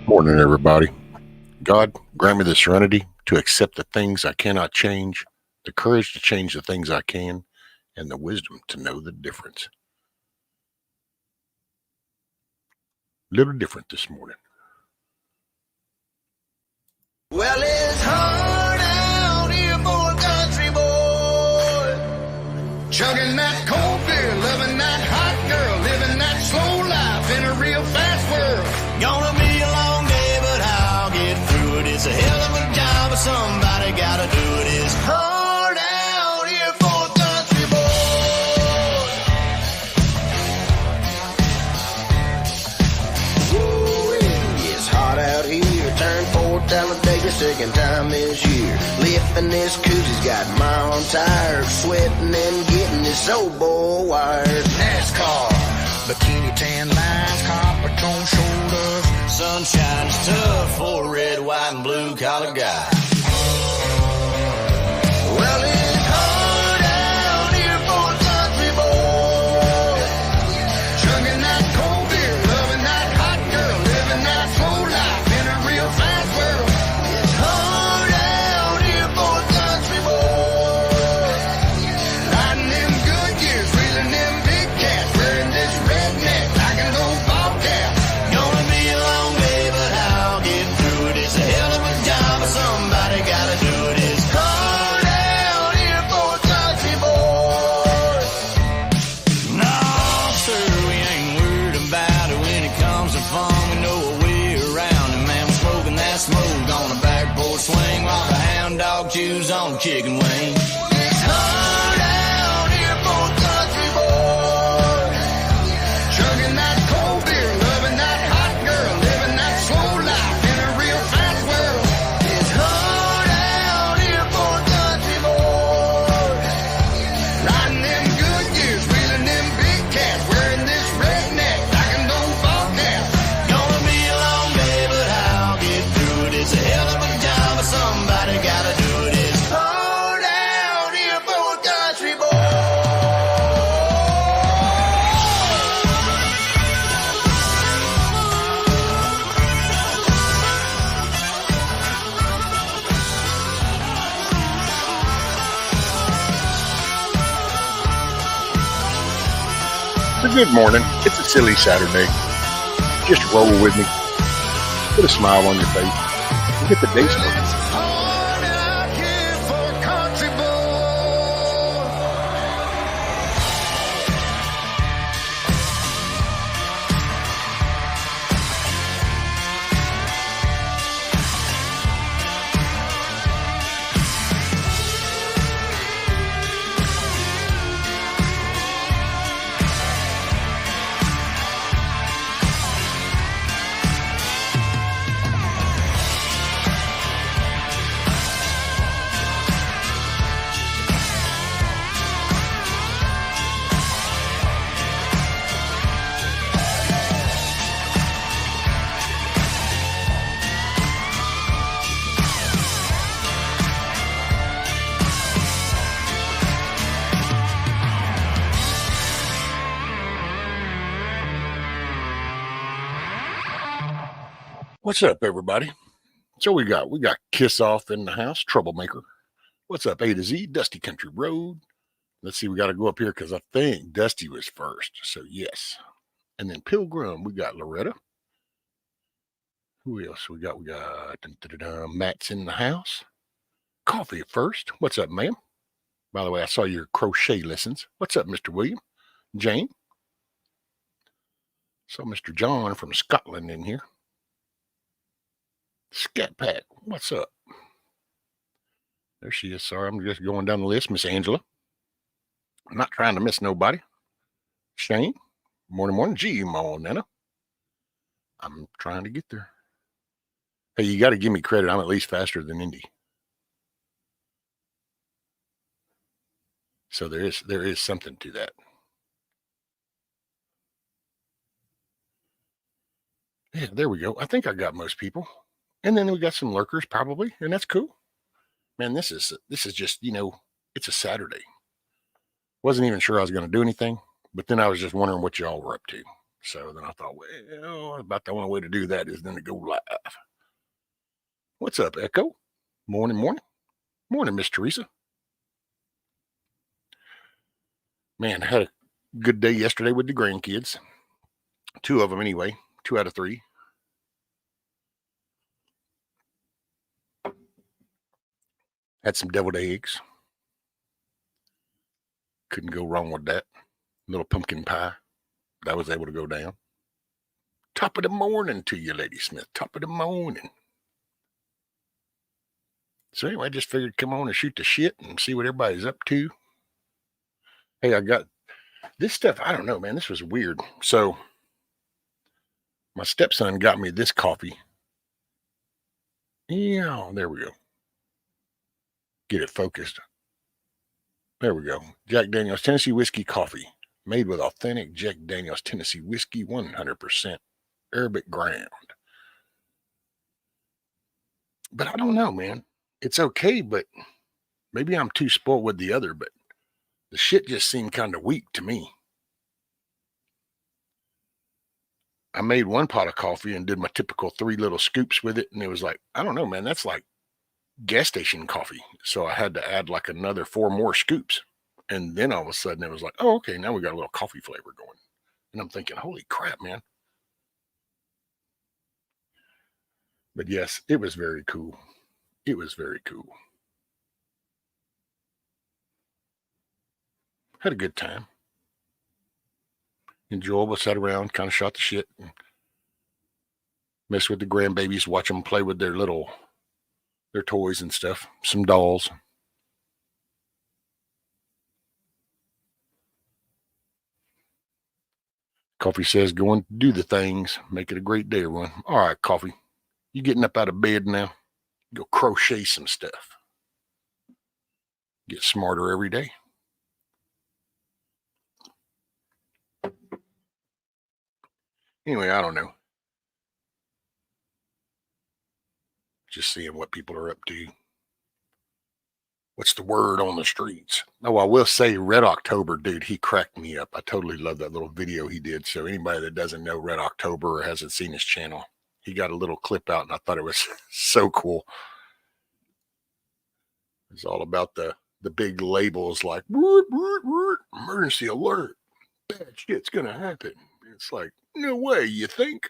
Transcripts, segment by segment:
Morning, everybody. God, grant me the serenity to accept the things I cannot change, the courage to change the things I can, and the wisdom to know the difference. A little different this morning. Well, it's hard out here for a country boy, chugging that cold beer, loving that hot girl, living that slow life in a real fast world. Gonna be a long day, but I'll get through it. It's a hell of a job, but somebody gotta do it. It's hard out here for a country boy. Ooh, it's hot out here. Turn Fort Talladega, second time this year. Lifting this koozie, got my own tires, sweating and getting this old boy wired. NASCAR, bikini tan lines, copper tone shoulders. Sunshine's tough for a red, white, and blue collar guy. Well, it's hard some chicken wings. It's hard out here for a country boy. Chugging that cold beer, loving that hot girl, living that slow life in a real fast world. It's hard out here for a country boy. Riding them good years, wheeling them big cats, wearing this redneck like an old ball cap. Gonna be a long day, but I'll get through it. It's a hell of a job, but somebody gotta do it. It's hard out here for a country boy. So good morning. It's a silly Saturday. Just roll with me. Put a smile on your face and get the day started. It's hard out here for a country boy. What's up, everybody? So we got Kiss Off in the house, Troublemaker. What's up, A to Z, Dusty Country Road. Let's see, we got to go up here because I think Dusty was first. So yes. And then Pilgrim, we got Loretta. Who else we got? We got Matt's in the house. Coffee first. What's up, ma'am? By the way, I saw your crochet lessons. What's up, Mr. William? Jane. Saw Mr. John from Scotland in here. Scat Pack, what's up? There she is. Sorry, I'm just going down the list. Miss Angela. I'm not trying to miss nobody. Shane. Morning. Gee, Mom, Nana. I'm trying to get there. Hey, you got to give me credit. I'm at least faster than Indy. So there is something to that. Yeah, there we go. I think I got most people. And then we got some lurkers probably, and that's cool. Man, this is just, it's a Saturday. Wasn't even sure I was going to do anything, but then I was just wondering what y'all were up to. So then I thought, well, about the only way to do that is then to go live. What's up, Echo? Morning. Morning, Miss Teresa. Man, I had a good day yesterday with the grandkids. 2 of them anyway, 2 out of 3. Had some deviled eggs. Couldn't go wrong with that. Little pumpkin pie. That was able to go down. Top of the morning to you, Lady Smith. Top of the morning. So anyway, I just figured come on and shoot the shit and see what everybody's up to. Hey, I got this stuff. I don't know, man. This was weird. So my stepson got me this coffee. Yeah, there we go. Get it focused. There we go. Jack Daniel's Tennessee Whiskey Coffee. Made with authentic Jack Daniel's Tennessee Whiskey, 100% Arabic ground. But I don't know, man. It's okay, but maybe I'm too spoiled with the other, but the shit just seemed kind of weak to me. I made 1 pot of coffee and did my typical 3 little scoops with it, and it was like, I don't know, man, that's like gas station coffee. So I had to add like another 4 more scoops. And then all of a sudden it was like, oh, okay, now we got a little coffee flavor going. And I'm thinking, holy crap, man. But yes, it was very cool. It was very cool. Had a good time. Enjoyable, sat around, kind of shot the shit, and messed with the grandbabies, watch them play with their toys and stuff, some dolls. Coffee says, go and do the things. Make it a great day, everyone. All right, Coffee. You getting up out of bed now? Go crochet some stuff. Get smarter every day. Anyway, I don't know. Just seeing what people are up to. What's the word on the streets? Oh, I will say Red October, dude, he cracked me up. I totally love that little video he did. So anybody that doesn't know Red October or hasn't seen his channel, he got a little clip out and I thought it was so cool. It's all about the big labels like emergency alert, bad shit's gonna happen. It's like, no way, you think?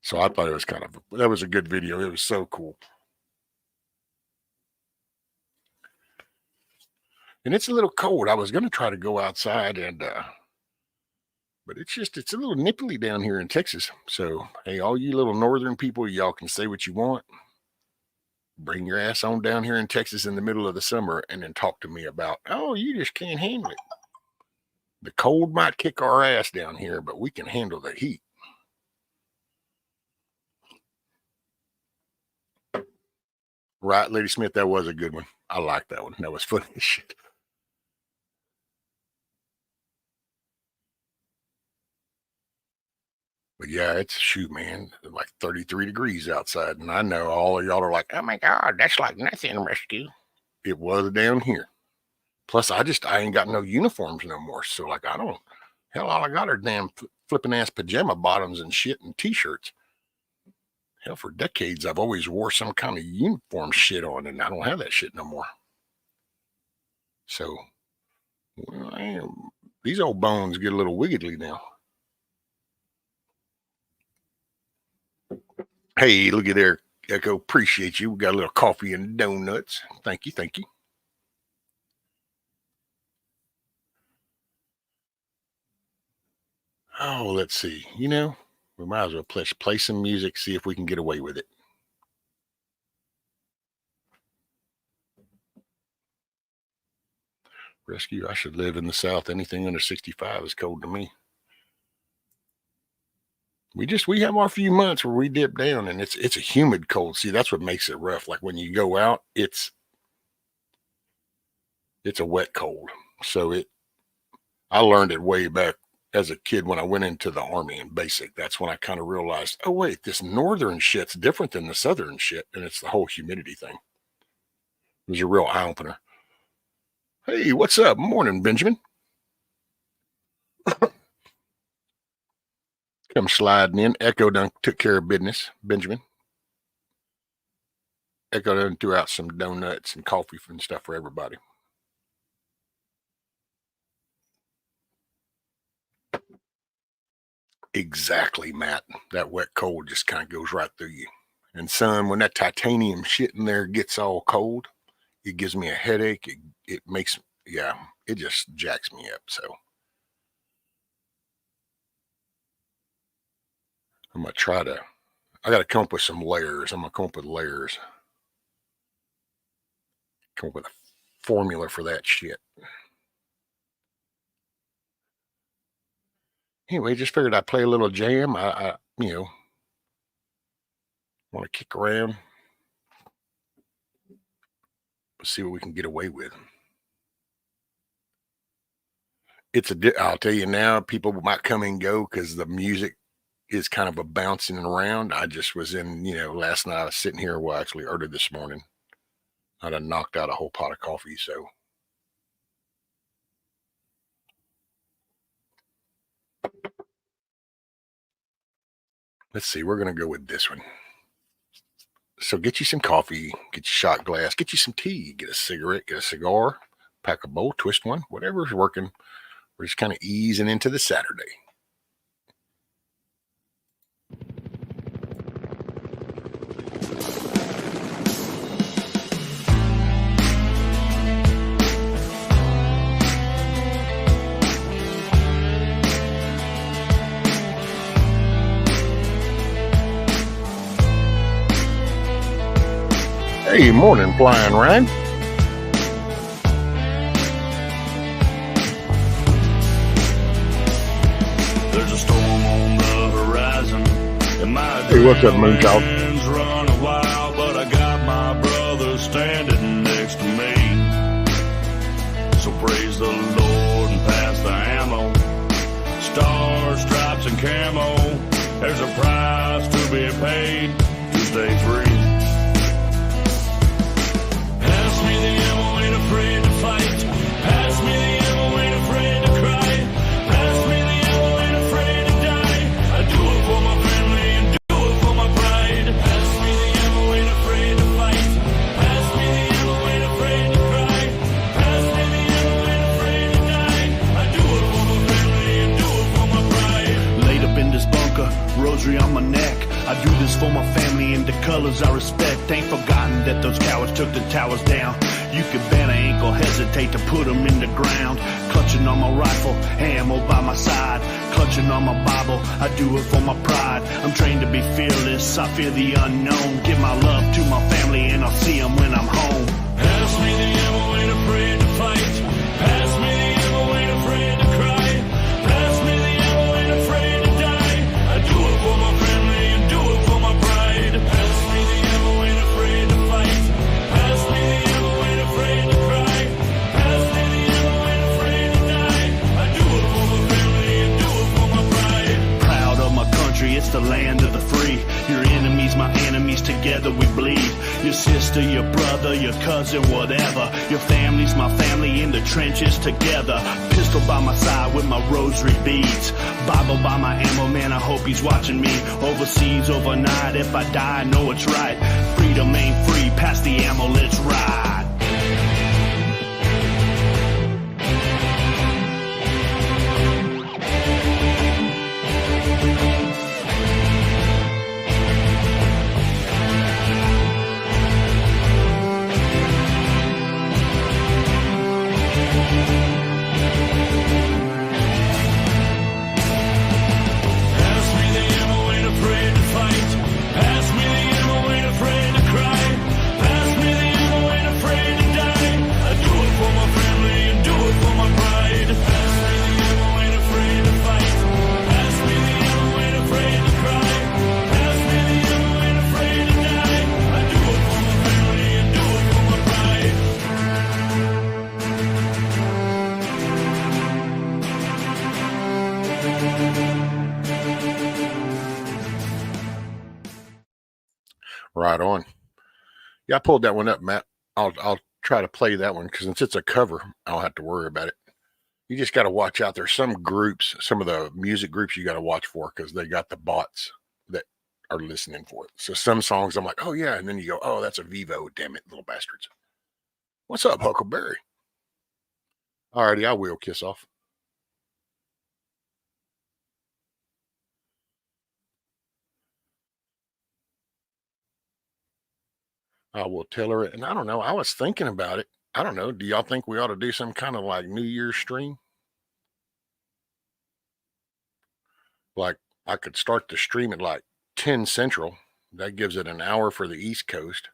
So I thought it was that was a good video. It was so cool. And it's a little cold. I was going to try to go outside but it's a little nipply down here in Texas. So, hey, all you little northern people, y'all can say what you want. Bring your ass on down here in Texas in the middle of the summer and then talk to me about, oh, you just can't handle it. The cold might kick our ass down here, but we can handle the heat. Right, Lady Smith, that was a good one. I like that one. That was funny as shit. But yeah, it's shoot, man, like 33 degrees outside. And I know all of y'all are like, oh my God, that's like nothing, Rescue. It was down here. Plus, I ain't got no uniforms no more. So, like, all I got are damn flipping ass pajama bottoms and shit and t-shirts. Hell, for decades, I've always wore some kind of uniform shit on, and I don't have that shit no more. So, well, these old bones get a little wiggly now. Hey, look at there, Echo. Appreciate you. We got a little coffee and donuts. Thank you. Thank you. Oh, let's see. We might as well play some music, see if we can get away with it. Rescue, I should live in the South. Anything under 65 is cold to me. We have our few months where we dip down and it's a humid cold. See, that's what makes it rough. Like when you go out, it's a wet cold. So I learned it way back as a kid when I went into the Army in basic. That's when I kind of realized, oh wait, this northern shit's different than the southern shit, and it's the whole humidity thing. It was a real eye opener. Hey, what's up? Morning, Benjamin. Come sliding in. Echo done took care of business, Benjamin. Echo done threw out some donuts and coffee and stuff for everybody. Exactly, Matt. That wet cold just kind of goes right through you. And son, when that titanium shit in there gets all cold, it gives me a headache. It makes, it just jacks me up. So I'm going to I got to come up with some layers. I'm going to come up with layers. Come up with a formula for that shit. Anyway, just figured I'd play a little jam. I want to kick around. See what we can get away with. I'll tell you now, people might come and go because the music is kind of a bouncing around. I just was in, last night I was sitting here, actually early this morning. I done knocked out a whole pot of coffee, so. Let's see, we're going to go with this one. So get you some coffee, get your shot glass, get you some tea, get a cigarette, get a cigar, pack a bowl, twist one, whatever's working. We're just kind of easing into the Saturday. Hey, morning, Flying Ryan. Hey, what's up, Moonchild? Run a while, but I got my brother standing next to me. So praise the Lord and pass the ammo. Stars, stripes, and camo. There's a price to be paid to stay free. Pass me the ammo, ain't afraid to fight. Pass me the ammo, ain't afraid to cry. Pass me the ammo, ain't afraid to die. I do it for my family and do it for my pride. Pass me the ammo, ain't afraid to fight. Pass me the ammo, ain't afraid to cry. Pass me the ammo, ain't afraid to die. I do it for my family and do it for my pride. Laid up in this bunker, rosary on my neck. I do this for my family and the colors I respect. Ain't forgotten that those cowards took the towers down. You can bet I ain't gonna hesitate to put them in the ground. Clutching on my rifle, ammo by my side. Clutching on my Bible, I do it for my pride. I'm trained to be fearless, I fear the unknown. Give my love to my family and I'll see them when I'm home. Pass me the ammo, ain't afraid to fight. Pass me the ammo, ain't afraid to cry. Pass me the ammo, ain't afraid to die. I do it for my family and do it for my pride. Pass me the ammo, ain't afraid to fight. Pass me the ammo, ain't afraid to cry. Pass me the ammo, ain't afraid to die. I do it for my family and do it for my pride. Proud of my country, it's the land of the free. Your enemies, my enemies, together we bleed. Your sister, your brother, your cousin, whatever. Your family's my family in the trenches together. Pistol by my side with my rosary beads. Bible by my ammo, man, I hope he's watching me. Overseas, overnight, if I die, I know it's right. Freedom ain't free, pass the ammo, let's ride. Pass me the ammo, ain't afraid to fight. Pass me the ammo, ain't afraid to cry. Pass me the ammo, ain't afraid to die. I do it for my family and do it for my pride. Pass me the ammo, ain't afraid to fight. Pass me the ammo, ain't afraid to cry. Pass me the ammo, ain't afraid to die. I do it for my family and do it for my pride. Right on. Yeah, I pulled that one up, Matt. I'll try to play that one because since it's a cover, I don't have to worry about it. You just got to watch out. There's some groups, some of the music groups you got to watch for because they got the bots that are listening for it. So some songs I'm like, oh yeah, and then you go, oh, that's a Vivo. Damn it, little bastards. What's up, Huckleberry? Alrighty, I will kiss off. I will tell her. And I don't know. I was thinking about it. I don't know. Do y'all think we ought to do some kind of like New Year's stream? Like I could start the stream at like 10 Central. That gives it an hour for the East Coast.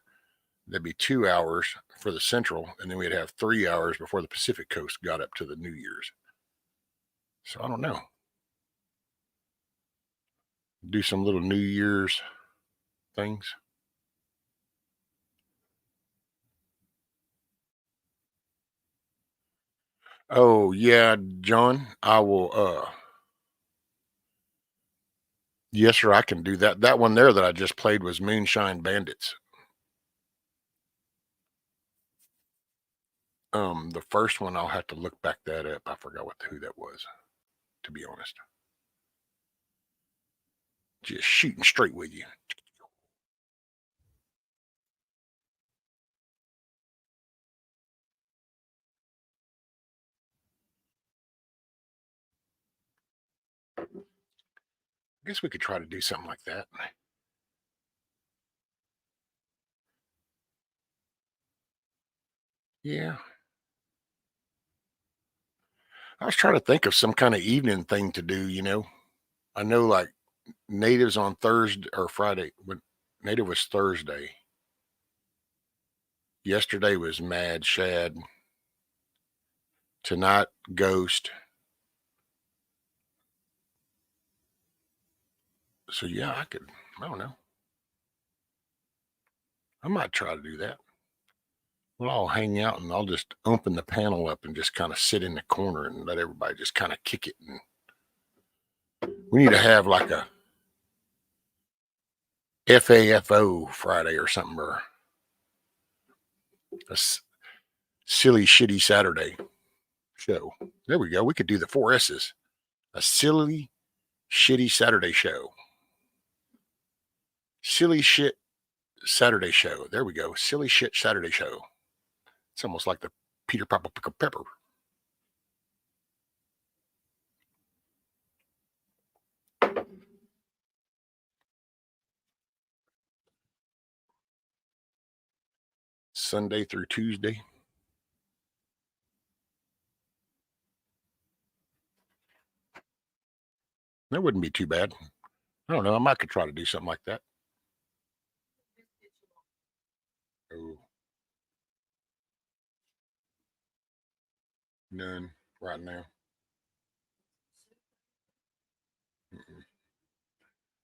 That'd be 2 hours for the Central. And then we'd have 3 hours before the Pacific Coast got up to the New Year's. So I don't know. Do some little New Year's things. Oh yeah, John, I will yes, sir, I can do that. That one there that I just played was Moonshine Bandits. The first one I'll have to look back that up. I forgot who that was, to be honest. Just shooting straight with you. I guess we could try to do something like that. Yeah. I was trying to think of some kind of evening thing to do. I know like natives on Thursday or Friday, when native was Thursday. Yesterday was Mad Shad. Tonight, Ghost. So yeah, I could I don't know. I might try to do that. Well, I'll hang out and I'll just open the panel up and just kind of sit in the corner and let everybody just kind of kick it. And we need to have like a FAFO Friday or something, or a silly, shitty Saturday show. There we go. We could do the 4S's. A silly, shitty Saturday show. Silly shit Saturday show. There we go. Silly shit Saturday show. It's almost like the Peter Papa Pickle Pepper. Sunday through Tuesday. That wouldn't be too bad. I don't know. I might could try to do something like that. Oh, none right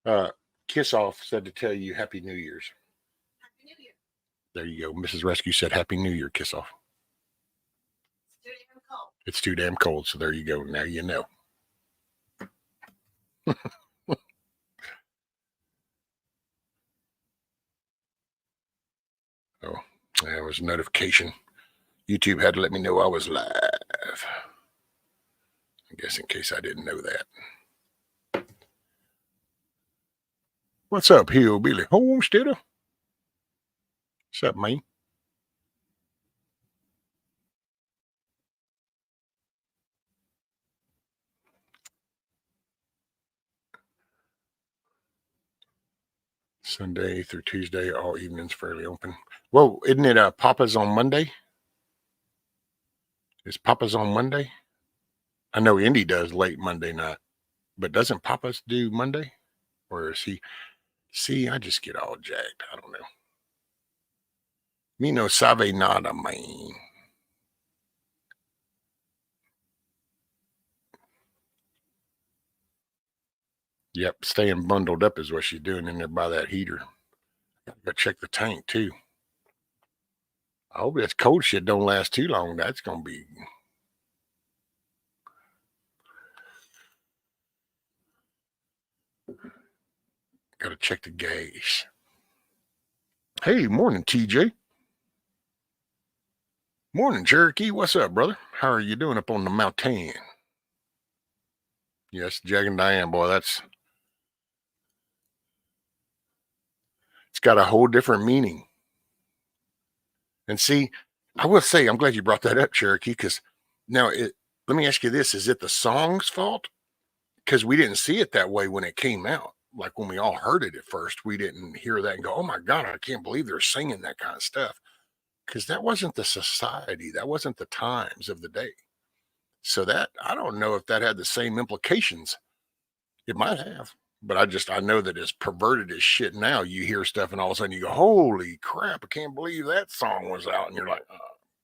now. Kiss Off said to tell you Happy New Year's. Happy New Year. There you go. Mrs. Rescue said Happy New Year, Kiss Off. It's too damn cold. It's too damn cold. So there you go. Now you know. Oh, there was a notification. YouTube had to let me know I was live. I guess in case I didn't know that. What's up, Hillbilly Homesteader? What's up, man? Sunday through Tuesday, all evenings fairly open. Well, isn't it Papa's on Monday? Is Papa's on Monday? I know Indy does late Monday night, but doesn't Papa's do Monday? Or is he? See, I just get all jacked. I don't know. Me no sabe nada, man. Yep, staying bundled up is what she's doing in there by that heater. Gotta check the tank too. I hope this cold shit don't last too long. That's gonna be. Gotta check the gauge. Hey, morning, TJ. Morning, Cherokee. What's up, brother? How are you doing up on the mountain? Yes, Jag and Diane, boy, it's got a whole different meaning. And see, I will say, I'm glad you brought that up, Cherokee, because now let me ask you this. Is it the song's fault? Because we didn't see it that way when it came out. Like when we all heard it at first, we didn't hear that and go, oh my God, I can't believe they're singing that kind of stuff. Because that wasn't the society. That wasn't the times of the day. So that, I don't know if that had the same implications. It might have. But I know that it's perverted as shit now. You hear stuff and all of a sudden you go, holy crap, I can't believe that song was out. And you're like,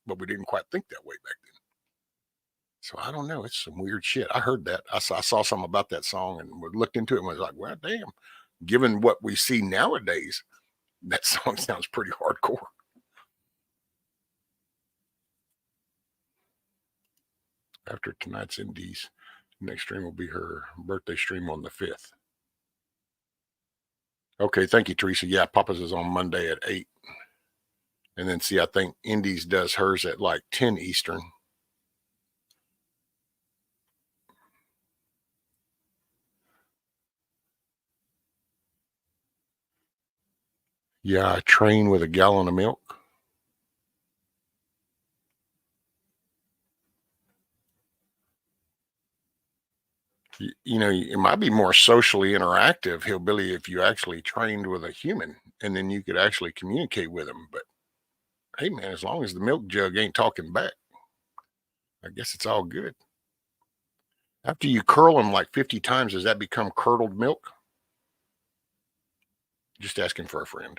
but we didn't quite think that way back then. So I don't know. It's some weird shit. I heard that. I saw something about that song and looked into it and was like, well, damn. Given what we see nowadays, that song sounds pretty hardcore. After tonight's Indies, next stream will be her birthday stream on the 5th. Okay, thank you, Teresa. Yeah, Papa's is on Monday at 8. And then see, I think Indies does hers at like 10 Eastern. Yeah, I train with a gallon of milk. You know, it might be more socially interactive, Hillbilly, if you actually trained with a human and then you could actually communicate with them. But hey, man, as long as the milk jug ain't talking back, I guess it's all good. After you curl them like 50 times, does that become curdled milk? Just asking for a friend.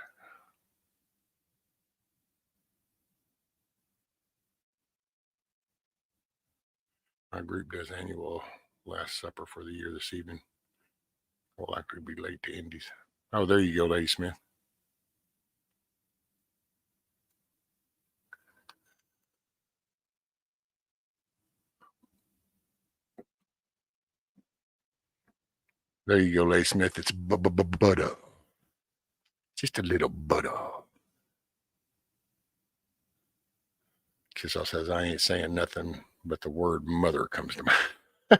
My group does annual Last Supper for the year this evening. Will likely be late to Indies. Oh, there you go, Lady Smith. There you go, Lady Smith. It's butter. Just a little butter. Kissel says, I ain't saying nothing, but the word mother comes to mind.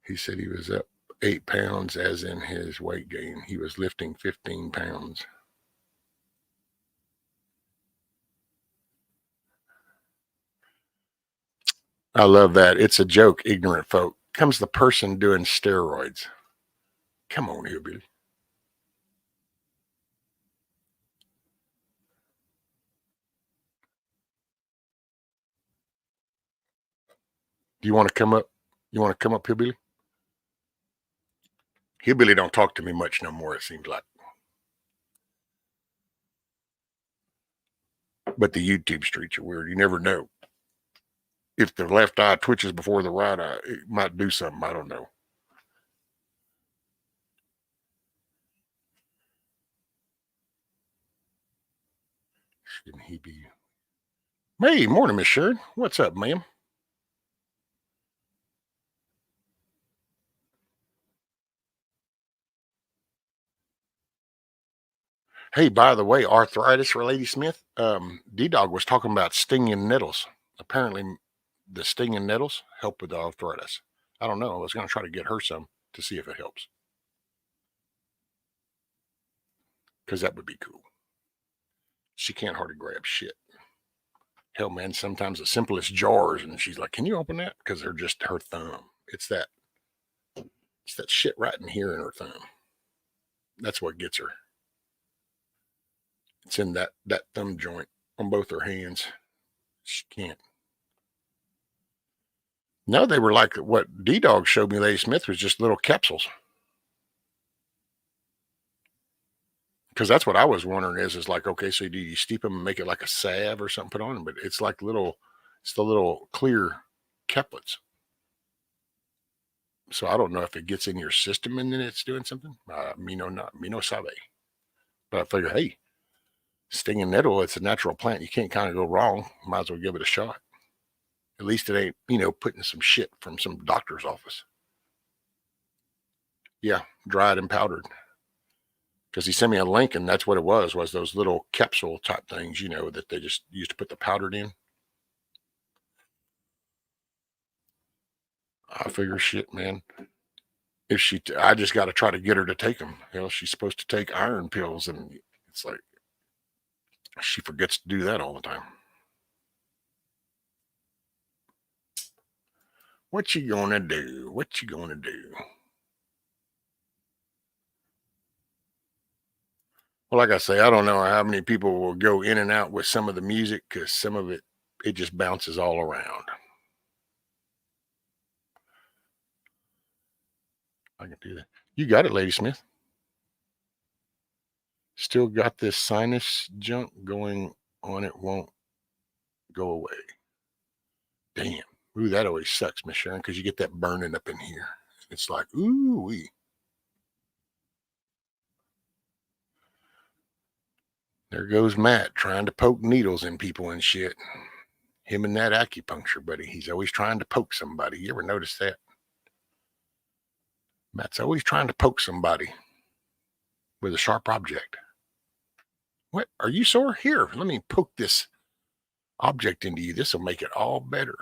He said he was up 8 pounds, as in his weight gain. He was lifting 15 pounds. I love that. It's a joke, ignorant folk. Comes the person doing steroids. Come on, hillbilly. Do you want to come up? You want to come up, hillbilly? Hillbilly don't talk to me much no more, it seems like. But the YouTube streets are weird. You never know. If the left eye twitches before the right eye, it might do something. I don't know. Shouldn't he be? Hey, morning, Miss Sharon. What's up, ma'am? Hey, by the way, arthritis for Lady Smith. D-Dog was talking about stinging nettles. Apparently, the stinging nettles help with the arthritis. I don't know. I was going to try to get her some to see if it helps. Because that would be cool. She can't hardly grab shit. Hell, man, sometimes the simplest jars, and she's like, "Can you open that?" Because they're just her thumb. It's that shit right in here in her thumb. That's what gets her. It's in that thumb joint on both her hands. She can't. No, they were like what D-Dog showed me. Lady Smith was just little capsules. Because that's what I was wondering is like, okay, so do you steep them and make it like a salve or something put on them? But it's like it's the little clear caplets. So I don't know if it gets in your system and then it's doing something. Me no sabe. But I figure, hey, stinging nettle, it's a natural plant. You can't kind of go wrong. Might as well give it a shot. At least it ain't, putting some shit from some doctor's office. Yeah, dried and powdered. Because he sent me a link, and that's what it was those little capsule type things, that they just used to put the powdered in. I figure, shit, man. I just got to try to get her to take them. She's supposed to take iron pills, and it's like she forgets to do that all the time. What you gonna do? What you gonna do? Well, like I say, I don't know how many people will go in and out with some of the music because some of it just bounces all around. I can do that. You got it, Lady Smith. Still got this sinus junk going on. It won't go away. Damn. Ooh, that always sucks, Miss Sharon, because you get that burning up in here. It's like, ooh wee. There goes Matt trying to poke needles in people and shit. Him and that acupuncture buddy. He's always trying to poke somebody. You ever notice that? Matt's always trying to poke somebody with a sharp object. What? Are you sore? Here, let me poke this object into you. This will make it all better.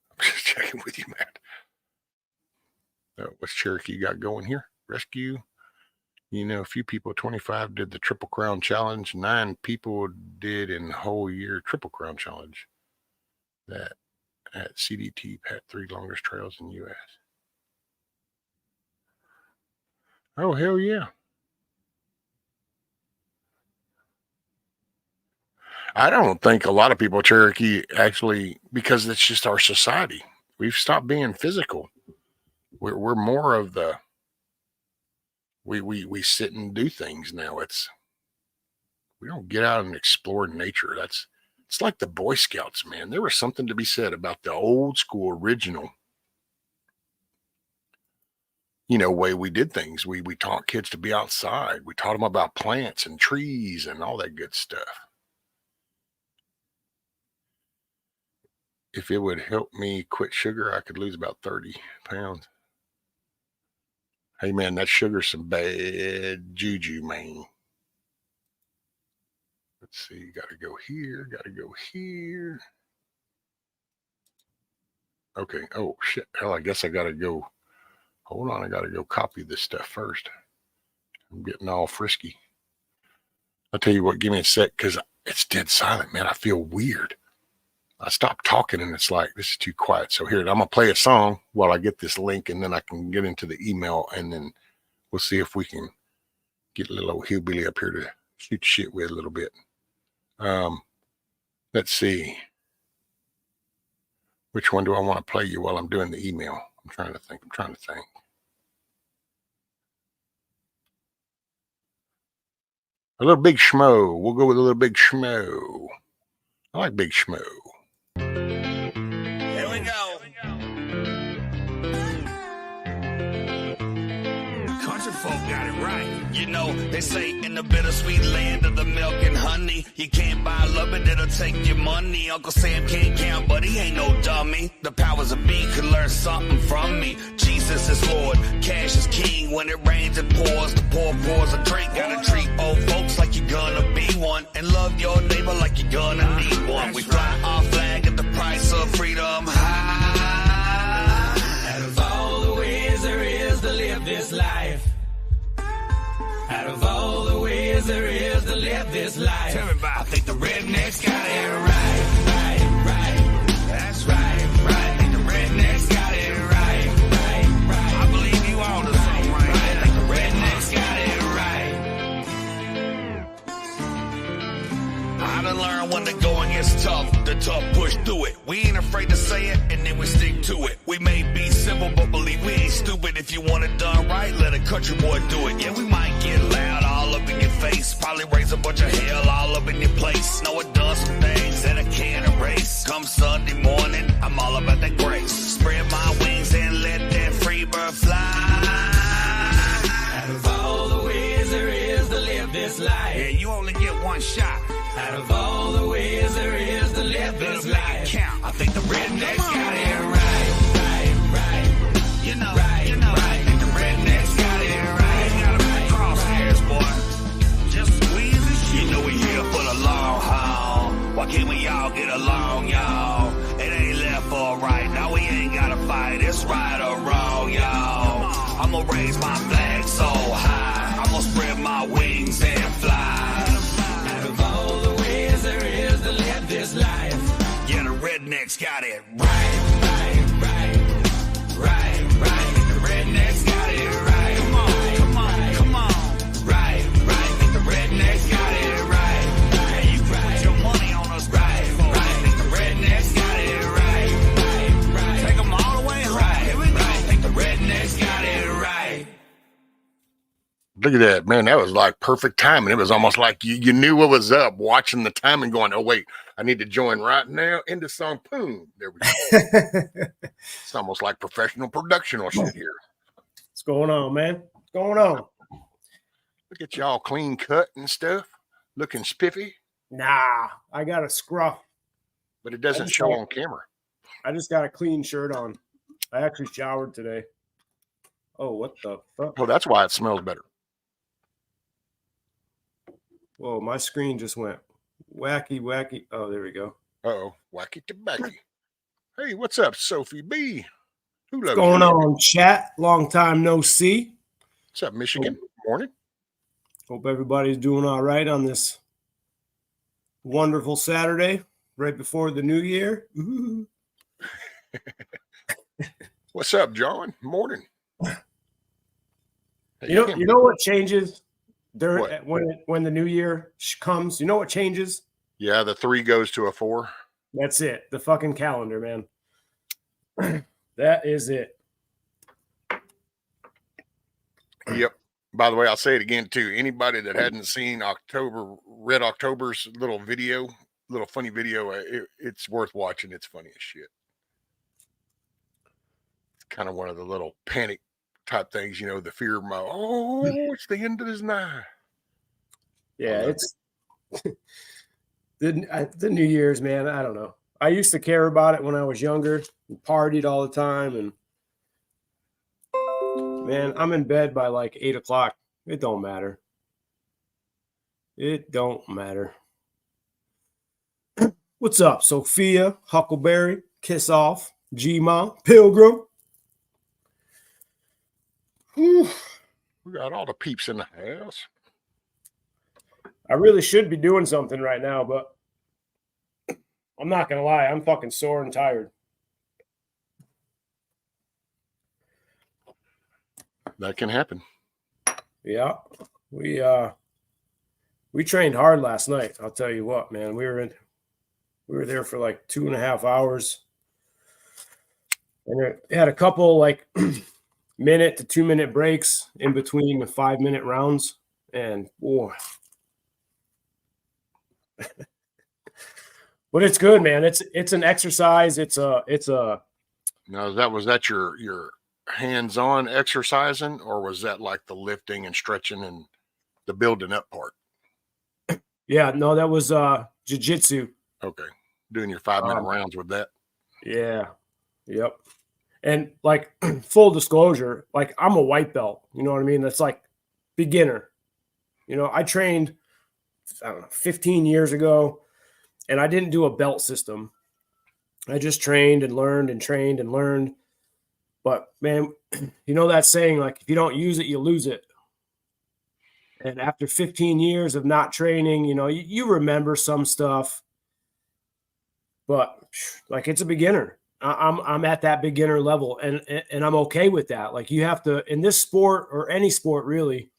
I'm just checking with you, Matt. What's Cherokee got going here? Rescue. A few people, 25 did the Triple Crown Challenge. 9 people did in the whole year Triple Crown Challenge. That at CDT had 3 longest trails in the U.S. Oh, hell yeah. I don't think a lot of people, Cherokee, actually, because it's just our society. We've stopped being physical. We're more of the, we sit and do things now. We don't get out and explore nature. It's It's like the Boy Scouts, man. There was something to be said about the old school original, way we did things. We taught kids to be outside. We taught them about plants and trees and all that good stuff. If it would help me quit sugar, I could lose about 30 pounds. Hey, man, that sugar's some bad juju, man. Let's see. Got to go here. Got to go here. Okay. Oh, shit. Hell, I guess I got to go. Hold on. I got to go copy this stuff first. I'm getting all frisky. I'll tell you what. Give me a sec because it's dead silent, man. I feel weird. I stopped talking and it's like, this is too quiet. So here, I'm going to play a song while I get this link and then I can get into the email and then we'll see if we can get a little old hillbilly up here to shoot shit with a little bit. Let's see. Which one do I want to play you while I'm doing the email? I'm trying to think. A little Big Schmo. We'll go with a little Big Schmo. I like Big Schmo. Here we go. Country folk got it right. You know, they say in the bittersweet land of the milk and honey, you can't buy love, but it'll take your money. Uncle Sam can't count, but he ain't no dummy. The powers of be could learn something from me. Jesus is Lord, cash is king. When it rains, it pours. The poor pours a drink. Gotta treat old folks like you're gonna be one, and love your neighbor like you're gonna need one. We fly our flag at the price of freedom. High. Out of all the ways there is to live this life. Out of all the ways there is to live this life. Tell me about. I think the rednecks got it right. That's right. I think the rednecks got it right. I believe you all the same right. I think the rednecks got it right. I done learned when the going gets tough, the tough push through it. We ain't afraid to say it, and then we stick to it. We may be simple, but believe we ain't stupid. If you want it done right, let a country boy do it. Yeah, we might get loud all up in your face, probably raise a bunch of hell all up in your place. Know it done some things that I can't erase. Come Sunday morning, I'm all about that grace. Spread my wings and let that free bird fly. Out of all the ways there is to live this life. Yeah, you only get one shot. Out of all the ways there is to live this life. Count. I think the rednecks got it right. You know, I think the rednecks got it right. Got them crosshairs, boy. Just squeeze the shit. You know we here for the long haul. Why can't we all get along, y'all? It ain't left or right. Now we ain't gotta fight. It's right or wrong, y'all. I'ma raise my flag so high. I'ma spread my wings and fly. Out of all the ways there is to live this life. Yeah, the rednecks got it right. The rednecks got it right. Come on. Right. Think the rednecks got it right. Hey, you put your money on us, right. Think the rednecks got it right. Take them all the way home. Here we go. Think the rednecks got it right. Look at that, man. That was like perfect timing. It was almost like you knew what was up, watching the time and going, oh, wait, I need to join right now into song. Boom. There we go. It's almost like professional production or shit here. What's going on, man? What's going on? Look at y'all clean cut and stuff, looking spiffy, Nah, I got a scruff. but it doesn't show on camera. I just got a clean shirt on. I actually showered today. Oh, what the fuck? Well, that's why it smells better. Whoa, my screen just went wacky. Oh, there we go. Uh-oh, wacky tobacco. Hey, what's up, Sophie B? Who loves What's going you? on, chat? Long time no see. What's up, Michigan? Morning. Hope everybody's doing all right on this wonderful Saturday, right before the new year. Ooh. What's up, John? Morning. Hey, You know what changes during What? when the new year comes? You know what changes? Yeah, the 3 goes to a 4. That's it. The fucking calendar, man. That is it. Yep. By the way, I'll say it again too. Anybody that hadn't seen read October's little little funny video. It's worth watching. It's funny as shit. It's kind of one of the little panic type things, you know, the fear of it's the end of his night. Yeah, it's the New Year's, man. I don't know. I used to care about it when I was younger, partied all the time, and man, I'm in bed by like 8 o'clock. It don't matter. It don't matter. What's up, Sophia, Huckleberry, Kiss Off, G-Ma, Pilgrim? Whew. We got all the peeps in the house. I really should be doing something right now, but I'm not gonna lie, I'm fucking sore and tired. That can happen. Yeah, we trained hard last night. I'll tell you what, man. We were there for like 2.5 hours, and it had a couple like minute to 2 minute breaks in between the 5 minute rounds, and boy. But it's good, man. It's an exercise. It's a Now, was that your hands-on exercising, or was that like the lifting and stretching and the building up part? yeah, no, that was jiu-jitsu. Okay, doing your 5-minute rounds with that. Yeah, yep. And like full disclosure, like I'm a white belt. You know what I mean? That's like beginner. You know, I trained, I don't know, 15 years ago, and I didn't do a belt system. I just trained and learned and trained and learned. But man, you know that saying, like, if you don't use it, you lose it. And after 15 years of not training, you know, you remember some stuff, but like it's a beginner. I'm at that beginner level, and I'm okay with that. Like you have to, in this sport or any sport really,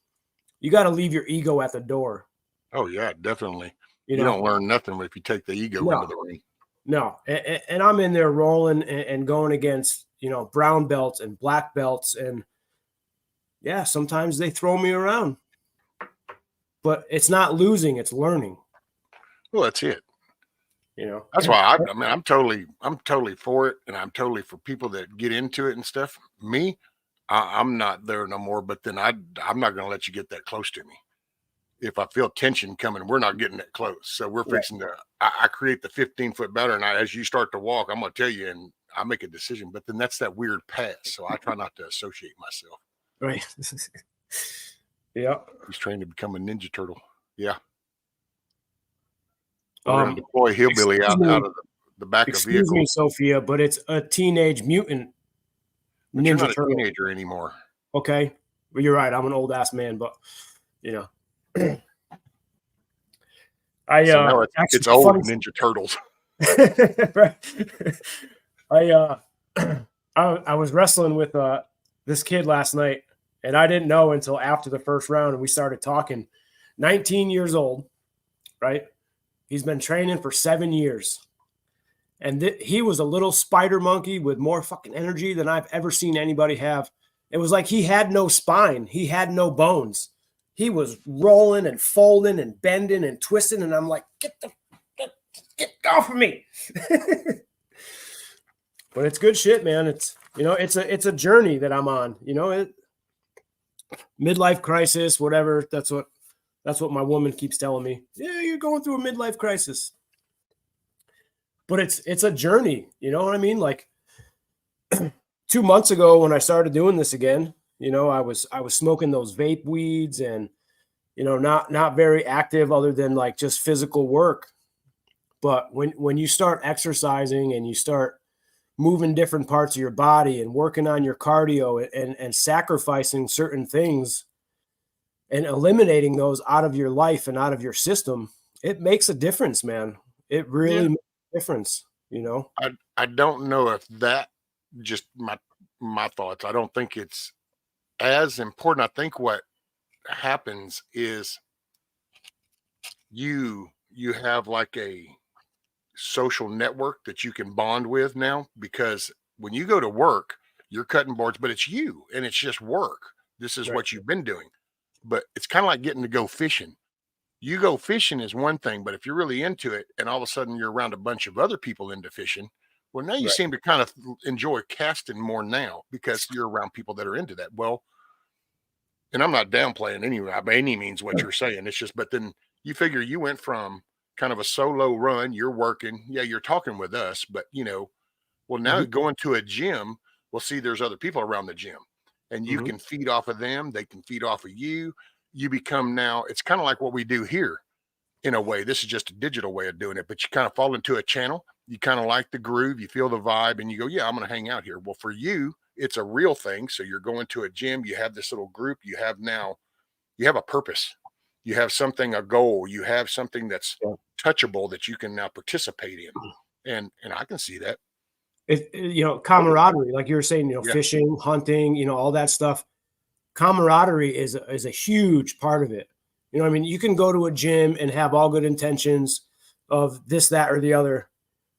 you got to leave your ego at the door. Oh yeah, definitely. You You know, don't learn nothing if you take the ego No. into the ring. no, and I'm in there rolling and going against, you know, brown belts and black belts, and yeah, sometimes they throw me around, but it's not losing, it's learning. Well, that's it. You know, That's why I mean, I'm totally for it, and I'm totally for people that get into it and stuff. Me, I'm not there no more. But then I'm not going to let you get that close to me. If I feel tension coming, we're not getting that close. So we're Right. fixing to. I create the 15-foot boundary, and as you start to walk, I'm going to tell you, and I make a decision. But then that's that weird pass. So I try not to associate myself. right? Yeah. He's trained to become a Ninja Turtle. Yeah. We're going to deploy Hillbilly excuse out me. of the back of Excuse me, vehicles. Sophia, but it's a teenage mutant But you're Ninja not a Turtle. teenager anymore. Okay, well, you're right. I'm an old ass man, but you know, I So now actually it's old funny- Ninja Turtles. right. I was wrestling with this kid last night, and I didn't know until after the first round, and we started talking. 19 years old, right? He's been training for 7 years, and he was a little spider monkey with more fucking energy than I've ever seen anybody have. It was like he had no spine, he had no bones. He was rolling and folding and bending and twisting, and I'm like, get off of me. But it's good shit, man. It's, you know, it's a journey that I'm on. You know, midlife crisis, whatever. That's what my woman keeps telling me. Yeah, you're going through a midlife crisis. But it's a journey. You know what I mean? Like 2 months ago when I started doing this again, you know, I was smoking those vape weeds and, you know, not very active other than like just physical work. But when you start exercising and you start moving different parts of your body and working on your cardio and sacrificing certain things and eliminating those out of your life and out of your system, it makes a difference, man. It really makes a difference, you know? I don't know if that, just my thoughts, I don't think it's as important. I think what happens is you have like a social network that you can bond with now, because when you go to work, you're cutting boards, but it's you and it's just work. This is Right. what you've been doing. But it's kind of like getting to go fishing. you go fishing is one thing, but if you're really into it and all of a sudden you're around a bunch of other people into fishing, well, now you Right. seem to kind of enjoy casting more now because you're around people that are into that. Well, and I'm not downplaying by any means what you're saying. It's just, but then you figure you went from kind of a solo run, you're working, yeah, you're talking with us, but well, now Mhm. going to a gym, well, see, there's other people around the gym and you Mhm. can feed off of them. They can feed off of you. You become now, it's kind of like what we do here in a way. This is just a digital way of doing it, but you kind of fall into a channel. You kind of like the groove, you feel the vibe, and you go, yeah, I'm going to hang out here. Well, for you, it's a real thing. So you're going to a gym, you have this little group, you have a purpose, you have something, a goal, you have something that's Yeah. touchable that you can now participate in. And I can see that. Camaraderie, like you were saying, Yeah. fishing, hunting, all that stuff. Camaraderie is a huge part of it. You know what I mean? You can go to a gym and have all good intentions of this, that, or the other.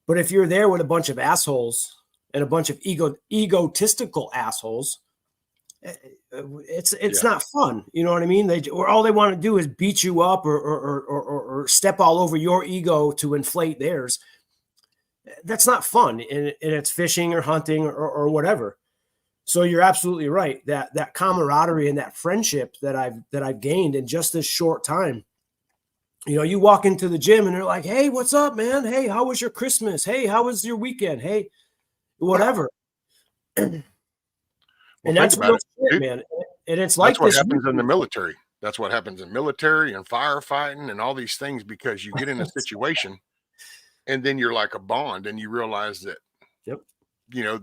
But if you're there with a bunch of assholes and a bunch of egotistical assholes, it's Yeah. not fun. You know what I mean? Or all they want to do is beat you up or step all over your ego to inflate theirs. That's not fun. And it's fishing or hunting or whatever. So you're absolutely right. That camaraderie and that friendship that I've gained in just this short time. You walk into the gym and they're like, "Hey, what's up, man? Hey, how was your Christmas? Hey, how was your weekend? Hey, whatever." Well, And think that's about real it, shit, dude. man. And it's That's like what this. happens in the military. That's what happens in military and firefighting and all these things because you get in a situation and then you're like a bond and you realize that Yep.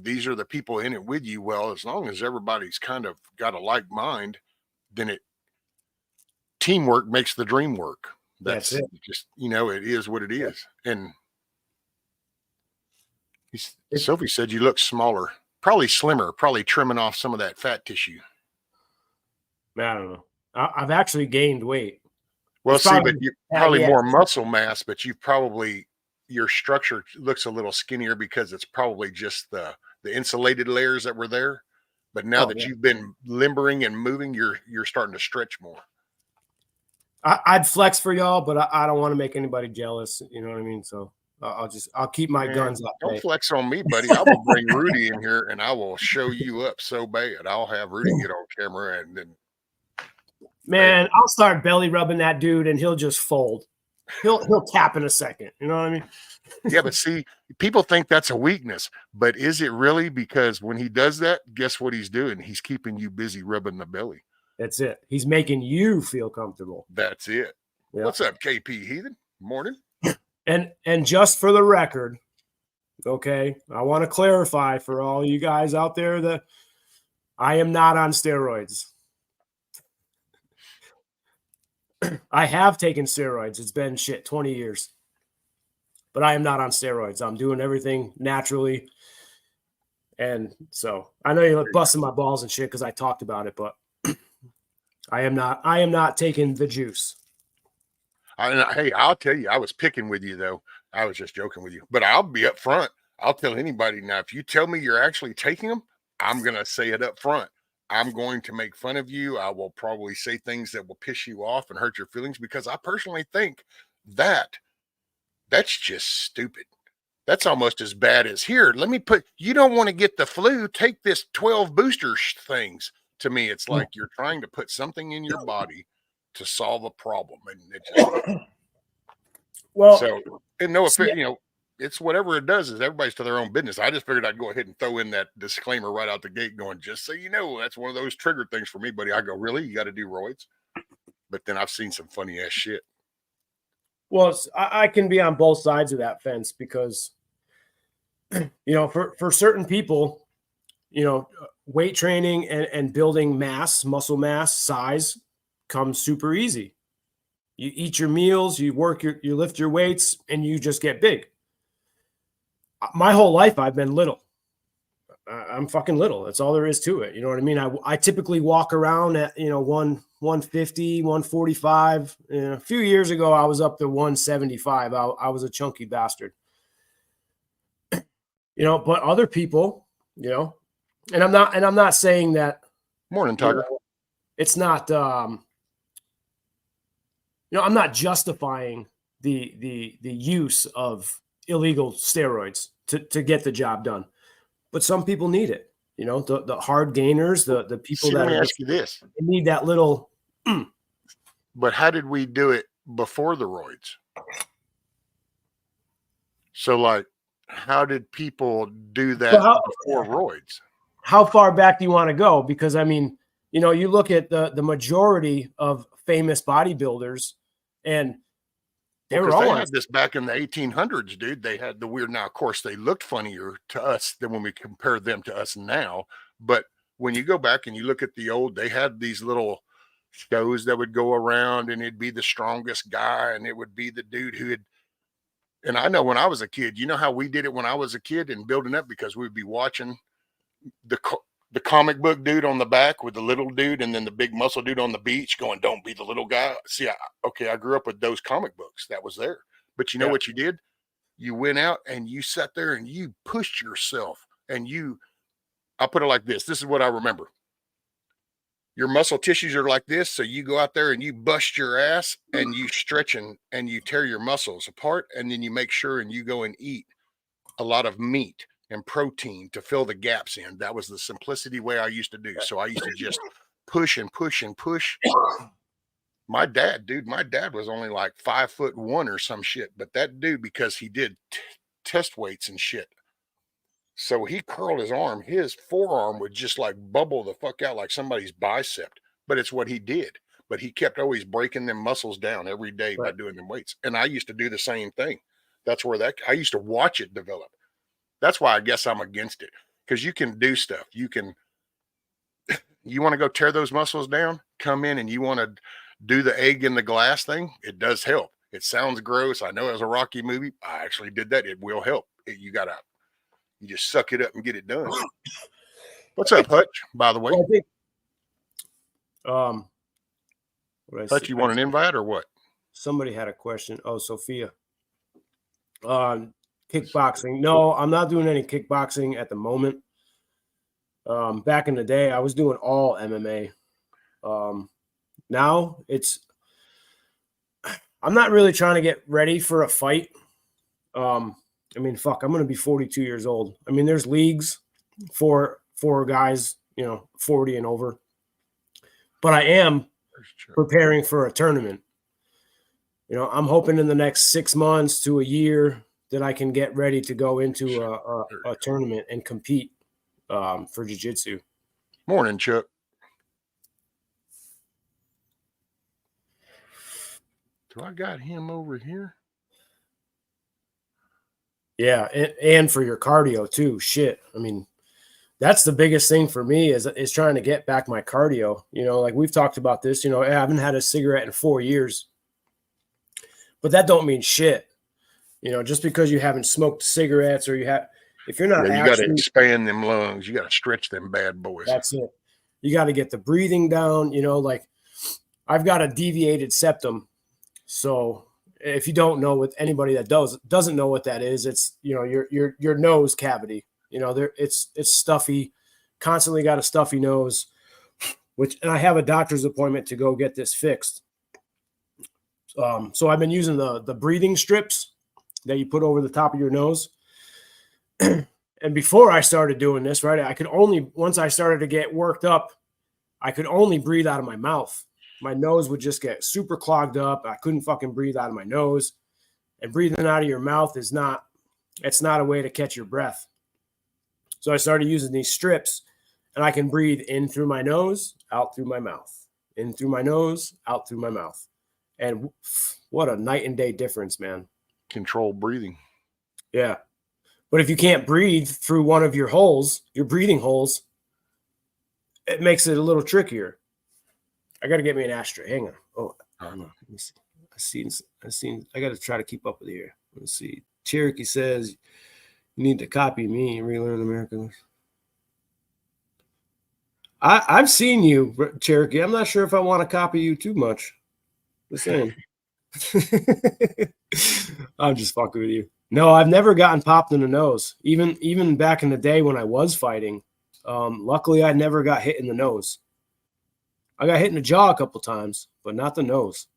these are the people in it with you. Well, as long as everybody's kind of got a like mind, then teamwork makes the dream work. That's That's it. just, it is what it Yeah. is. And It, Sophie said you look smaller, probably slimmer, probably trimming off some of that fat tissue. I don't know. I've actually gained weight. Well, It's see, but probably you probably yeah. more muscle mass, but your structure looks a little skinnier because it's probably just the insulated layers that were there. But now Oh that yeah. you've been limbering and moving, you're starting to stretch more. I'd flex for y'all, but I don't want to make anybody jealous. You know what I mean? So I'll keep my Man, guns at don't bay. flex on me, buddy. I will bring Rudy in here and I will show you up so bad. I'll have Rudy get on camera and then bam. Man, I'll start belly rubbing that dude and he'll just fold. He'll tap in a second. You know what I mean? Yeah, but see, people think that's a weakness, but is it really? Because when he does that, guess what he's doing? He's keeping you busy rubbing the belly. That's it. He's making you feel comfortable. That's it. Yeah. What's up, KP Heathen? Morning. And just for the record, okay, I want to clarify for all you guys out there that I am not on steroids. I have taken steroids. It's been 20 years. But I am not on steroids. I'm doing everything naturally. And so I know you're busting my balls and shit because I talked about it, but I am not taking the juice. Hey, I'll tell you, I was picking with you though. I was just joking with you, but I'll be up front. I'll tell anybody now. If you tell me you're actually taking them, I'm gonna say it up front. I'm going to make fun of you. I will probably say things that will piss you off and hurt your feelings because I personally think that's just stupid. That's almost as bad as here. You don't want to get the flu, take this 12 booster things. To me, it's like you're trying to put something in your body to solve a problem. And it just, Well, so, and no offense, it's whatever it does is everybody's to their own business. I just figured I'd go ahead and throw in that disclaimer right out the gate going, just so you know, that's one of those trigger things for me, buddy. I go, really? You got to do roids? But then I've seen some funny ass shit. well, I can be on both sides of that fence because, for certain people, weight training and building muscle mass, size comes super easy. You eat your meals, you lift your weights, and you just get big. My whole life, I've been little. I'm fucking little. That's all there is to it. You know what I mean? I typically walk around at, 150, 145. A few years ago, I was up to 175. I was a chunky bastard. But other people, and I'm not saying that. Morning, Tiger. It's not, I'm not justifying the use of illegal steroids to get the job done, but some people need it. The hard gainers, the people See, that let me are ask you this. they need that little. But how did we do it before the roids? So, like, how did people do that before roids? How far back do you want to go? Because I mean, you look at the majority of famous bodybuilders, and they were all They had this back in the 1800s, dude. They had the weird. Now, of course, they looked funnier to us than when we compare them to us now. But when you go back and you look at the old, they had these little shows that would go around, and it'd be the strongest guy, and it would be the dude who had. And I know when I was a kid, you know how we did it when I was a kid and building up, because we'd be watching the comic book dude on the back with the little dude, and then the big muscle dude on the beach going, "Don't be the little guy." See, I grew up with those comic books. That was there. But you know what you did? You went out and you sat there and you pushed yourself, and I'll put it like this. This is what I remember. Your muscle tissues are like this. So you go out there and you bust your ass and you stretch and you tear your muscles apart. And then you make sure and you go and eat a lot of meat and protein to fill the gaps in. That was the simplicity way I used to do. So I used to just push and push and push. My dad was only like 5'1" or some shit. But that dude, because he did test weights and shit, so he curled his arm, his forearm would just like bubble the fuck out like somebody's bicep. But it's what he did. But he kept always breaking them muscles down every day by doing them weights. And I used to do the same thing. That's where I used to watch it develop. That's why I guess I'm against it, because you can do stuff. You want to go tear those muscles down, come in and you want to do the egg in the glass thing. It does help. It sounds gross. I know it was a Rocky movie. I actually did that. It will help. You just suck it up and get it done. What's up, Hutch, by the way? Well, Hutch, you want an invite or what? Somebody had a question. Oh, Sophia. Kickboxing. No, I'm not doing any kickboxing at the moment. Back in the day, I was doing all MMA. Now I'm not really trying to get ready for a fight. I mean, fuck, I'm going to be 42 years old. I mean, there's leagues for guys, 40 and over. But I am preparing for a tournament. I'm hoping in the next 6 months to a year that I can get ready to go into a tournament and compete for jiu-jitsu. Morning, Chuck. Do I got him over here? Yeah, and for your cardio too. Shit. I mean, that's the biggest thing for me is trying to get back my cardio. Like we've talked about this, I haven't had a cigarette in 4 years. But that don't mean shit. Just because you haven't smoked cigarettes or if you're not you got to expand them lungs. You got to stretch them bad boys. That's it. You got to get the breathing down, like I've got a deviated septum. So if you don't know, with anybody that doesn't know what that is, it's your nose cavity. It's stuffy, constantly got a stuffy nose, and I have a doctor's appointment to go get this fixed. So I've been using the breathing strips that you put over the top of your nose. And before I started doing this, right, once I started to get worked up, I could only breathe out of my mouth. My nose would just get super clogged up. I couldn't fucking breathe out of my nose. And breathing out of your mouth it's not a way to catch your breath. So I started using these strips, and I can breathe in through my nose, out through my mouth, in through my nose, out through my mouth. And what a night and day difference, man. Controlled breathing. Yeah. But if you can't breathe through one of your holes, your breathing holes, it makes it a little trickier. I got to get me an ashtray. Hang on. Oh, I don't know. Let me see. I seen. I got to try to keep up with you here. Let's see. Cherokee says you need to copy me and relearn American. I've seen you, Cherokee. I'm not sure if I want to copy you too much. Just saying. I'm just fucking with you. No, I've never gotten popped in the nose. Even back in the day when I was fighting, luckily I never got hit in the nose. I got hit in the jaw a couple times, but not the nose.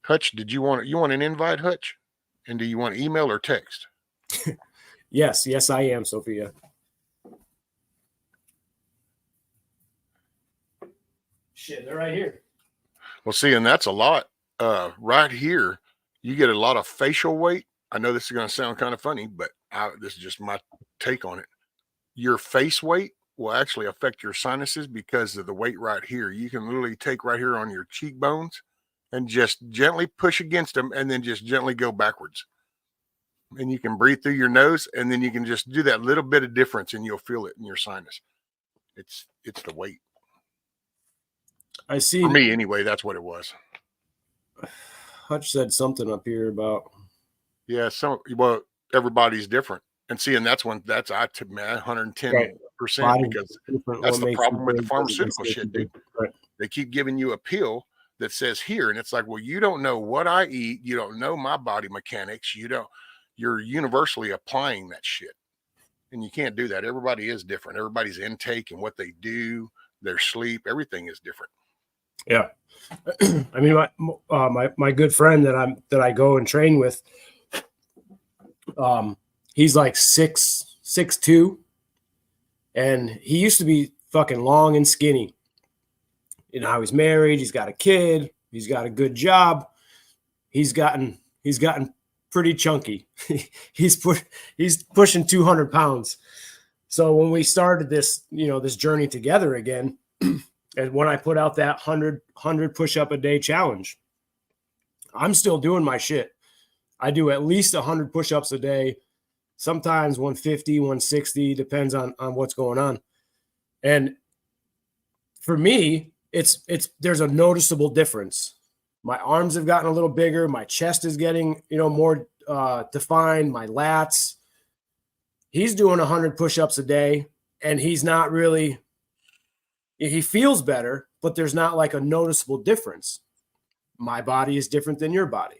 Hutch, did you want an invite, Hutch? And do you want email or text? Yes, I am, Sophia. Shit, they're right here. Well, see, and that's a lot. Right here, you get a lot of facial weight. I know this is going to sound kind of funny, but this is just my take on it. Your face weight will actually affect your sinuses because of the weight right here. You can literally take right here on your cheekbones and just gently push against them and then just gently go backwards. And you can breathe through your nose, and then you can just do that little bit of difference and you'll feel it in your sinus. It's the weight. I see. For me, anyway, that's what it was. Hutch said something up here about. Yeah, well, everybody's different. And see, and that's 110% because that's the problem with the pharmaceutical shit, dude. Right. They keep giving you a pill that says here, and it's like, well, you don't know what I eat. You don't know my body mechanics. You're universally applying that shit. And you can't do that. Everybody is different. Everybody's intake and what they do, their sleep, everything is different. Yeah. I mean, my good friend that I go and train with, he's like 6'2", and he used to be fucking long and skinny. You know, he's married, he's got a kid, he's got a good job. He's gotten pretty chunky. he's pushing 200 pounds. So when we started this, this journey together again, and when I put out that 100 push-up a day challenge, I'm still doing my shit. I do at least 100 push-ups a day, sometimes 150, 160, depends on what's going on. And for me, there's a noticeable difference. My arms have gotten a little bigger. My chest is getting, more defined. My lats. He's doing 100 push-ups a day, and he's not really. He feels better, but there's not like a noticeable difference. My body is different than your body,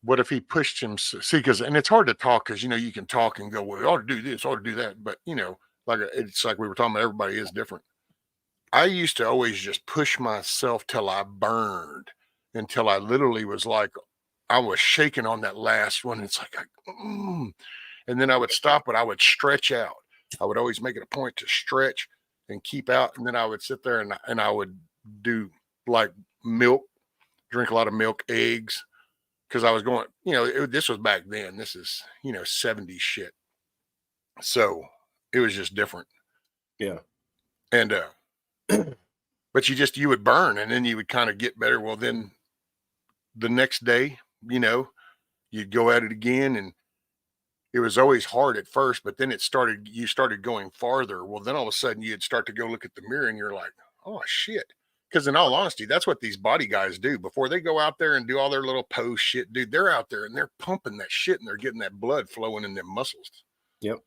What if he pushed him? See, and it's hard to talk because, you can talk and go, well, we ought to do this, ought to do that. But, it's like we were talking about, everybody is different. I used to always just push myself till I burned, until I literally was like, I was shaking on that last one. It's like, and then I would stop, but I would stretch out. I would always make it a point to stretch and keep out. And then I would sit there and I would do like milk, drink a lot of milk, eggs. Cause I was going, this was back then. This is, 70s shit. So it was just different. Yeah. And, but you would burn and then you would kind of get better. Well, then the next day, you'd go at it again, and it was always hard at first, but then you started going farther. Well, then all of a sudden you'd start to go look at the mirror and you're like, oh shit. Because in all honesty, that's what these body guys do before they go out there and do all their little pose shit, dude. They're out there and they're pumping that shit and they're getting that blood flowing in them muscles. Yep.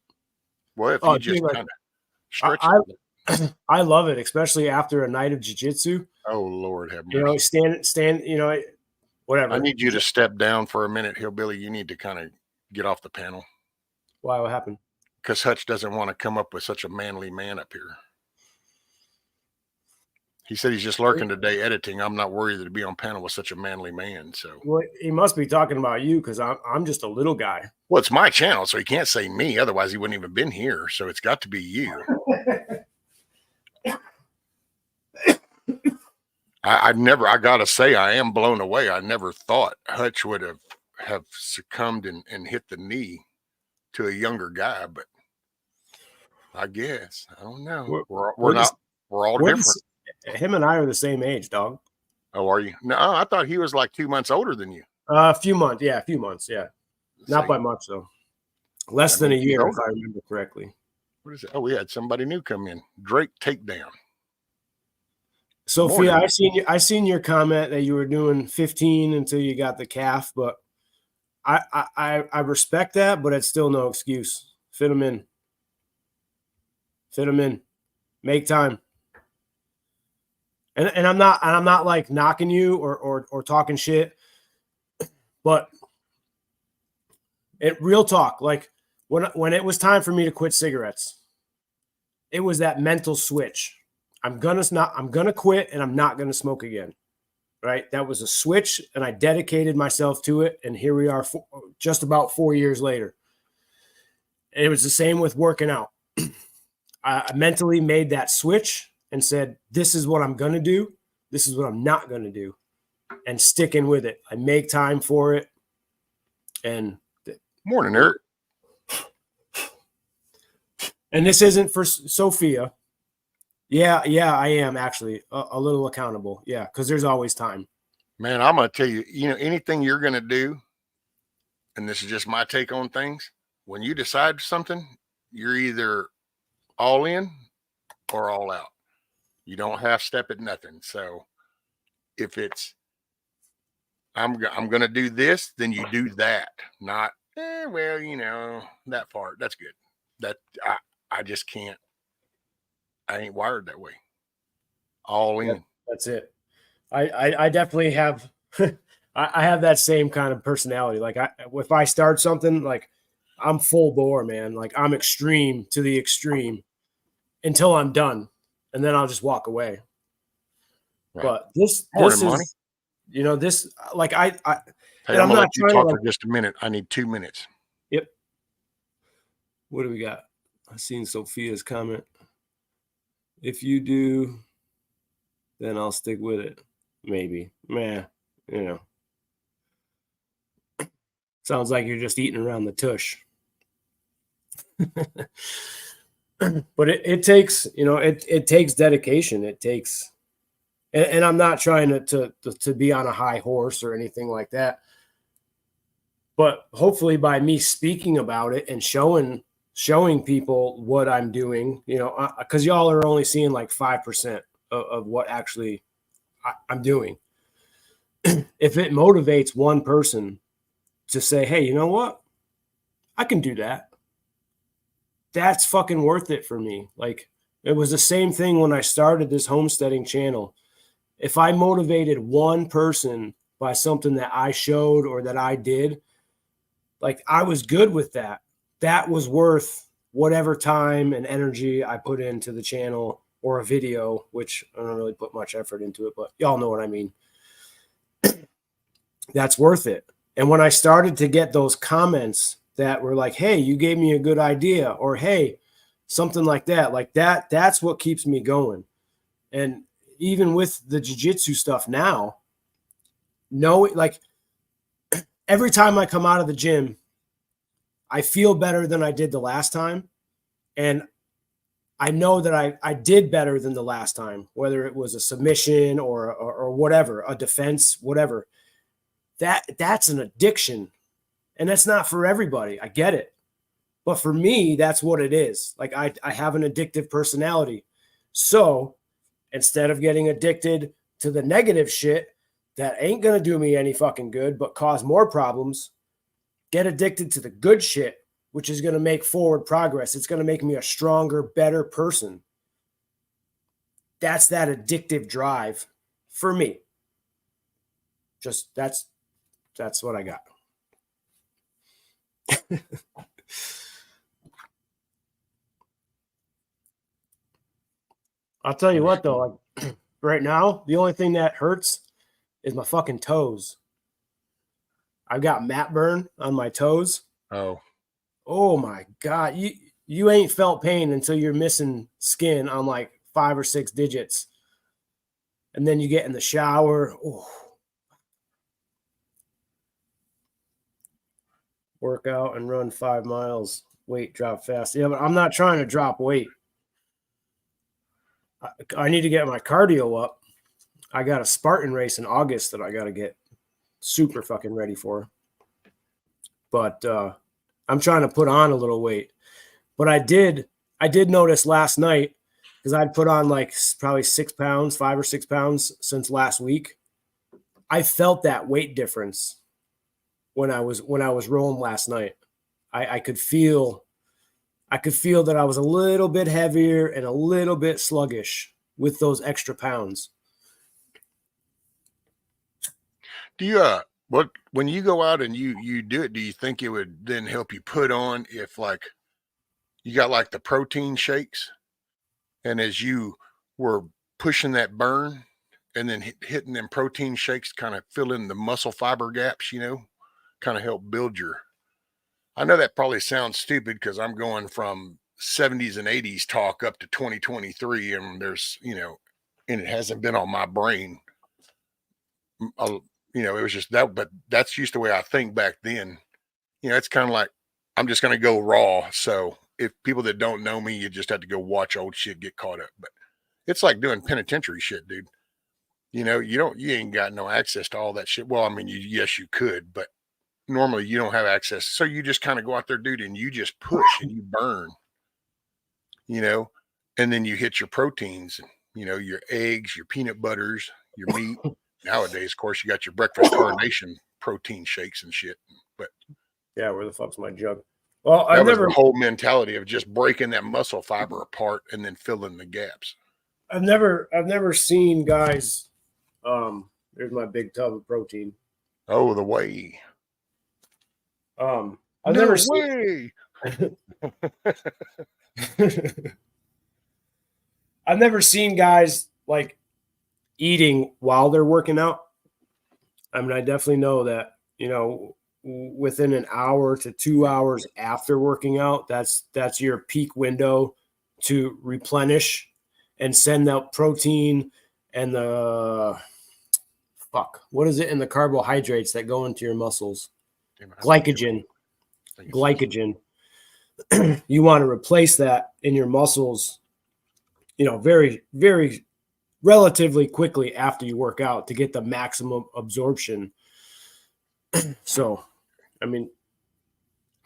Well, if you just kind of stretch it. I love it, especially after a night of jiu-jitsu. Oh Lord have mercy. Stand, whatever. I need you to step down for a minute, Hillbilly. You need to kind of get off the panel. Why? What happened? Because Hutch doesn't want to come up with such a manly man up here. He said he's just lurking today editing. I'm not worried to be on panel with such a manly man. So, well, he must be talking about you because I'm just a little guy. Well, it's my channel, so he can't say me. Otherwise, he wouldn't even been here. So it's got to be you. I gotta say, I am blown away. I never thought Hutch would have succumbed and hit the knee to a younger guy, but I guess I don't know. We're all different. Him and I are the same age, dog. Oh, are you? No, I thought he was like 2 months older than you. A few months, yeah. Not by much though. Less than a year, if I remember correctly. What is it? Oh, we had somebody new come in. Drake takedown. Sophia, I seen your comment that you were doing 15 until you got the calf, but I respect that, but it's still no excuse. Fit them in. Make time. And I'm not like knocking you or talking shit, but real talk, like when it was time for me to quit cigarettes, it was that mental switch. I'm gonna quit and I'm not gonna smoke again. right? That was a switch, and I dedicated myself to it. And here we are, just about 4 years later. And it was the same with working out. I mentally made that switch and said, this is what I'm going to do. This is what I'm not going to do. And sticking with it. I make time for it. And Morning, Eric. And this isn't for Sophia. Yeah, I am actually a little accountable. Yeah, because there's always time. Man, I'm going to tell you, anything you're going to do, and this is just my take on things, when you decide something, you're either all in or all out. You don't half step at nothing. So if it's, I'm going to do this, then you do that. Not, well, that part, that's good. That I just can't. I ain't wired that way. All in. That's it. I definitely have. I have that same kind of personality. Like if I start something, like I'm full bore, man. Like I'm extreme to the extreme until I'm done, and then I'll just walk away. Right. But this Money. is, this like I. Hey, I'm gonna let you talk for just a minute. I need 2 minutes. Yep. What do we got? I seen Sophia's comment. If you do, then I'll stick with it. Maybe. Sounds like you're just eating around the tush. But it takes, it takes dedication. It takes, and I'm not trying to be on a high horse or anything like that. But hopefully by me speaking about it and showing people what I'm doing, because y'all are only seeing like 5% of what actually I'm doing. If it motivates one person to say, hey, you know what? I can do that. That's fucking worth it for me. Like it was the same thing when I started this homesteading channel. If I motivated one person by something that I showed or that I did, like I was good with that. That was worth whatever time and energy I put into the channel or a video, which I don't really put much effort into it, but y'all know what I mean. That's worth it. And when I started to get those comments that were like, hey, you gave me a good idea, or hey, something like that's what keeps me going. And even with the jiu-jitsu stuff now, like every time I come out of the gym, I feel better than I did the last time. And I know that I did better than the last time, whether it was a submission or whatever, a defense, whatever. That's an addiction. And that's not for everybody. I get it. But for me, that's what it is. Like I have an addictive personality. So instead of getting addicted to the negative shit that ain't going to do me any fucking good, but cause more problems, get addicted to the good shit, which is going to make forward progress. It's going to make me a stronger, better person. That's that addictive drive for me. Just that's what I got. I'll tell you what though, like right now, the only thing that hurts is my fucking toes. I've got mat burn on my toes. Oh my God. You ain't felt pain until you're missing skin on like 5 or 6 digits. And then you get in the shower. Oh. Work out and run 5 miles. Weight drop fast. Yeah, but I'm not trying to drop weight. I need to get my cardio up. I got a Spartan race in August that I got to get super fucking ready for. But I'm trying to put on a little weight. But I did notice last night, because I'd put on like probably 6 pounds, 5 or 6 pounds since last week. I felt that weight difference when I was rolling last night. I could feel that I was a little bit heavier and a little bit sluggish with those extra pounds. Do you when you go out and you do it, do you think it would then help you put on, if like you got like the protein shakes, and as you were pushing that burn and then hitting them protein shakes kind of fill in the muscle fiber gaps, kind of help build your. I know that probably sounds stupid because I'm going from 70s and 80s talk up to 2023, and there's, and it hasn't been on my brain. It was just that, but that's just the way I think back then. It's kind of like I'm just going to go raw. So if people that don't know me, you just have to go watch old shit get caught up. But it's like doing penitentiary shit, dude. You ain't got no access to all that shit. Well, I mean, yes, you could, but normally you don't have access. So you just kind of go out there, dude, and you just push and you burn, and then you hit your proteins and, your eggs, your peanut butters, your meat. Nowadays, of course, you got your breakfast carnation protein shakes and shit. But yeah, where the fuck's my jug? Well, that was the whole mentality of just breaking that muscle fiber apart and then filling the gaps. I've never seen guys. There's my big tub of protein. Oh, the way. I've No never way. I've never seen guys like eating while they're working out. I mean, I definitely know that, within an hour to 2 hours after working out, that's your peak window to replenish and send out protein and what is it? And the carbohydrates that go into your muscles. Glycogen. You want to replace that in your muscles, very, very relatively quickly after you work out to get the maximum absorption. So, I mean,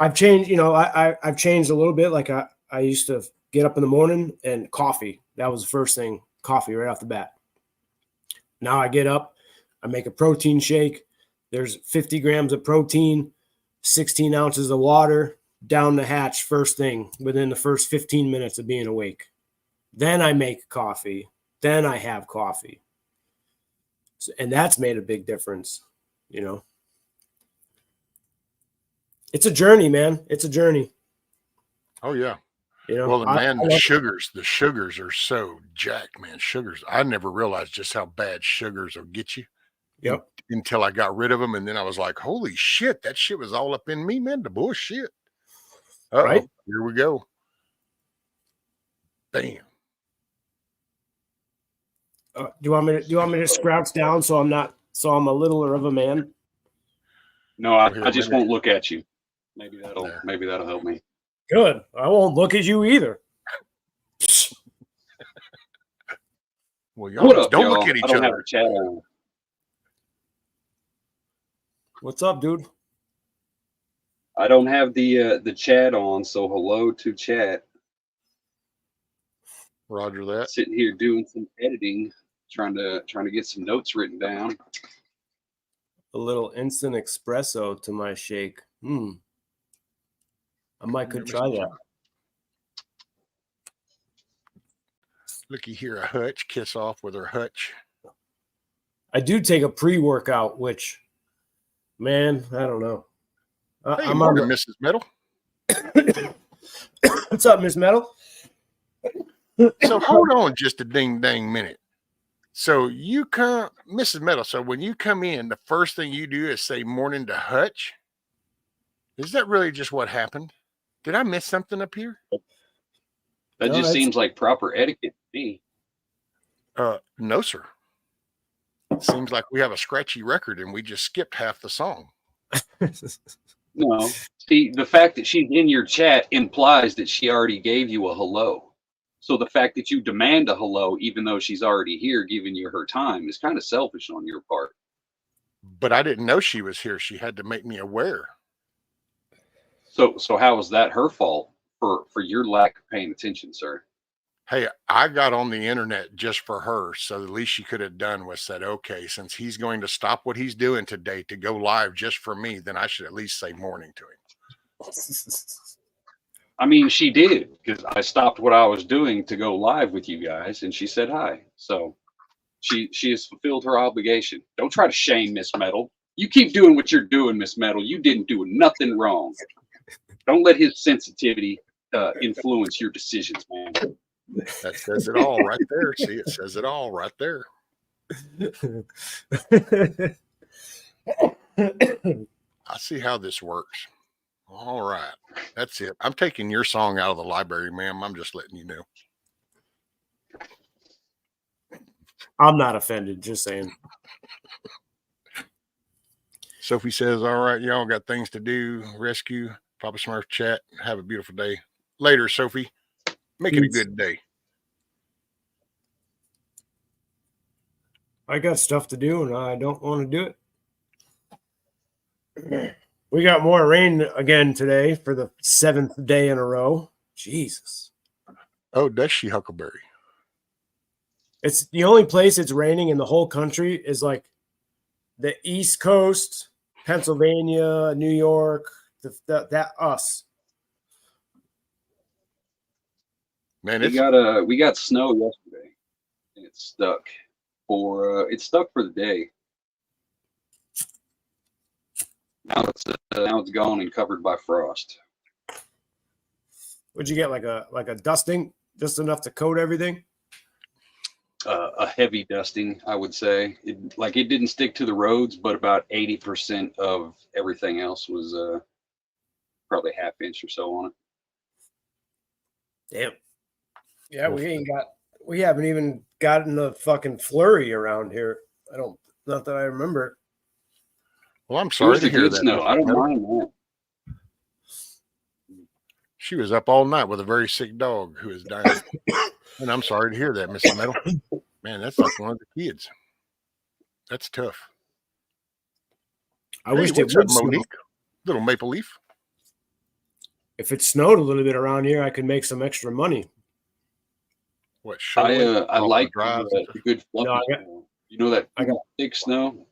I've changed, I've changed a little bit. Like I used to get up in the morning and coffee. That was the first thing, coffee right off the bat. Now I get up, I make a protein shake. There's 50 grams of protein, 16 ounces of water, down the hatch first thing within the first 15 minutes of being awake. Then I make coffee. Then I have coffee. And that's made a big difference, It's a journey, man. It's a journey. Oh, yeah. Well, the sugars are so jacked, man. Sugars. I never realized just how bad sugars will get you. Yep. Until I got rid of them. And then I was like, holy shit, that shit was all up in me, man. The bullshit. Right. Here we go. Bam. Do you want me to scrouch down so I'm a littler of a man? No, I just won't look at you. Maybe that'll help me. Good. I won't look at you either. Well, y'all don't look at each other. Have a chat on. What's up, dude? I don't have the chat on, so hello to chat. Roger that. Sitting here doing some editing, trying to get some notes written down. A little instant espresso to my shake. I could try that. Looky here, a hutch. Kiss off with her hutch. I do take a pre-workout, which, man, I don't know. Hey, I'm on Mrs. Metal. What's up, Miss Metal? So hold on just a dang minute. So you come, Mrs. Metal. So when you come in, the first thing you do is say morning to hutch. Is that really just what happened? Did I miss something up here? That just seems like proper etiquette to me. No, sir. It seems like we have a scratchy record and we just skipped half the song. No. See, the fact that she's in your chat implies that she already gave you a hello. So the fact that you demand a hello, even though she's already here giving you her time, is kind of selfish on your part. But I didn't know she was here. She had to make me aware. So how was that her fault for your lack of paying attention, sir? Hey, I got on the internet just for her. So the least she could have done was said, okay, since he's going to stop what he's doing today to go live just for me, then I should at least say morning to him. I mean, she did, because I stopped what I was doing to go live with you guys, and she said hi. So she has fulfilled her obligation. Don't try to shame Miss Metal. You keep doing what you're doing, Miss Metal. You didn't do nothing wrong. Don't let his sensitivity influence your decisions, man. That says it all right there. See, it says it all right there. I see how this works. All right. That's it. I'm taking your song out of the library, ma'am. I'm just letting you know. I'm not offended, just saying. Sophie says, all right, y'all got things to do. Rescue, Papa Smurf chat. Have a beautiful day. Later, Sophie. Make it a Peace. good day. I got stuff to do and I don't want to do it. We got more rain again today for the 7th day in a row. Jesus. Oh, does she, Huckleberry? It's the only place it's raining in the whole country is like the East Coast, Pennsylvania, New York, that us. Man, We got snow yesterday, and it's stuck for the day. Now it's gone and covered by frost. Would you get like a dusting, just enough to coat everything? A heavy dusting, I would say. It didn't stick to the roads, but about 80% of everything else was probably half inch or so on it. Damn. Yeah, we haven't even gotten a fucking flurry around here. Not that I remember. Well, I'm It sorry was to the hear good that. snow. I don't Metal. mind that. She was up all night with a very sick dog who is dying. And I'm sorry to hear that, Mrs. Metal. Man, that's like one of the kids. That's tough. I wish it what's up, would snow. Monique? Little maple leaf. If it snowed a little bit around here, I could make some extra money. What? I like drives the good fluffy No, snow. You know that I got- thick snow?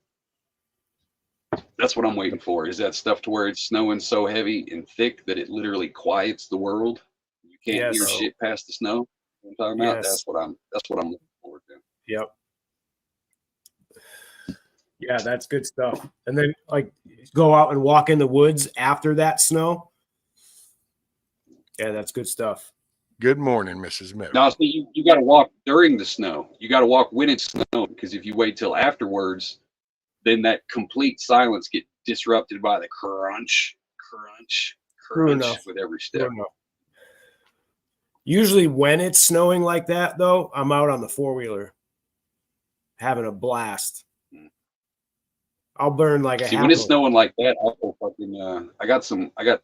That's what I'm waiting for. Is that stuff to where it's snowing so heavy and thick that it literally quiets the world? You can't hear Yes. shit past the snow. You know what I'm talking about? Yes. That's what I'm looking forward to. Yep. Yeah, that's good stuff. And then like go out and walk in the woods after that snow. Yeah, that's good stuff. Good morning, Mrs. Metal. Now, see, you got to walk during the snow. You got to walk when it's snowing, because if you wait till afterwards, then that complete silence get disrupted by the crunch True enough. with every step. Usually when it's snowing like that, though, I'm out on the 4-wheeler having a blast. I'll burn like a See, half when it's of- snowing like that, I'll go fucking. I got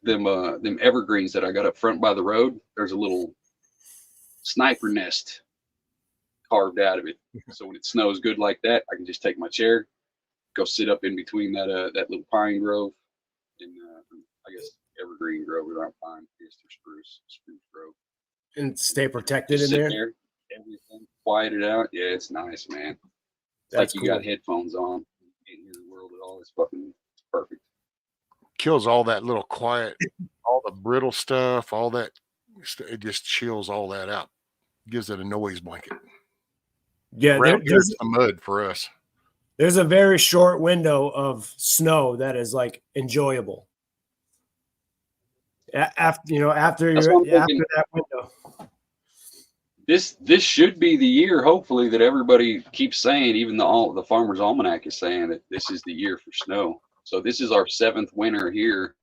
them evergreens that I got up front by the road. There's a little sniper nest carved out of it. So when it snows good like that, I can just take my chair, go sit up in between that little pine grove, and I guess evergreen grove without pine, I guess they're spruce grove, and stay protected just in sit there. everything quiet it out. Yeah, it's nice, man. It's That's like you cool. got headphones on. You can't hear the world at all. It's fucking perfect. Kills all that little quiet, all the brittle stuff, all that. It just chills all that out. Gives it a noise blanket. Yeah, Around here, it's the mud for us. there's a very short window of snow that is like enjoyable. After That's what I'm thinking. after that window. This should be the year, hopefully, that everybody keeps saying. Even the Farmer's Almanac is saying that this is the year for snow. So this is our 7th winter here,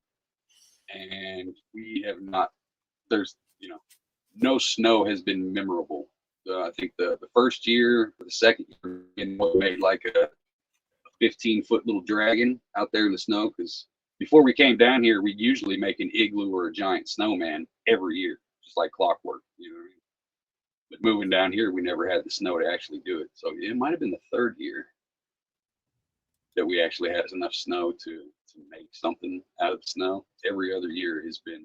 and we have not. There's no snow has been memorable. I think the first year, or the second year, we made like a 15-foot little dragon out there in the snow, because before we came down here, we'd usually make an igloo or a giant snowman every year, just like clockwork. You know what I mean? But moving down here, we never had the snow to actually do it. So it might have been the 3rd year that we actually had enough snow to make something out of the snow. Every other year has been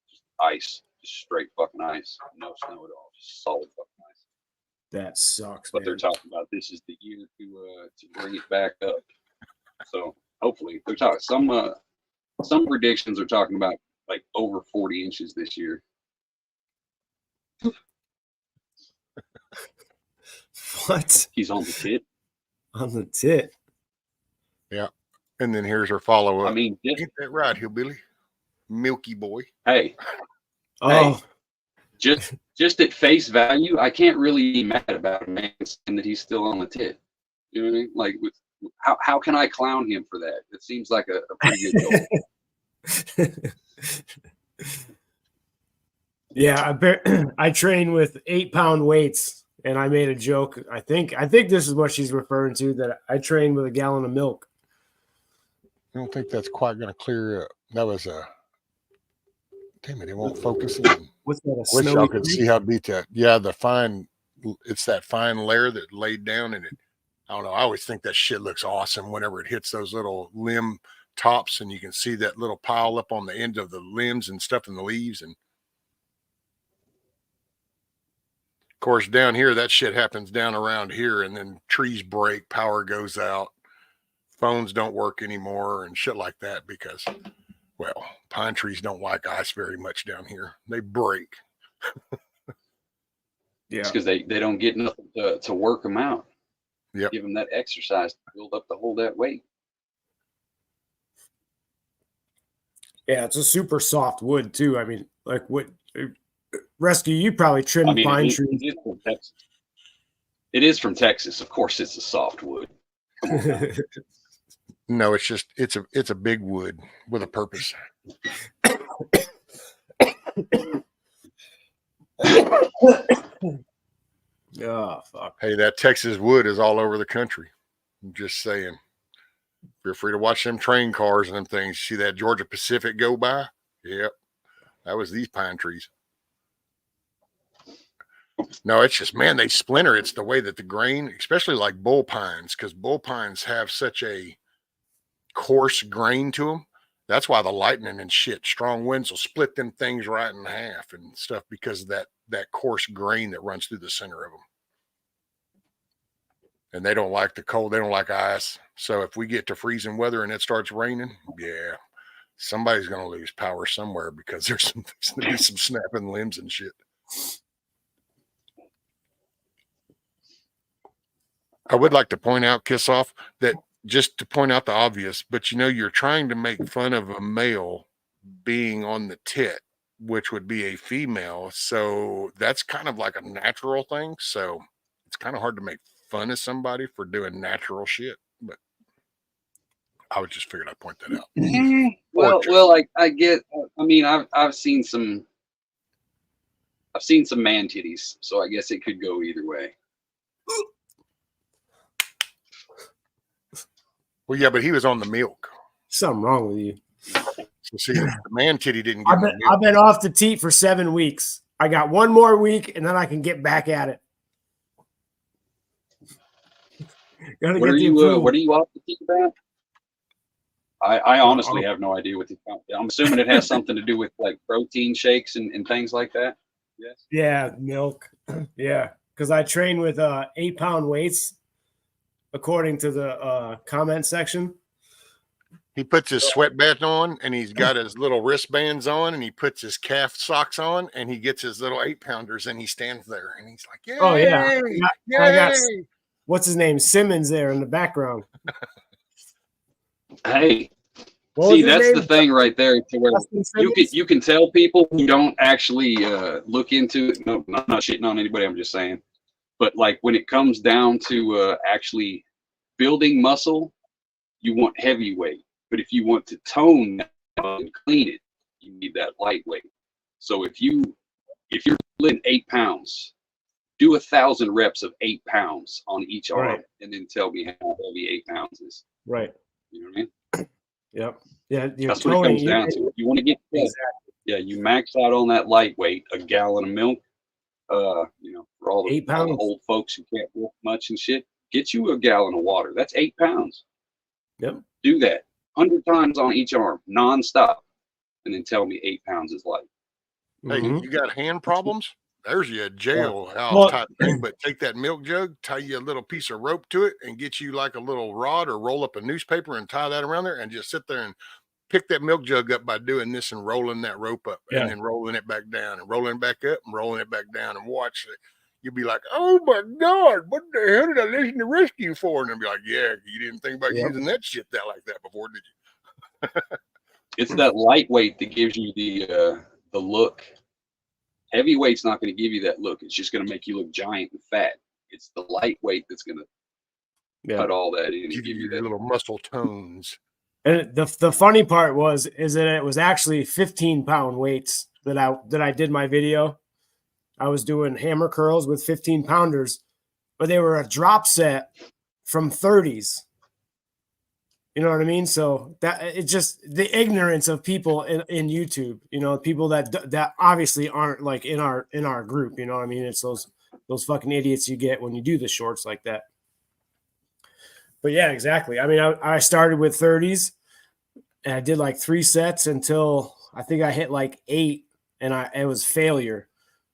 just ice, just straight fucking ice, no snow at all, just solid fucking ice. That sucks. But man. they're talking about this is the year to bring it back up. So hopefully they're talking. Some predictions are talking about like over 40 inches this year. What? He's on the tit. On the tit. Yeah. And then here's our follow up. I mean, Ain't that right, Hillbilly? Milky boy. hey, Oh, just at face value, I can't really be mad about a man saying that he's still on the tit. You know what I mean? Like, how can I clown him for that? It seems like a pretty good goal. Yeah, I train with 8-pound weights, and I made a joke. I think this is what she's referring to, that I train with a gallon of milk. I don't think that's quite going to clear up. That was a damn it. It won't focus in. What's that? A Wish snowy y'all could creek? see how deep that. Yeah, the fine. It's that fine layer that laid down, and it. I don't know. I always think that shit looks awesome whenever it hits those little limb tops, and you can see that little pile up on the end of the limbs and stuff in the leaves. And of course, down here, that shit happens down around here, and then trees break, power goes out, phones don't work anymore, and shit like that because, well, pine trees don't like ice very much down here. They break. Yeah, It's because they don't get nothing to work them out. Yep. Give them that exercise to build up to hold that weight. yeah, it's a super soft wood too. I mean, like what Rescue? You probably trim I mean, pine it trees. is from Texas. It is from Texas. Of course, it's a softwood. Come on now. No, it's just it's a big wood with a purpose. Oh fuck! Hey, that Texas wood is all over the country. I'm just saying. Feel free to watch them train cars and them things. See that Georgia Pacific go by? Yep. That was these pine trees. No, it's just, man, they splinter. It's the way that the grain, especially like bull pines, because bull pines have such a coarse grain to them. That's why the lightning and shit, strong winds will split them things right in half and stuff because of that coarse grain that runs through the center of them. And they don't like the cold. They don't like ice. So if we get to freezing weather and it starts raining, yeah, somebody's going to lose power somewhere because there's going to be some snapping limbs and shit. I would like to point out, Kiss Off, that just to point out the obvious, but you're trying to make fun of a male being on the tit, which would be a female. So that's kind of like a natural thing. So it's kind of hard to make fun of somebody for doing natural shit. But I would just figured I'd point that out. Well, I get. I mean, I've seen some man titties, so I guess it could go either way. Well, yeah, but he was on the milk. Something wrong with you. So see, the man titty didn't get I've been off the teat for 7 weeks. I got one more week, and then I can get back at it. What are you off the teat about? I honestly have no idea what I'm assuming it has something to do with like protein shakes and things like that. Yes. Yeah, milk. Yeah, because I train with 8-pound weights, according to the comment section. He puts his sweatband on and he's got his little wristbands on and he puts his calf socks on and he gets his little 8-pounders and he stands there and he's like, yay, oh, yeah. I got, yay. what's his name? Simmons there in the background. Hey, see, that's the thing right there, to where you can tell people who don't actually look into it. No, I'm not shitting on anybody. I'm just saying. But like when it comes down to actually building muscle, you want heavyweight. But if you want to tone and clean it, you need that lightweight. So if you're lifting 8 pounds, do 1,000 reps of 8 pounds on each arm, and then tell me how heavy 8 pounds is. Right. You know what I mean? Yep. Yeah. That's what it comes down to. If you want to get you max out on that lightweight, a gallon of milk. For all the old folks who can't walk much and shit, get you a gallon of water. That's 8 pounds. Yep. Do that 100 times on each arm, nonstop, and then tell me 8 pounds is light. Hey, you got hand problems? There's your jail type thing. But take that milk jug, tie you a little piece of rope to it, and get you like a little rod or roll up a newspaper and tie that around there, and just sit there and pick that milk jug up by doing this and rolling that rope up and then rolling it back down and rolling it back up and rolling it back down and watch it. You'll be like, oh my God, what the hell did I listen to Rescue for? And they'll be like, yeah, you didn't think about using that shit like that before, did you? It's that lightweight that gives you the look. Heavyweight's not going to give you that look. It's just going to make you look giant and fat. It's the lightweight that's going to Yeah. cut all that in and Give you you your that. little muscle tones. And the funny part is that it was actually 15-pound weights that I did my video. I was doing hammer curls with 15-pounders, but they were a drop set from 30s. You know what I mean? So that it's just the ignorance of people in YouTube, you know, people that obviously aren't like in our group, you know what I mean? It's those fucking idiots you get when you do the shorts like that. But yeah, exactly. I mean, I started with 30s and I did like 3 sets until I think I hit like 8 and it was failure.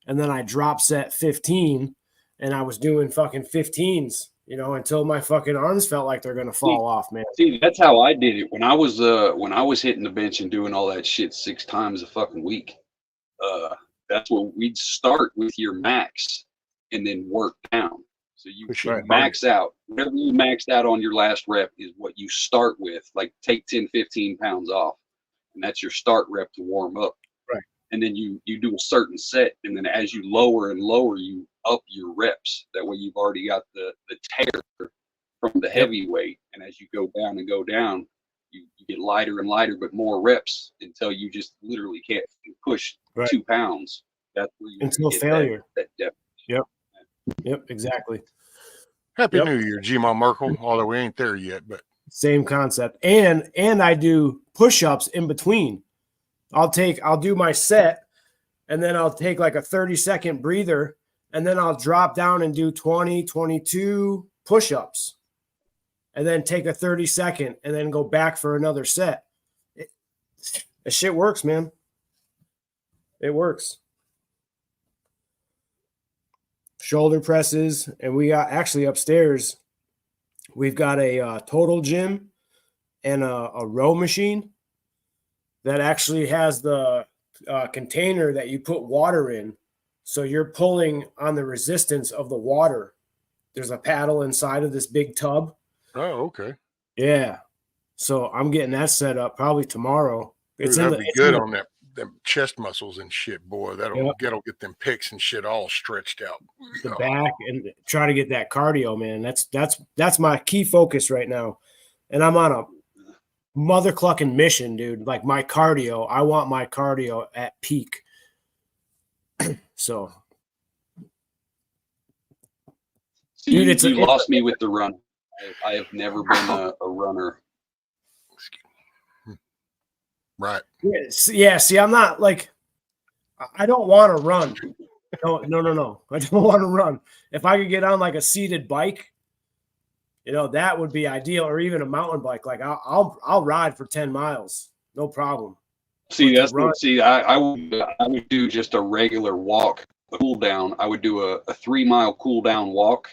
And then I drop set 15 and I was doing fucking 15s, you know, until my fucking arms felt like they're going to fall off, man. See, that's how I did it when I was hitting the bench and doing all that shit 6 times a fucking week. That's what we'd start with your max and then work down. So you Push it max out. Whatever you maxed out on your last rep is what you start with. Like take 10, 15 pounds off. And that's your start rep to warm up. Right. And then you do a certain set. And then as you lower and lower, you up your reps. That way you've already got the tear from the heavy weight. And as you go down and go down, you get lighter and lighter, but more reps until you just literally can't push 2 pounds. That's where you Until get failure. That depth. Yep, exactly. Happy New Year, G-Ma Merkel. Although we ain't there yet, but Same concept. And I do push-ups in between. I'll do my set and then I'll take like a 30-second breather and then I'll drop down and do 20, 22 push-ups and then take a 30-second and then go back for another set. That shit works, man. It works. Shoulder presses, and we got actually upstairs, we've got a total gym and a row machine that actually has the container that you put water in. So you're pulling on the resistance of the water. There's a paddle inside of this big tub. oh, okay. Yeah. So I'm getting that set up probably tomorrow. It's Dude, in that'd the be good on them chest muscles and shit, boy. That'll get them pecs and shit all stretched out. the back and try to get that cardio, man. That's my key focus right now. And I'm on a mother clucking mission, dude. Like my cardio, I want my cardio at peak. So, dude, You lost me with the run. I have never been a runner. Right. Yeah. See, I'm not like, I don't want to run. No. I don't want to run. If I could get on like a seated bike, you know, that would be ideal, or even a mountain bike. Like I'll ride for 10 miles, no problem. See, I would do just a regular walk, a cool down. I would do a 3-mile cool down walk,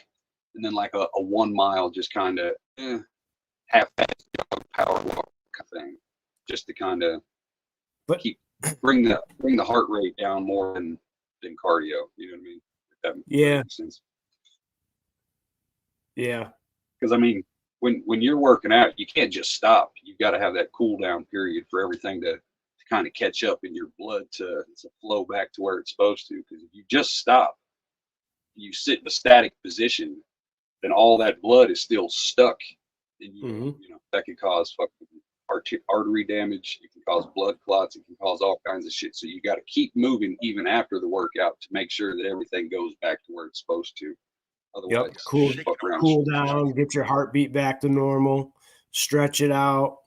and then like a 1 mile just kind of half-assed power walk kind of thing, just to kind of bring the heart rate down more than cardio. You know what I mean? If that makes sense. Yeah. Because I mean, when you're working out, you can't just stop. You've got to have that cool down period for everything to kind of catch up in your blood to flow back to where it's supposed to. Because if you just stop, you sit in a static position, then all that blood is still stuck. And you know that can cause fucking artery damage. It can cause blood clots. It can cause all kinds of shit. So you got to keep moving even after the workout to make sure that everything goes back to where it's supposed to. Otherwise, cool down, get your heartbeat back to normal, stretch it out.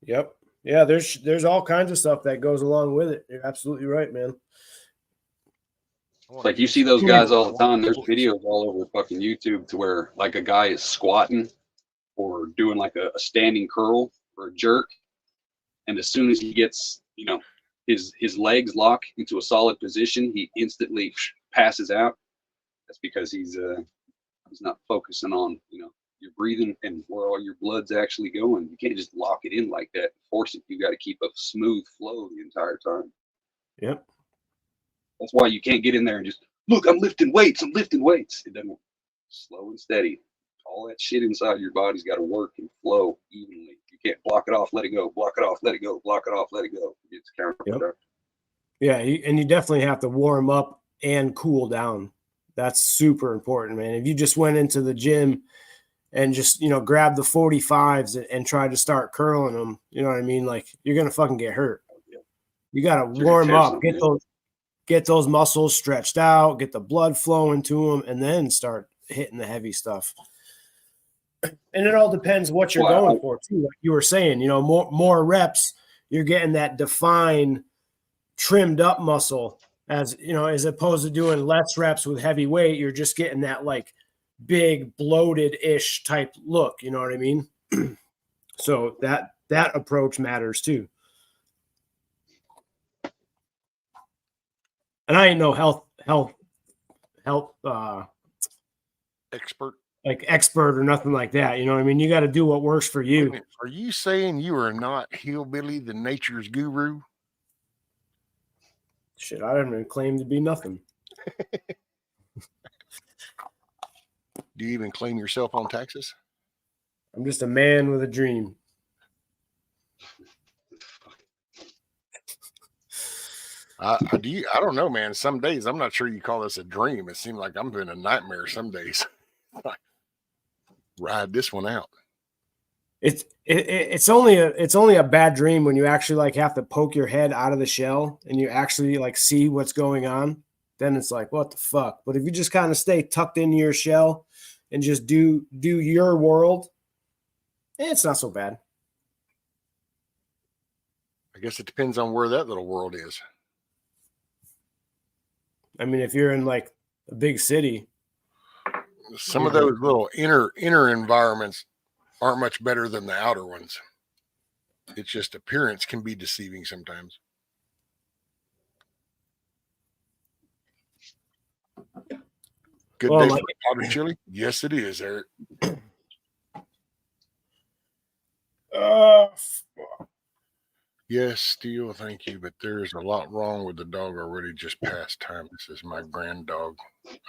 Yep. Yeah, there's all kinds of stuff that goes along with it. You're absolutely right, man. Like you see those guys all the time. There's videos all over fucking YouTube to where like a guy is squatting or doing like a standing curl or a jerk, and as soon as he gets, you know, his legs lock into a solid position, he instantly passes out. That's because he's not focusing on, you know, your breathing and where all your blood's actually going. You can't just lock it in like that and force it. You got to keep a smooth flow the entire time. Yep. That's why you can't get in there and just look, I'm lifting weights. It doesn't. Slow and steady. All that shit inside your body's got to work and flow evenly. You can't block it off, let it go, block it off, let it go, block it off, let it go. It's counterproductive. Yeah, and you definitely have to warm up and cool down. That's super important, man. If you just went into the gym and just, grab the 45s and try to start curling them, you know what I mean? Like, you're going to fucking get hurt. You got to warm up, get those muscles stretched out, get the blood flowing to them, and then start hitting the heavy stuff. And it all depends what you're going for too. Like you were saying, more reps, you're getting that defined, trimmed up muscle, as opposed to doing less reps with heavy weight. You're just getting that like big bloated ish type look. You know what I mean? So that approach matters too. And I ain't no health expert or nothing like that. You know what I mean? You got to do what works for you. Are you saying you are not Hillbilly, the nature's guru? Shit, I don't even claim to be nothing. Do you even claim yourself on taxes? I'm just a man with a dream. I don't know, man. Some days I'm not sure you call this a dream. It seems like I'm in a nightmare some days. Ride this one out. It's only a bad dream when you actually like have to poke your head out of the shell and you actually like see what's going on. Then it's like, what the fuck? But if you just kind of stay tucked into your shell and just do your world, it's not so bad. I guess it depends on where that little world is. I mean, if you're in like a big city, some of those little inner environments aren't much better than the outer ones. It's just appearance can be deceiving sometimes. Good day for powdered chili? Yes, it is, Eric. Yes, Steel, thank you. But there's a lot wrong with the dog already just past time. This is my grand dog.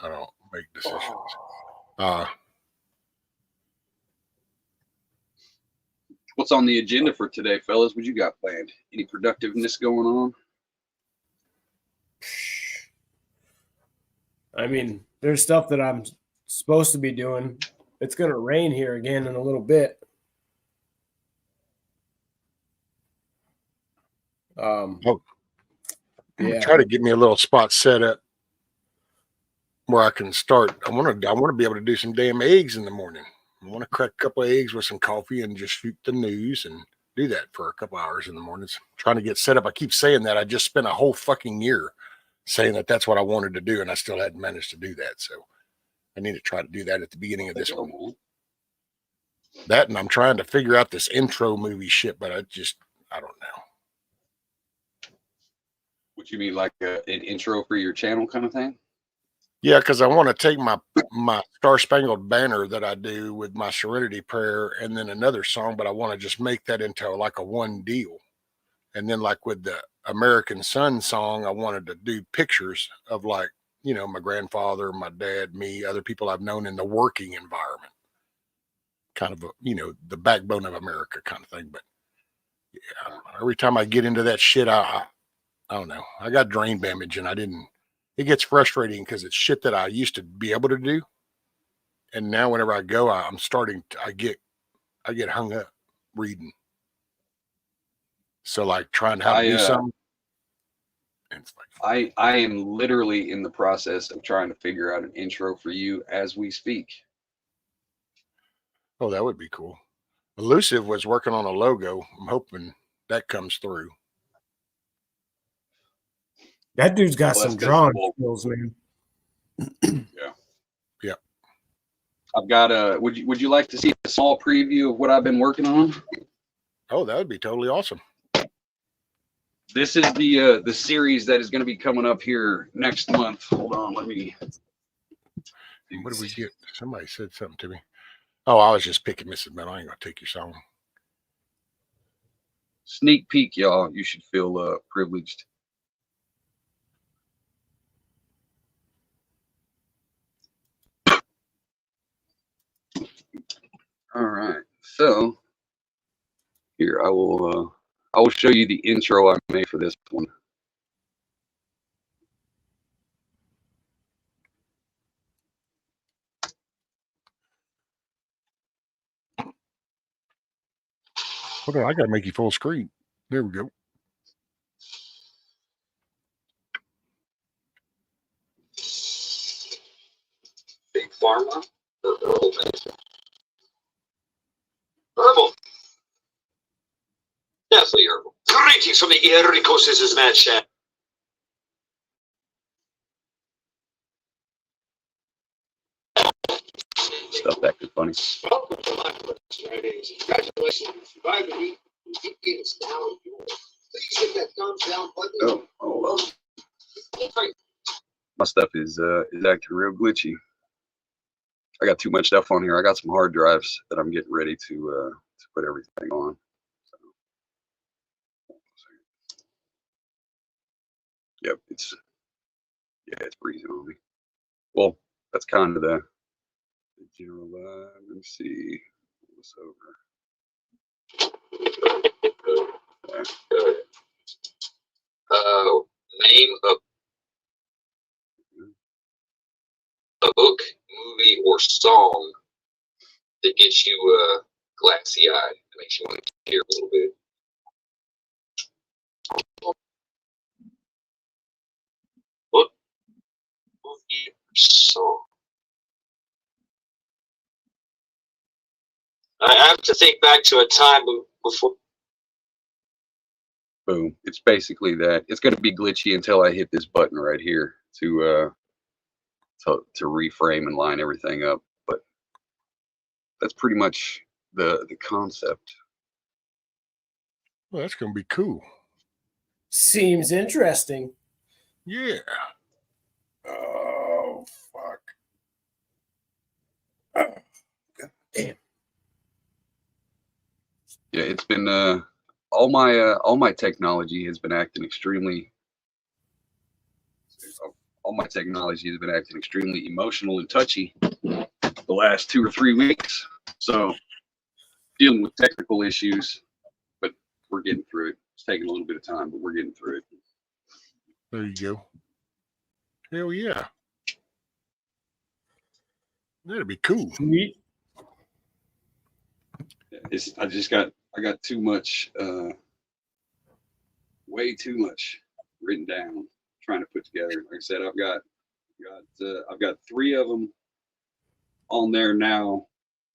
I don't make decisions. What's on the agenda for today, fellas? What you got planned? Any productiveness going on? I mean, there's stuff that I'm supposed to be doing. It's going to rain here again in a little bit. Try to get me a little spot set up where I can start. I want to be able to do some damn eggs in the morning. I want to crack a couple of eggs with some coffee and just shoot the news and do that for a couple hours in the mornings. Trying to get set up. I keep saying that. I just spent a whole fucking year saying that that's what I wanted to do, and I still hadn't managed to do that. So I need to try to do that at the beginning of this one. That, and I'm trying to figure out this intro movie shit, but I don't know. What you mean, like an intro for your channel kind of thing? Yeah, because I want to take my Star Spangled Banner that I do with my Serenity Prayer and then another song, but I want to just make that into like a one deal. And then like with the American Sun song, I wanted to do pictures of like, my grandfather, my dad, me, other people I've known in the working environment. Kind of the backbone of America kind of thing. But yeah, every time I get into that shit, I don't know. I got brain damage and it gets frustrating because it's shit that I used to be able to do. And now whenever I go, I get hung up reading. So like trying to do something. It's like, I am literally in the process of trying to figure out an intro for you as we speak. Oh, that would be cool. Elusive was working on a logo. I'm hoping that comes through. That dude's got some drawing skills, man. Yeah. I've got would you like to see a small preview of what I've been working on? Oh, that would be totally awesome. This is the series that is going to be coming up here next month. Hold on, let me. What did we get? Somebody said something to me. Oh, I was just picking Mrs. Mel. I ain't gonna take your song. Sneak peek, y'all. You should feel privileged. All right, so here I will show you the intro I made for this one. Hold on, I got to make you full screen. There we go. Big Pharma or herbal medicine? Herbal. Definitely herbal. Greetings from the Eerie Coast. This is Matt Shan. Stuff acting funny. Welcome to my place, Fridays. Congratulations on surviving the week. Keep it's now yours. Please hit that thumbs down button. Oh. My stuff is acting real glitchy. I got too much stuff on here. I got some hard drives that I'm getting ready to put everything on. So, yep, it's breathing on me. Well, that's kind of the general vibe. Let me see what's over. Good. Name of a book, movie, or song that gets you glassy eyed, that makes you want to tear a little bit. Book, movie, or song. I have to think back to a time before. Boom. It's basically that. It's going to be glitchy until I hit this button right here to reframe and line everything up. But that's pretty much the concept. Well, that's going to be cool. Seems interesting. Yeah. Oh, fuck. Oh, God damn. Yeah, it's been all my technology has been acting extremely. All my technology has been acting extremely emotional and touchy the last 2 or 3 weeks. So dealing with technical issues, but we're getting through it. It's taking a little bit of time, but we're getting through it. There you go. Hell yeah. That'd be cool. Sweet. I got too much, way too much written down, trying to put together. Like I said, I've got 3 of them on there now.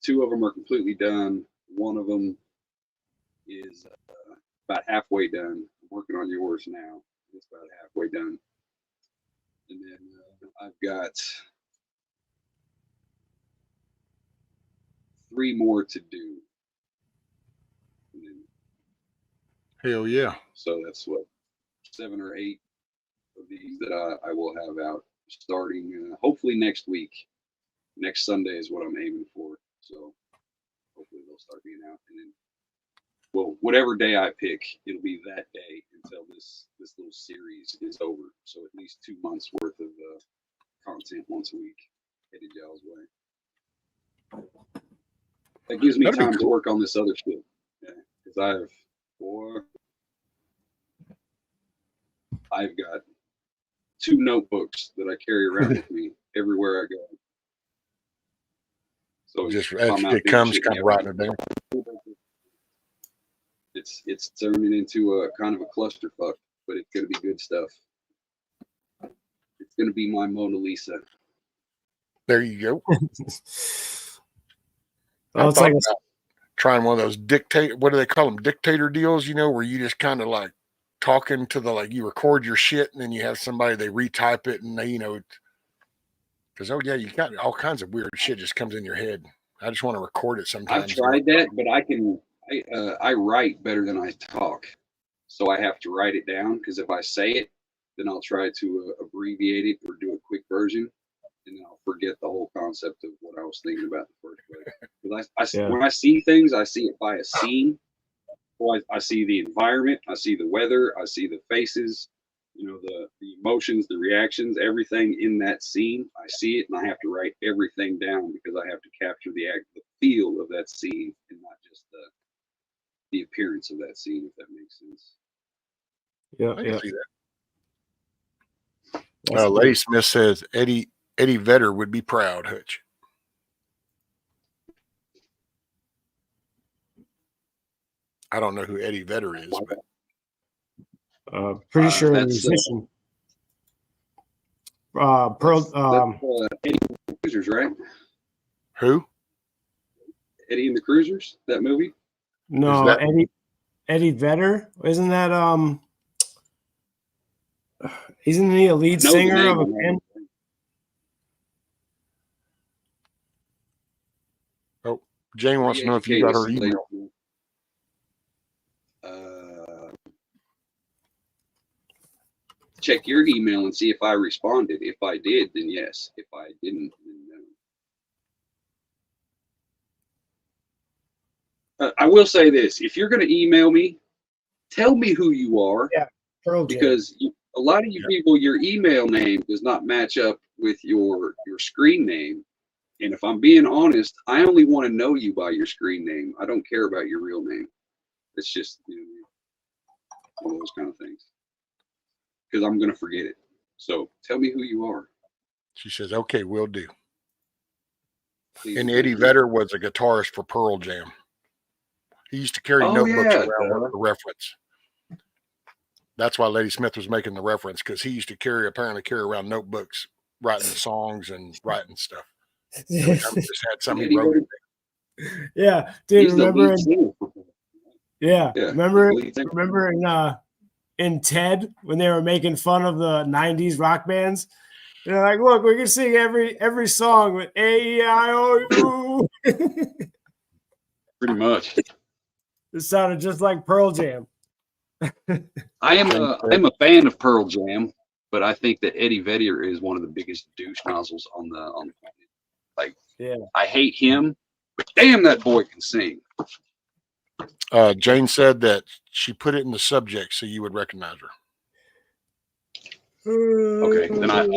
2 of them are completely done. 1 of them is about halfway done. I'm working on yours now. It's about halfway done. And then I've got 3 more to do. And then, Hell yeah. so that's what, 7 or 8 of these that I will have out starting hopefully next week. Next Sunday is what I'm aiming for. So hopefully they'll start being out. And then, well, whatever day I pick, it'll be that day until this little series is over. So at least 2 months worth of content once a week headed y'all's way. That gives me That'd be time to cool. work on this other shit. Yeah, because I've got 2 notebooks that I carry around with me everywhere I go. So Just if as I'm out it doing comes, shit, kind of writing it down. It's turning into a kind of a clusterfuck, but it's gonna be good stuff. It's gonna be my Mona Lisa. There you go. Oh, I it's thought like about trying one of those what do they call them? Dictator deals, where you just kind of like talking to you record your shit and then you have somebody, they retype it and they, because, oh yeah, you got all kinds of weird shit just comes in your head. I just want to record it sometimes. I've tried that, but I write better than I talk. So I have to write it down because if I say it, then I'll try to abbreviate it or do a quick version, and then I'll forget the whole concept of what I was thinking about in the first place. Because when I see things, I see it by a scene. Or I see the environment, I see the weather, I see the faces, the emotions, the reactions, everything in that scene. I see it, and I have to write everything down because I have to capture the feel of that scene and not just the appearance of that scene, if that makes sense. Yeah, I can see that. That's Lady Smith says Eddie Vedder would be proud, Hutch. I don't know who Eddie Vedder is, but Pretty sure a That's musician. Pearl. Eddie and the Cruisers, right? who? Eddie and the Cruisers, that movie. No, that- Eddie Vedder. Isn't that Isn't he a lead I know the singer name, of a I know. band? Jane wants to know if you got her email. Check your email and see if I responded. If I did, then yes. If I didn't, then no. I will say this: if you're going to email me, tell me who you are, Yeah, Pearl Jam. because a lot of you people, your email name does not match up with your screen name. And if I'm being honest, I only want to know you by your screen name. I don't care about your real name. It's just, you know, one of those kind of things. Because I'm going to forget it. So tell me who you are. She says, okay, will do. Please. And Eddie Vedder was a guitarist for Pearl Jam. He used to carry notebooks around with the reference. That's why Lady Smith was making the reference, because he used to apparently carry around notebooks, writing songs and writing stuff. Every time he just had something he wrote. Yeah, dude. He's the Remember? lead singer. Yeah, Yeah, remember? he's the lead singer. Remember in Ted when they were making fun of the '90s rock bands? They're like, "Look, we can sing every song with A-E-I-O-U." Pretty much. It sounded just like Pearl Jam. I'm a fan of Pearl Jam, but I think that Eddie Vedder is one of the biggest douche nozzles on the planet. Like, Yeah. I hate him, but damn, that boy can sing. Jane said that she put it in the subject so you would recognize her. Okay, then I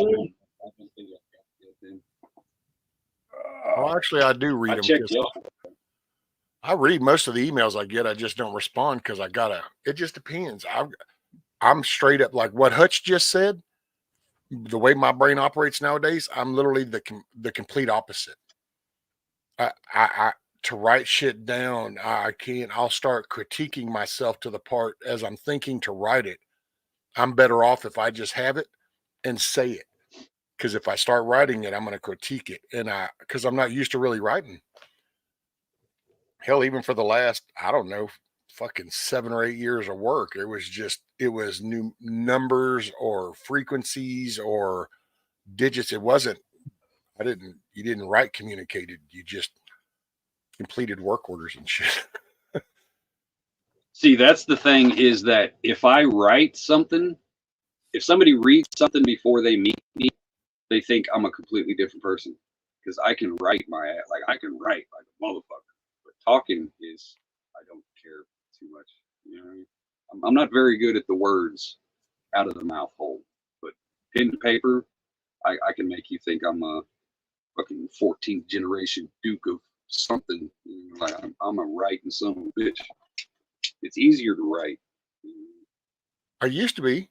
Well, actually, I do read them. checked you. I read most of the emails I get. I just don't respond because it just depends. I'm straight up like what Hutch just said. The way my brain operates nowadays, I'm literally the complete opposite. I to write shit down, I can't. I'll start critiquing myself to the part as I'm thinking to write it. I'm better off if I just have it and say it. Because if I start writing it, I'm going to critique it. And because I'm not used to really writing. Hell, even for the last, I don't know, fucking 7 or 8 years of work, it was new numbers or frequencies or digits. You didn't write communicated. You just completed work orders and shit. See, that's the thing, is that if I write something, if somebody reads something before they meet me, they think I'm a completely different person, because I can write I can write like a motherfucker. But talking is, I don't care too much. You know what I mean? I'm not very good at the words out of the mouth hole, but pen and paper, I can make you think I'm a fucking 14th generation Duke of something. You know, like I'm a writing son of a bitch. It's easier to write. I used to be.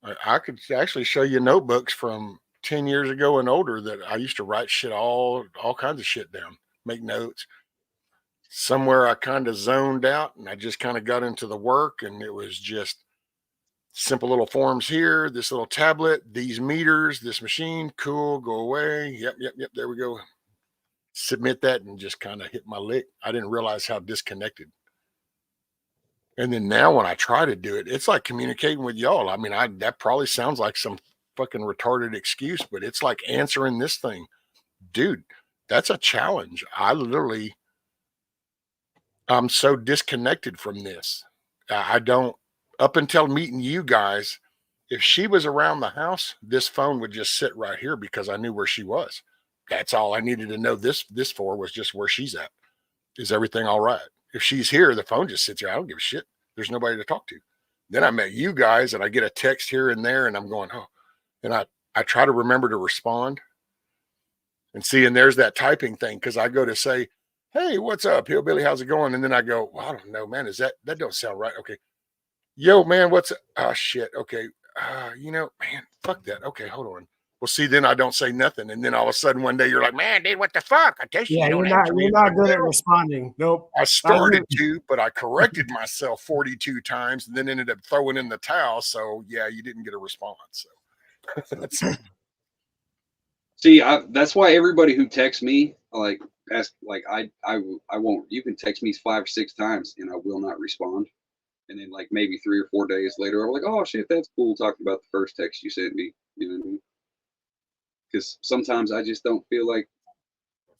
I could actually show you notebooks from 10 years ago and older that I used to write shit, all kinds of shit down, make notes. Somewhere I kind of zoned out and I just kind of got into the work, and it was just simple little forms here, this little tablet, these meters, this machine, cool, go away. Yep, there we go. Submit that and just kind of hit my lick. I didn't realize how disconnected. And then now when I try to do it, it's like communicating with y'all. I mean, that probably sounds like some fucking retarded excuse, but it's like answering this thing. Dude, that's a challenge. I'm so disconnected from this. I don't, up until meeting you guys, if she was around the house, this phone would just sit right here because I knew where she was. That's all I needed to know this for, was just where she's at. Is everything all right? If she's here, the phone just sits here. I don't give a shit. There's nobody to talk to. Then I met you guys and I get a text here and there and I'm going, oh, and I try to remember to respond and see, and there's that typing thing. Cause I go to say, hey, what's up, Hillbilly? How's it going? And then I go, well, I don't know, man. That don't sound right. Okay. Yo, man, what's, oh shit. Okay. Man, fuck that. Okay. Hold on. Well, see, then I don't say nothing, and then all of a sudden one day you're like, "Man, dude, what the fuck? I tell you, Yeah, you don't you're answer me." not It's like, good at "Well, responding. Nope. I started you. to, but I corrected myself 42 times, and then ended up throwing in the towel. So yeah, you didn't get a response. So that's See, that's why everybody who texts me, like, ask, like, I won't. You can text me 5 or 6 times, and I will not respond. And then, like, maybe 3 or 4 days later, I'm like, oh shit, that's cool. Talking about the first text you sent me. You know what I mean? Because sometimes I just don't feel like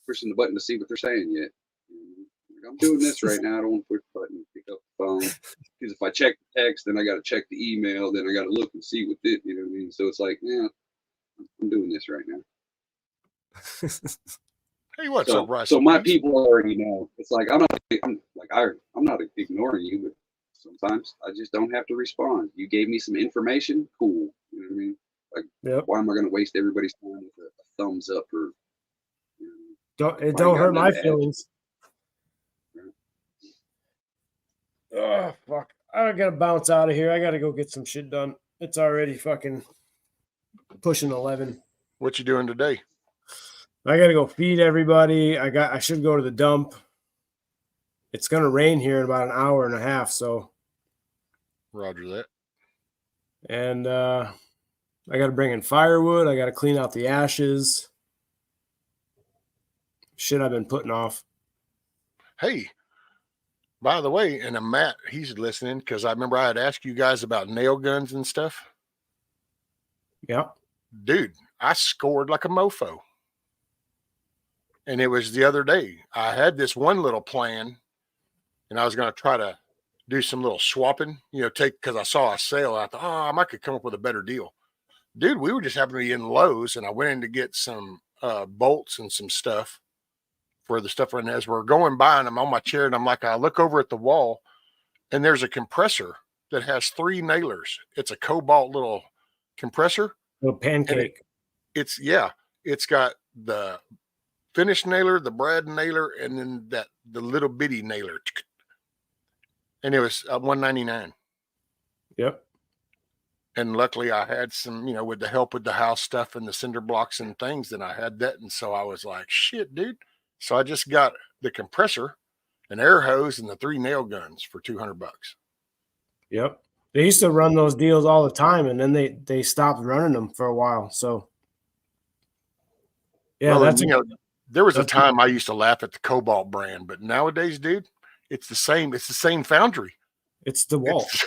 pushing the button to see what they're saying yet. You know? Like, I'm doing this right now. I don't want to push the button, pick up the phone. Because if I check the text, then I got to check the email, then I got to look and see what it. You know what I mean? So it's like, yeah, I'm doing this right now. hey, what's up, Rice? So my people already know. It's like I'm not ignoring you, but sometimes I just don't have to respond. You gave me some information, cool. You know what I mean? Like, Yep. why am I going to waste everybody's time with a thumbs up or? You know, It don't hurt my feelings. Oh fuck! I gotta bounce out of here. I gotta go get some shit done. It's already fucking pushing 11. What you doing today? I gotta go feed everybody. I should go to the dump. It's gonna rain here in about an hour and a half, so Roger that. and I gotta bring in firewood. I gotta clean out the ashes. Shit I've been putting off. Hey, by the way, and Matt, he's listening because I remember I had asked you guys about nail guns and stuff. Yeah. Dude, I scored like a mofo. And it was the other day. I had this one little plan, and I was going to try to do some little swapping, because I saw a sale. And I thought, I might could come up with a better deal. Dude, we were just happening to be in Lowe's, and I went in to get some bolts and some stuff for the stuff right now. As we're going by, and I'm on my chair, and I'm like, I look over at the wall, and there's a compressor that has 3 nailers. It's a cobalt little compressor. Little pancake. It's got the finished nailer, the brad nailer, and then the little bitty nailer. And it was $199. Yep. And luckily I had some, with the help with the house stuff and the cinder blocks and things, then I had that. And so I was like, shit, dude. So I just got the compressor, an air hose, and the 3 nail guns for $200. Yep. They used to run those deals all the time, and then they stopped running them for a while. So yeah, well, there was a time I used to laugh at the Cobalt brand, but nowadays, dude, it's the same. It's the same foundry. It's DeWalt.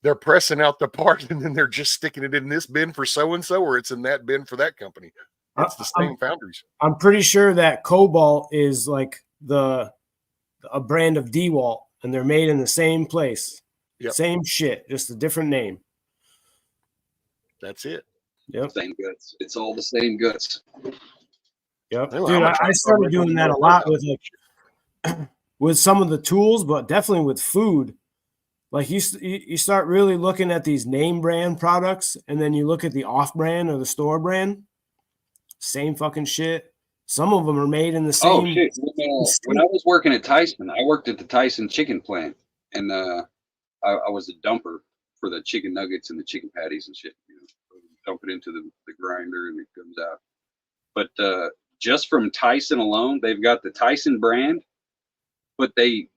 They're pressing out the part, and then they're just sticking it in this bin for so-and-so, or it's in that bin for that company. It's the same foundries. I'm pretty sure that Cobalt is like a brand of DeWalt, and they're made in the same place. Yep. Same shit, just a different name. That's it. Yep. Same guts. It's all the same guts. Yep. Dude, I started doing that a lot with some of the tools, but definitely with food. Like you start really looking at these name brand products, and then you look at the off brand or the store brand. Same fucking shit. Some of them are made in the same. Oh shit! When I was working at Tyson, I worked at the Tyson chicken plant, and I was a dumper for the chicken nuggets and the chicken patties and shit. Dump it into the grinder and it comes out. But just from Tyson alone, they've got the Tyson brand, but they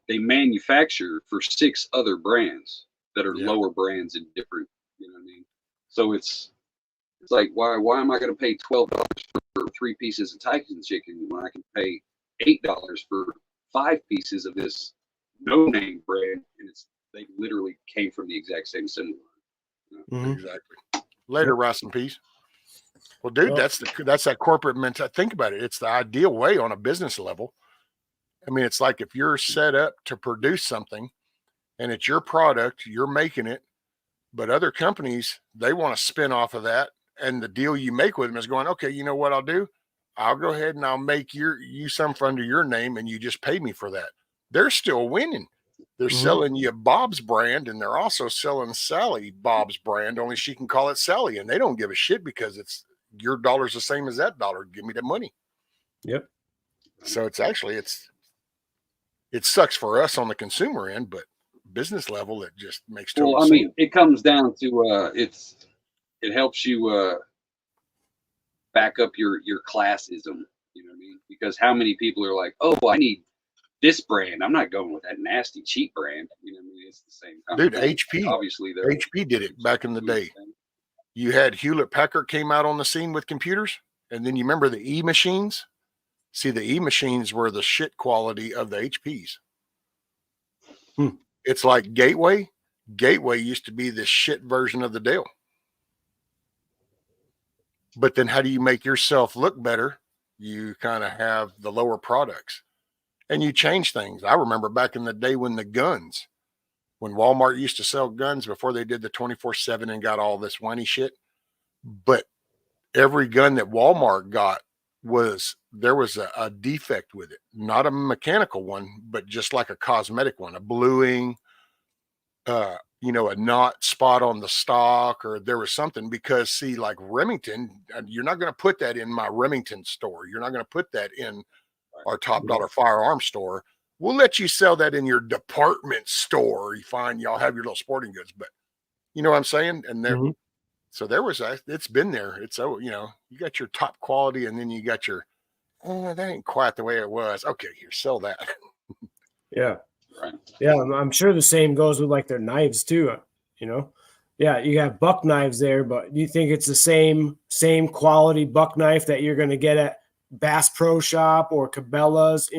manufacture for 6 other brands that are lower brands in different. You know what I mean? So it's like why am I going to pay $12 for 3 pieces of Tyson chicken when I can pay $8 for 5 pieces of this no name brand, and they literally came from the exact same assembly line. Exactly. Later, rice and peas. Well, dude, that's that corporate mentality. Think about it. It's the ideal way on a business level. I mean, it's like if you're set up to produce something and it's your product, you're making it, but other companies, they want to spin off of that. And the deal you make with them is going, okay, you know what I'll do? I'll go ahead and I'll make you some under your name, and you just pay me for that. They're still winning. They're selling you Bob's brand, and they're also selling Sally Bob's brand, only she can call it Sally, and they don't give a shit because it's your dollar's the same as that dollar. Give me the money. Yep. So it's actually it sucks for us on the consumer end, but business level, it just makes total sense. I mean, it comes down to it helps you back up your classism. You know what I mean? Because how many people are like, oh, I need this brand. I'm not going with that nasty cheap brand. You know what I mean? It's the same kind Dude, of thing. HP. Obviously, they're HP did it back in the day. You had Hewlett Packard came out on the scene with computers, and then you remember the E machines. See, the E machines were the shit quality of the HPs. It's like Gateway. Gateway used to be the shit version of the Dell. But then how do you make yourself look better? You kind of have the lower products and you change things. I remember back in the day when when Walmart used to sell guns before they did the 24/7 and got all this whiny shit. But every gun that Walmart got there was a defect with it, not a mechanical one, but just like a cosmetic one, a bluing, a knot spot on the stock, or there was something. Because see, like Remington, you're not going to put that in my Remington store. You're not going to put that in our top dollar firearm store. We'll let you sell that in your department store. You find y'all have your little sporting goods, but you know what I'm saying? And there, so there was it's been there. It's you got your top quality, and then you got your that ain't quite the way it was. Okay, here, sell that. Yeah. Right. Yeah, I'm sure the same goes with like their knives too. Yeah, you have buck knives there, but do you think it's the same quality buck knife that you're going to get at Bass Pro Shop or Cabela's?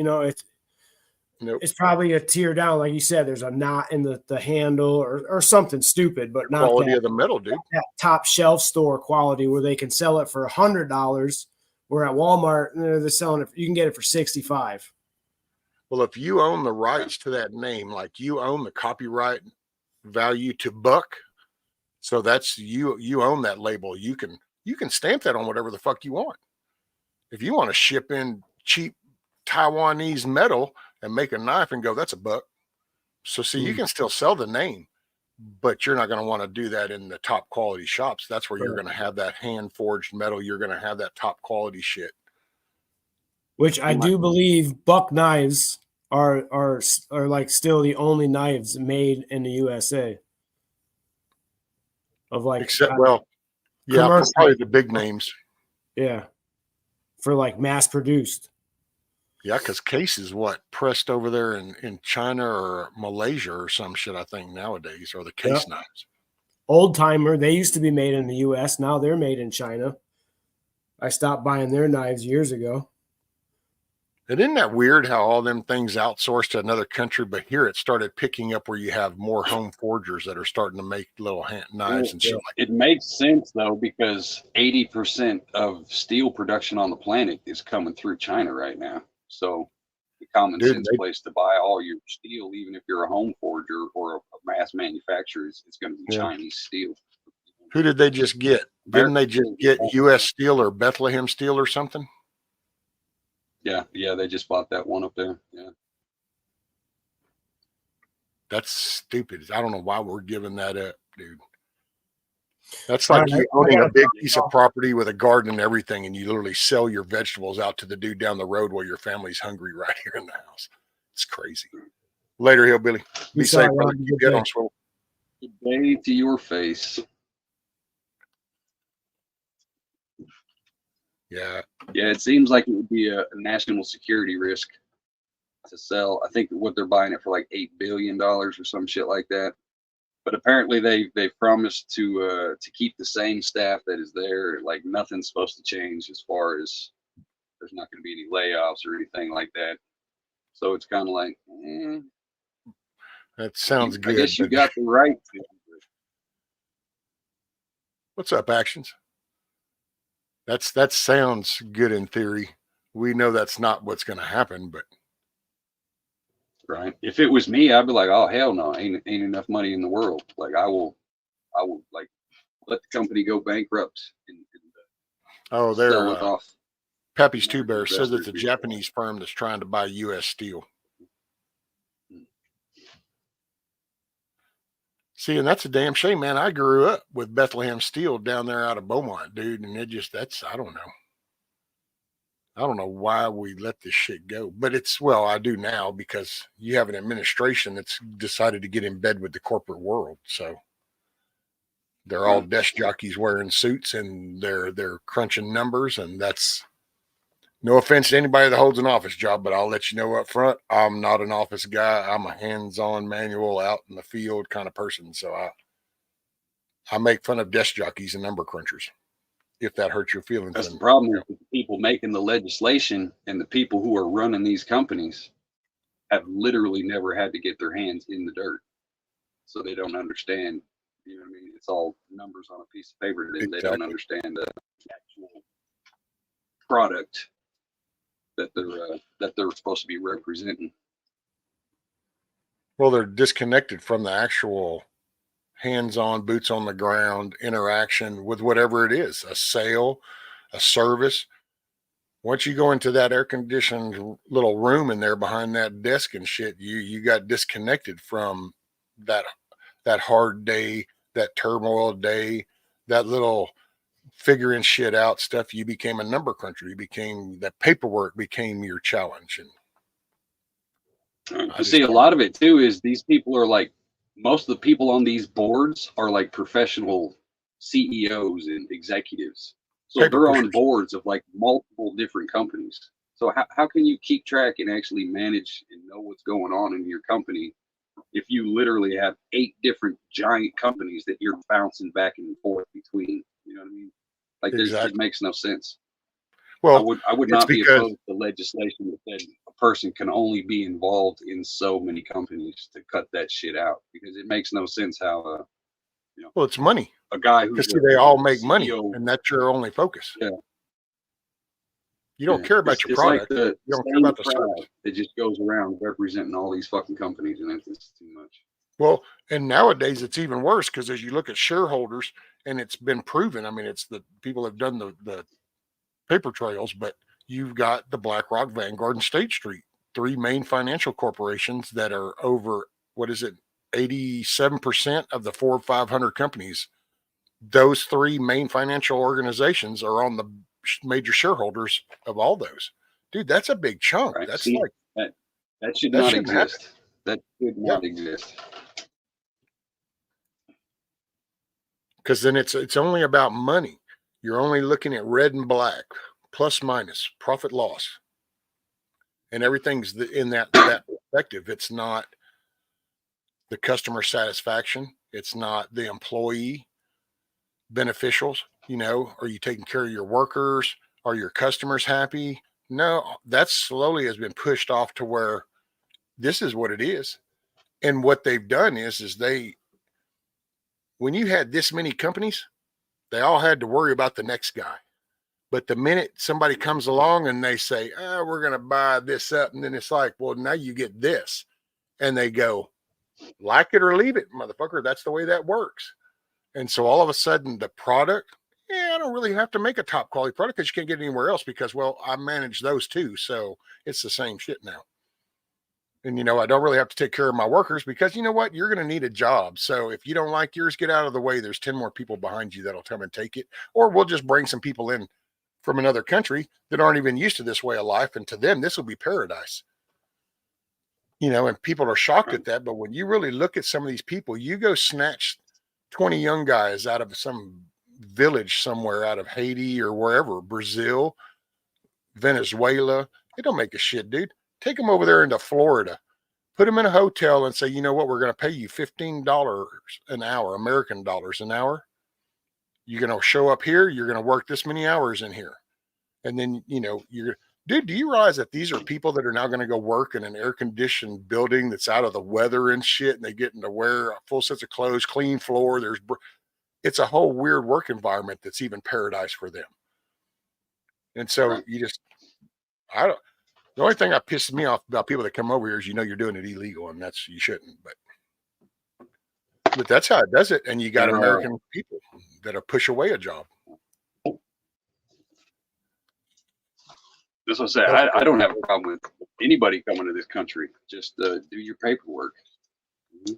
It's probably a tier down, like you said. There's a knot in the handle or something stupid, but not Quality that, of the metal, dude. that top shelf store quality where they can sell it for $100. Where at Walmart they're selling it, you can get it for $65. Well, if you own the rights to that name, like you own the copyright value to buck, so that's you own that label. You can stamp that on whatever the fuck you want. If you want to ship in cheap Taiwanese metal and make a knife and go, that's a buck. So see, you can still sell the name, but you're not going to want to do that in the top quality shops. That's where you're going to have that hand forged metal. You're going to have that top quality shit. Which I do believe buck knives are like still the only knives made in the USA. Of like, except yeah, probably the big names. Yeah, for like mass produced. Yeah, because Case is pressed over there in China or Malaysia or some shit, I think nowadays, or the Case knives. Old Timer, they used to be made in the US. Now they're made in China. I stopped buying their knives years ago. And isn't that weird how all them things outsourced to another country, but here it started picking up where you have more home forgers that are starting to make little knives and shit like that. It makes sense though, because 80% of steel production on the planet is coming through China right now. So the common sense place to buy all your steel, even if you're a home forger or a mass manufacturer, it's going to be Chinese steel. Who did they just get? Didn't they just get U.S. Steel or Bethlehem Steel or something? Yeah, they just bought that one up there. Yeah. That's stupid. I don't know why we're giving that up, dude. That's like you owning a big piece of property with a garden and everything, and you literally sell your vegetables out to the dude down the road while your family's hungry right here in the house. It's crazy. Later, Hillbilly. Be safe, brother. Keep your head on swivel. Good day to your face. Yeah. Yeah, it seems like it would be a national security risk to sell. I think what they're buying it for like $8 billion or some shit like that. But apparently they promised to keep the same staff that is there. Like nothing's supposed to change as far as there's not going to be any layoffs or anything like that. So it's kind of like, that sounds good. I guess you got the right to. What's up, Actions? That sounds good in theory. We know that's not what's going to happen, but right. If it was me, I'd be like, oh hell no, ain't enough money in the world. Like I will like let the company go bankrupt and sell it off. Pappy's Two Bears says it's a Japanese firm that's trying to buy U.S. Steel. See, and that's a damn shame, man. I grew up with Bethlehem Steel down there out of Beaumont, dude, and I don't know. I don't know why we let this shit go, but I do now because you have an administration that's decided to get in bed with the corporate world. So They're all desk jockeys wearing suits, and they're crunching numbers, and that's no offense to anybody that holds an office job, but I'll let you know up front, I'm not an office guy. I'm a hands-on manual out in the field kind of person. So I make fun of desk jockeys and number crunchers, if that hurts your feelings. That's the problem with the people making the legislation, and the people who are running these companies have literally never had to get their hands in the dirt. So they don't understand, you know what I mean? It's all numbers on a piece of paper. Then they don't understand the actual product that they're supposed to be representing. Well, they're disconnected from the actual hands-on, boots on the ground interaction with whatever it is, a sale, a service. Once you go into that air-conditioned little room in there behind that desk and shit, you got disconnected from that hard day, that turmoil day, that little figuring shit out stuff. You became a number cruncher. You became that paperwork became your challenge. And See, a lot of it too is these people are like, most of the people on these boards are like professional CEOs and executives. So they're on boards of like multiple different companies. So how can you keep track and actually manage and know what's going on in your company if you literally have 8 different giant companies that you're bouncing back and forth between? You know what I mean? Like it makes no sense. Well, I would not be opposed to legislation that said a person can only be involved in so many companies to cut that shit out, because it makes no sense how well, it's money. A guy who they all make money, and that's your only focus. Yeah. You don't care about your product. Like you don't care about the service. It just goes around representing all these fucking companies, and it's too much. Well, and nowadays it's even worse, because as you look at shareholders, and it's been proven, I mean, it's the people have done the paper trails, but you've got the BlackRock, Vanguard, and State Street, 3 main financial corporations that are over, 87% of the 400 or 500 companies. Those 3 main financial organizations are on the major shareholders of all those. Dude, that's a big chunk. Right. That's like that should not exist. That should not exist. Because then it's only about money. You're only looking at red and black, plus minus, profit loss, and everything's in that perspective. It's not the customer satisfaction. It's not the employee beneficials. Are you taking care of your workers? Are your customers happy? No, that slowly has been pushed off to where this is what it is. And what they've done is when you had this many companies, they all had to worry about the next guy. But the minute somebody comes along and they say, we're going to buy this up, and then it's like, well, now you get this. And they go, like it or leave it, motherfucker. That's the way that works. And so all of a sudden the product, I don't really have to make a top quality product, because you can't get it anywhere else, because, well, I manage those too. So it's the same shit now. And, I don't really have to take care of my workers, because you know what? You're going to need a job. So if you don't like yours, get out of the way. There's 10 more people behind you that'll come and take it. Or we'll just bring some people in from another country that aren't even used to this way of life. And to them, this will be paradise. And people are shocked at that. But when you really look at some of these people, you go snatch 20 young guys out of some village somewhere out of Haiti or wherever, Brazil, Venezuela. It don't make a shit, dude. Take them over there into Florida, put them in a hotel and say, you know what? We're going to pay you $15 an hour, American dollars an hour. You're going to show up here. You're going to work this many hours in here. And then, dude, do you realize that these are people that are now going to go work in an air conditioned building that's out of the weather and shit. And they get to wear a full set of clothes, clean floor. It's a whole weird work environment that's even paradise for them. And so the only thing that pisses me off about people that come over here is, you're doing it illegal, and you shouldn't, but that's how it does it. And you got American people that'll push away a job. That's what I say. I don't have a problem with anybody coming to this country. Just do your paperwork. Mm-hmm.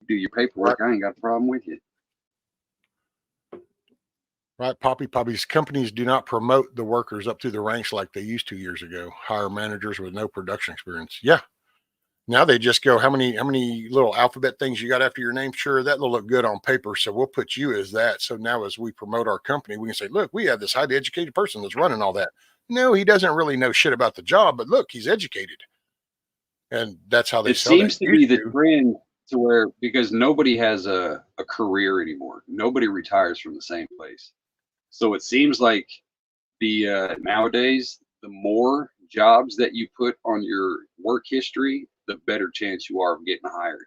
Do your paperwork. Right. I ain't got a problem with you. Right, Poppy's companies do not promote the workers up through the ranks like they used to years ago. Hire managers with no production experience. Yeah, Now they just go, how many little alphabet things you got after your name? Sure, that will look good on paper. So we'll put you as that. So now as we promote our company, we can say, look, we have this highly educated person that's running all that. No, he doesn't really know shit about the job, but look, he's educated. And that's how they It sell that. seems to be the trend to where, because nobody has a career anymore. Nobody retires from the same place. So it seems like the nowadays, the more jobs that you put on your work history, the better chance you are of getting hired.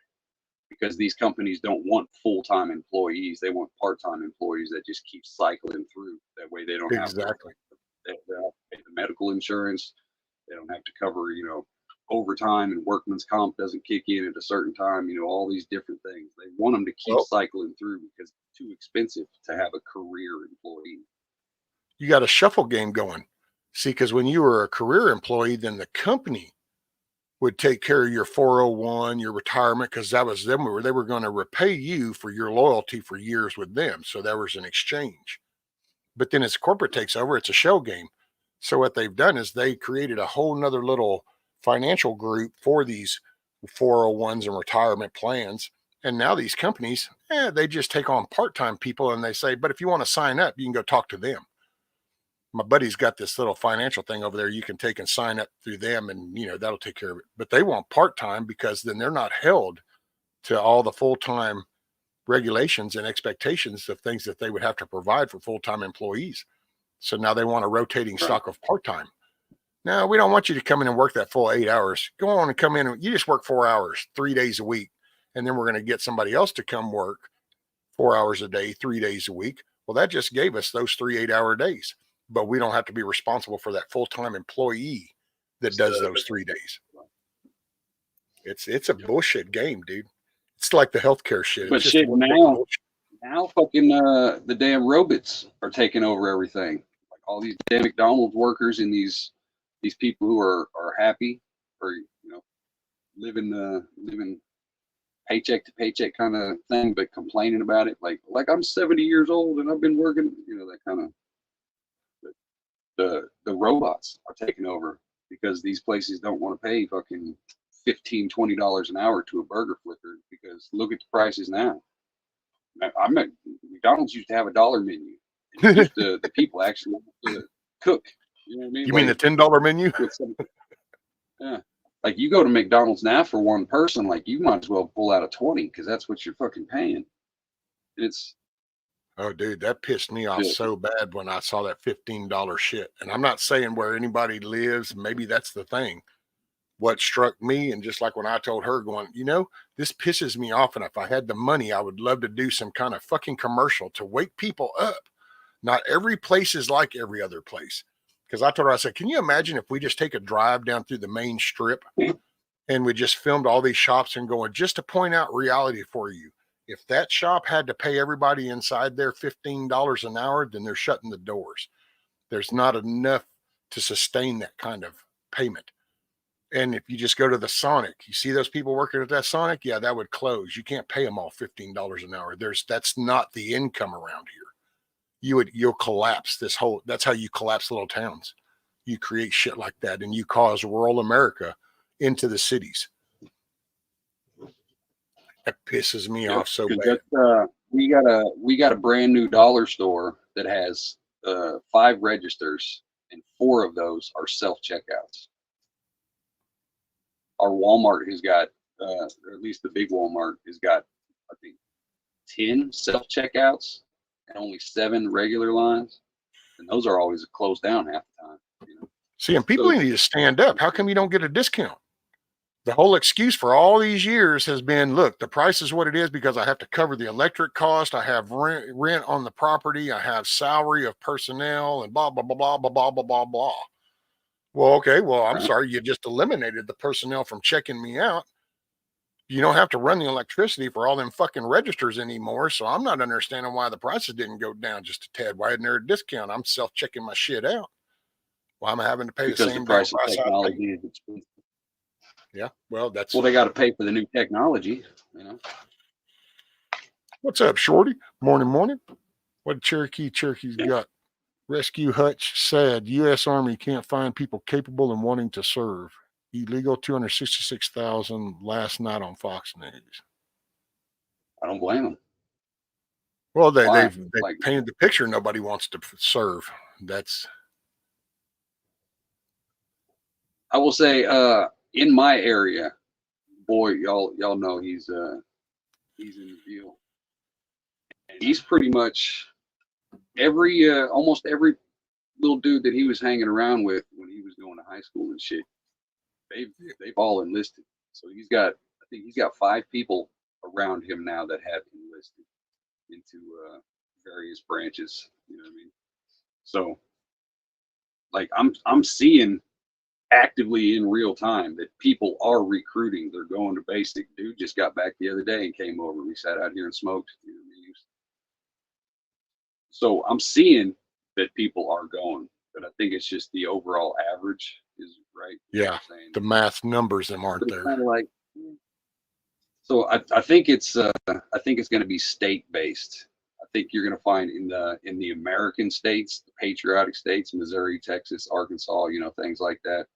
Because these companies don't want full-time employees; they want part-time employees that just keep cycling through. That way, they don't have to, Exactly. they don't have to pay the medical insurance. They don't have to cover, overtime, and workman's comp doesn't kick in at a certain time. All these different things. They want them to keep Well, cycling through because it's too expensive to have a career employee. you got a shuffle game going. See, because when you were a career employee, then the company would take care of your 401, your retirement, because that was them. They were going to repay you for your loyalty for years with them. So there was an exchange. But then as corporate takes over, it's a shell game. So what they've done is they created a whole nother little financial group for these 401s and retirement plans. And now these companies, they just take on part-time people and they say, but if you want to sign up, you can go talk to them. My buddy's got this little financial thing over there you can take and sign up through them, and that'll take care of it. But they want part-time because then they're not held to all the full-time regulations and expectations of things that they would have to provide for full-time employees. So now they want a rotating stock of part-time. No, we don't want you to come in and work that full 8 hours. Go on and come in and you just work 4 hours, 3 days a week. And then we're going to get somebody else to come work 4 hours a day, 3 days a week. Well, that just gave us those 3 8-hour days, but we don't have to be responsible for that full-time employee that does those 3 days. It's a bullshit game, dude. It's like the healthcare shit. But it's shit, now fucking the damn robots are taking over everything. Like all these damn McDonald's workers and these people who are happy or living paycheck to paycheck kind of thing, but complaining about it. Like I'm 70 years old and I've been working, that kind of. The robots are taking over because these places don't want to pay fucking $15-$20 an hour to a burger flicker because look at the prices now. I'm at McDonald's used to have a dollar menu. The people actually have to cook. You know what I mean? You mean the $10 menu? Yeah. Like you go to McDonald's now for one person, like you might as well pull out a 20 because that's what you're fucking paying. Oh, dude, that pissed me off so bad when I saw that $15 shit. And I'm not saying where anybody lives. Maybe that's the thing. What struck me, and just like when I told her going, this pisses me off. And if I had the money, I would love to do some kind of fucking commercial to wake people up. Not every place is like every other place. Because I told her, I said, can you imagine if we just take a drive down through the main strip and we just filmed all these shops and going just to point out reality for you? If that shop had to pay everybody inside there $15 an hour, then they're shutting the doors. There's not enough to sustain that kind of payment. And if you just go to the Sonic, you see those people working at that Sonic, yeah, that would close. You can't pay them all $15 an hour. That's not the income around here. You'll collapse that's how you collapse little towns. You create shit like that and you cause rural America into the cities. That pisses me off so bad. We got a brand new dollar store that has 5 registers and 4 of those are self checkouts. Our Walmart has got, or at least the big Walmart has got, I think, 10 self checkouts and only 7 regular lines, and those are always closed down half the time. See, and people need to stand up. How come you don't get a discount? The whole excuse for all these years has been, look, the price is what it is because I have to cover the electric cost. I have rent on the property. I have salary of personnel and blah, blah, blah, blah, blah, blah, blah, blah, blah. Well, okay. Well, I'm sorry. You just eliminated the personnel from checking me out. You don't have to run the electricity for all them fucking registers anymore. So I'm not understanding why the prices didn't go down just a tad. Why isn't there a discount? I'm self-checking my shit out. Why am I having to pay the same price of technology is expensive. Yeah, well, they got to pay for the new technology, What's up, Shorty? Morning. What Cherokee's got? Rescue Hutch said, U.S. Army can't find people capable and wanting to serve. illegal 266,000 last night on Fox News. I don't blame them. Well, they Why? they've Like, painted the picture nobody wants to serve. That's I will say, in my area, boy, y'all know he's in the deal. And he's pretty much almost every little dude that he was hanging around with when he was going to high school and shit, they've all enlisted. So I think he's got 5 people around him now that have enlisted into various branches. You know what I mean? So, like, I'm seeing actively in real time that people are recruiting. They're going to basic. Dude just got back the other day and came over. We sat out here and smoked. You know what I mean? So I'm seeing that people are going, but I think it's just the overall average is right. yeah. The math numbers them aren't there. Kind of like, so I think it's going to be state based. I think you're going to find in the American states, the patriotic states, Missouri, Texas, Arkansas, you know, things like that.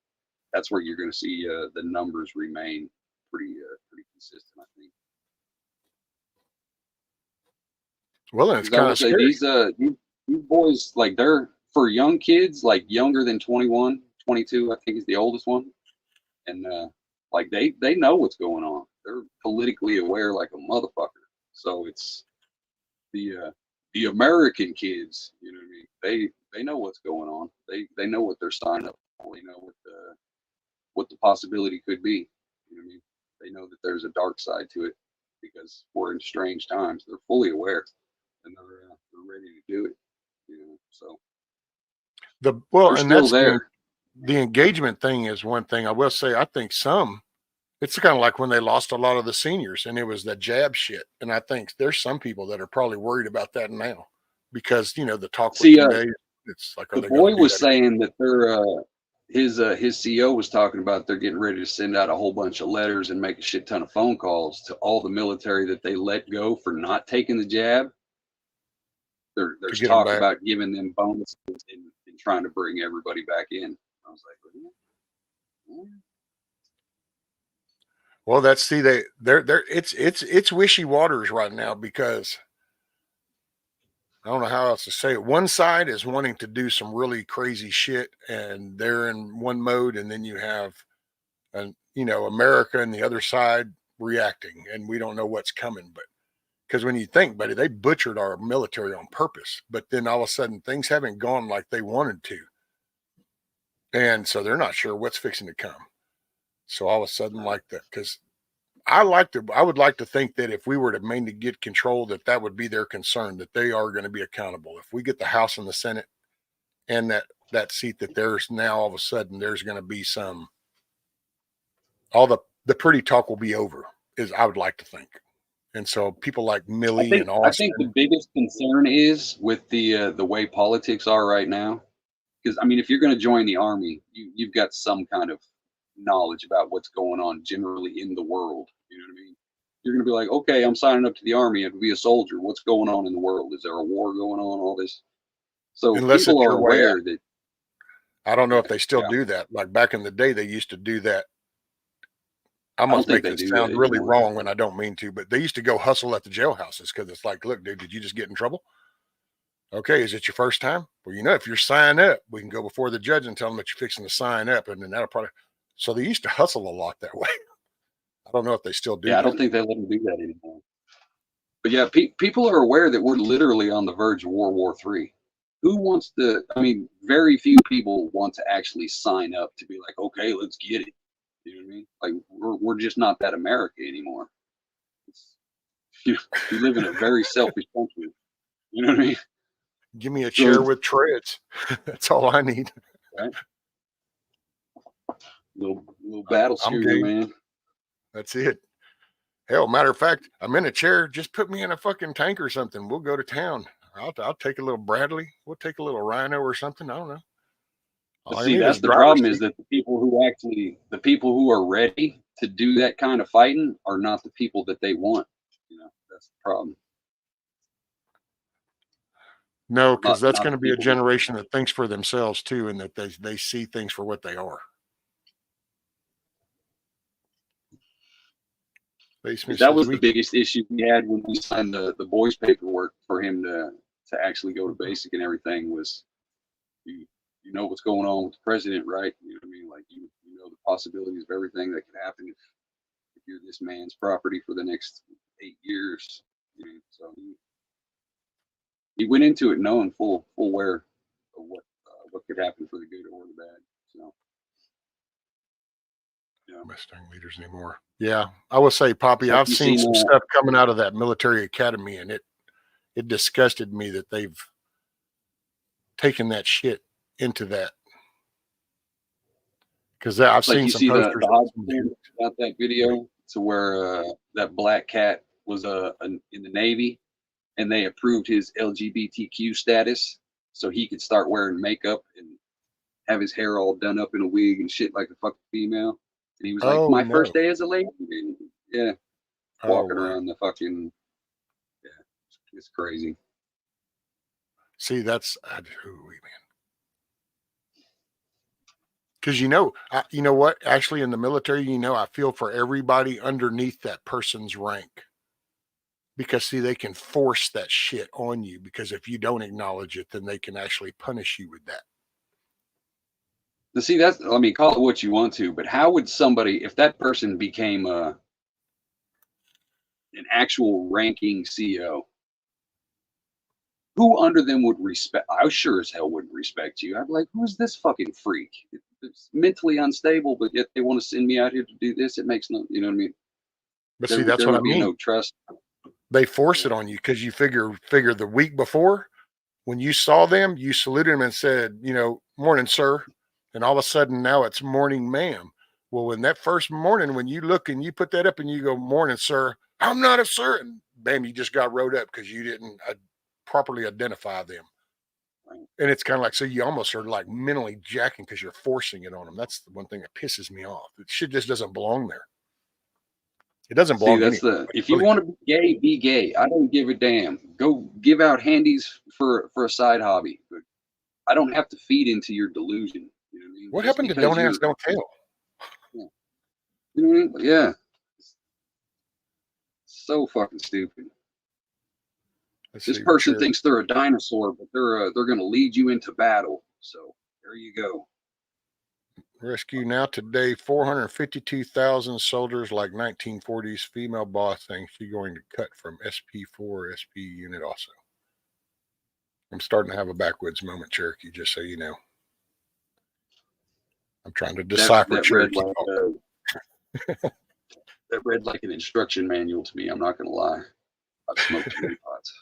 That's where you're going to see the numbers remain pretty consistent, I think. Well, then it's Because I kind will of say scary. these boys, like, they're for young kids, like younger than 21, 22, I think is the oldest one, and like they know what's going on. They're politically aware like a motherfucker. So it's the American kids, you know what I mean? They know what's going on. They know what they're signing up for. They know what the possibility could be. You know what I mean? They know that there's a dark side to it because we're in strange times. They're fully aware and they're ready to do it. You know, so they're And still that's there. the engagement thing is one thing. I will say, I think it's kind of like when they lost a lot of the seniors and it was the jab shit. And I think there's some people that are probably worried about that now because, you know, the talk with See, today, it's like, are the they going to boy do was that again? saying that his CEO was talking about they're getting ready to send out a whole bunch of letters and make a shit ton of phone calls to all the military that they let go for not taking the jab. To There's get them talk back? about giving them bonuses and trying to bring everybody back in. I was like, Well, it's wishy waters right now because I don't know how else to say it. One side is wanting to do some really crazy shit and they're in one mode, and then you have America and the other side reacting, and we don't know what's coming. But because when you think, buddy, they butchered our military on purpose, but then all of a sudden things haven't gone like they wanted to. And so they're not sure what's fixing to come. So all of a sudden, like that, because I would like to think that if we were to mainly get control, that would be their concern, that they are going to be accountable. If we get the House and the Senate and that seat, that there's now all of a sudden there's going to be all the pretty talk will be over, is I would like to think. And so people like Millie and I think the Austin, biggest concern is with the way politics are right now. Because I mean, if you're going to join the army, you've got some kind of knowledge about what's going on generally in the world. You know what I mean? You're going to be like, okay, I'm signing up to the army and to be a soldier. What's going on in the world? Is there a war going on? All this. So unless people it's are your way out. aware that. I don't know Yeah, if they still yeah. do that. Like back in the day, they used to do that. I I don't must think make they this do that sound really anymore. wrong when I don't mean to, but they used to go hustle at the jailhouses because it's like, look, dude, did you just get in trouble? Okay, is it your first time? Well, if you're signing up, we can go before the judge and tell them that you're fixing to sign up, and then that'll probably. So they used to hustle a lot that way. I don't know if they still do Yeah, I that. don't think they let them do that anymore. But yeah, people are aware that we're literally on the verge of World War III. Who wants to? I mean, very few people want to actually sign up to be like, okay, let's get it. You know what I mean? Like we're just not that America anymore. It's, we live in a very selfish country. You know what I mean? Give me a So chair with treads. That's all I need. right, little battle I'm schooner, game. man. That's it. Hell, matter of fact, I'm in a chair. Just put me in a fucking tank or something. We'll go to town. I'll take a little Bradley. We'll take a little Rhino or something. I don't know. But All I see, need is that's a the driver's problem is seat. that the people who are ready to do that kind of fighting are not the people that they want. You know, that's the problem. No, because that's Not going the to be a people that generation that thinks for themselves too, and that they see things for what they are. Lady Smith That says was the biggest issue we had when we signed the boys' paperwork for him to actually go to basic and everything was, you know what's going on with the president, right? You know what I mean? Like you know the possibilities of everything that could happen if you're this man's property for the next 8 years. You know, so he went into it knowing full aware of what could happen for the good or the bad. So. Yeah. Mustang leaders anymore. Yeah, I will say, Poppy, Have I've you seen seen some stuff coming out of that military academy, and it disgusted me that they've taken that shit into that. Because I've like seen you some see the posters. Hodgson about that video to where that black cat was in the Navy, and they approved his LGBTQ status so he could start wearing makeup and have his hair all done up in a wig and shit like a fucking female. And he was like, Oh, my no. first day as a lady. And, yeah, walking wow. around the fucking, yeah, it's crazy. See, that's man. Because you know what? Actually, in the military, I feel for everybody underneath that person's rank. Because see, they can force that shit on you. Because if you don't acknowledge it, then they can actually punish you with that. See, that's, I mean, call it what you want to, but how would somebody, if that person became an actual ranking CEO, who under them would respect? I sure as hell wouldn't respect you. I'd be like, who's this fucking freak? It's mentally unstable, but yet they want to send me out here to do this. It makes no, you know what I mean? But see, that's what I mean. No trust. They force it on you because you figure the week before, when you saw them, you saluted them and said, morning, sir. And all of a sudden now it's morning, ma'am. Well, when that first morning, when you look and you put that up and you go, morning, sir, I'm not a sir. And bam, you just got rode up because you didn't properly identify them. And it's kind of like, so you almost are like mentally jacking because you're forcing it on them. That's the one thing that pisses me off. It shit just doesn't belong there. It doesn't belong. See, that's if you want to be gay, be gay. I don't give a damn. Go give out handies for a side hobby. But I don't have to feed into your delusion. You know what I mean? What happened to don't ask, don't tell? Yeah. You know what I mean? Yeah. So fucking stupid. This person thinks they're a dinosaur, but they're going to lead you into battle. So there you go. Rescue now today 452,000 soldiers like 1940s. Female boss thinks she's going to cut from SP4 SP unit also. I'm starting to have a backwoods moment, Cherokee, just so you know. I'm trying to decipher that Cherokee. That read like an instruction manual to me. I'm not going to lie. I've smoked too many pots.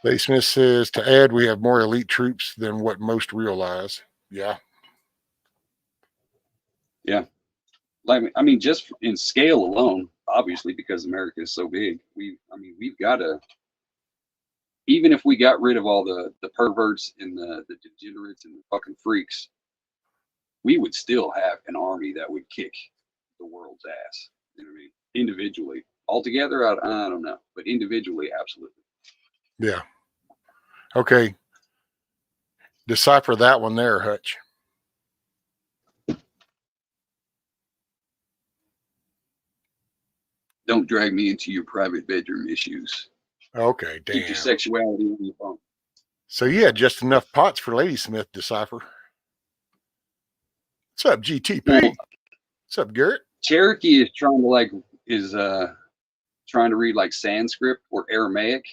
Lady Smith says, to add, we have more elite troops than what most realize. Yeah. Yeah. I mean, just in scale alone, obviously, because America is so big, we've got to, even if we got rid of all the perverts and the degenerates and the fucking freaks, we would still have an army that would kick the world's ass. You know what I mean? Individually. Altogether, I don't know. But individually, absolutely. Yeah. Okay. Decipher that one there, Hutch. Don't drag me into your private bedroom issues. Okay, damn. Keep your sexuality on your phone. So you had just enough pots for Lady Smith to decipher. What's up, GTP? Well, what's up, Garrett? Cherokee is trying to read like Sanskrit or Aramaic.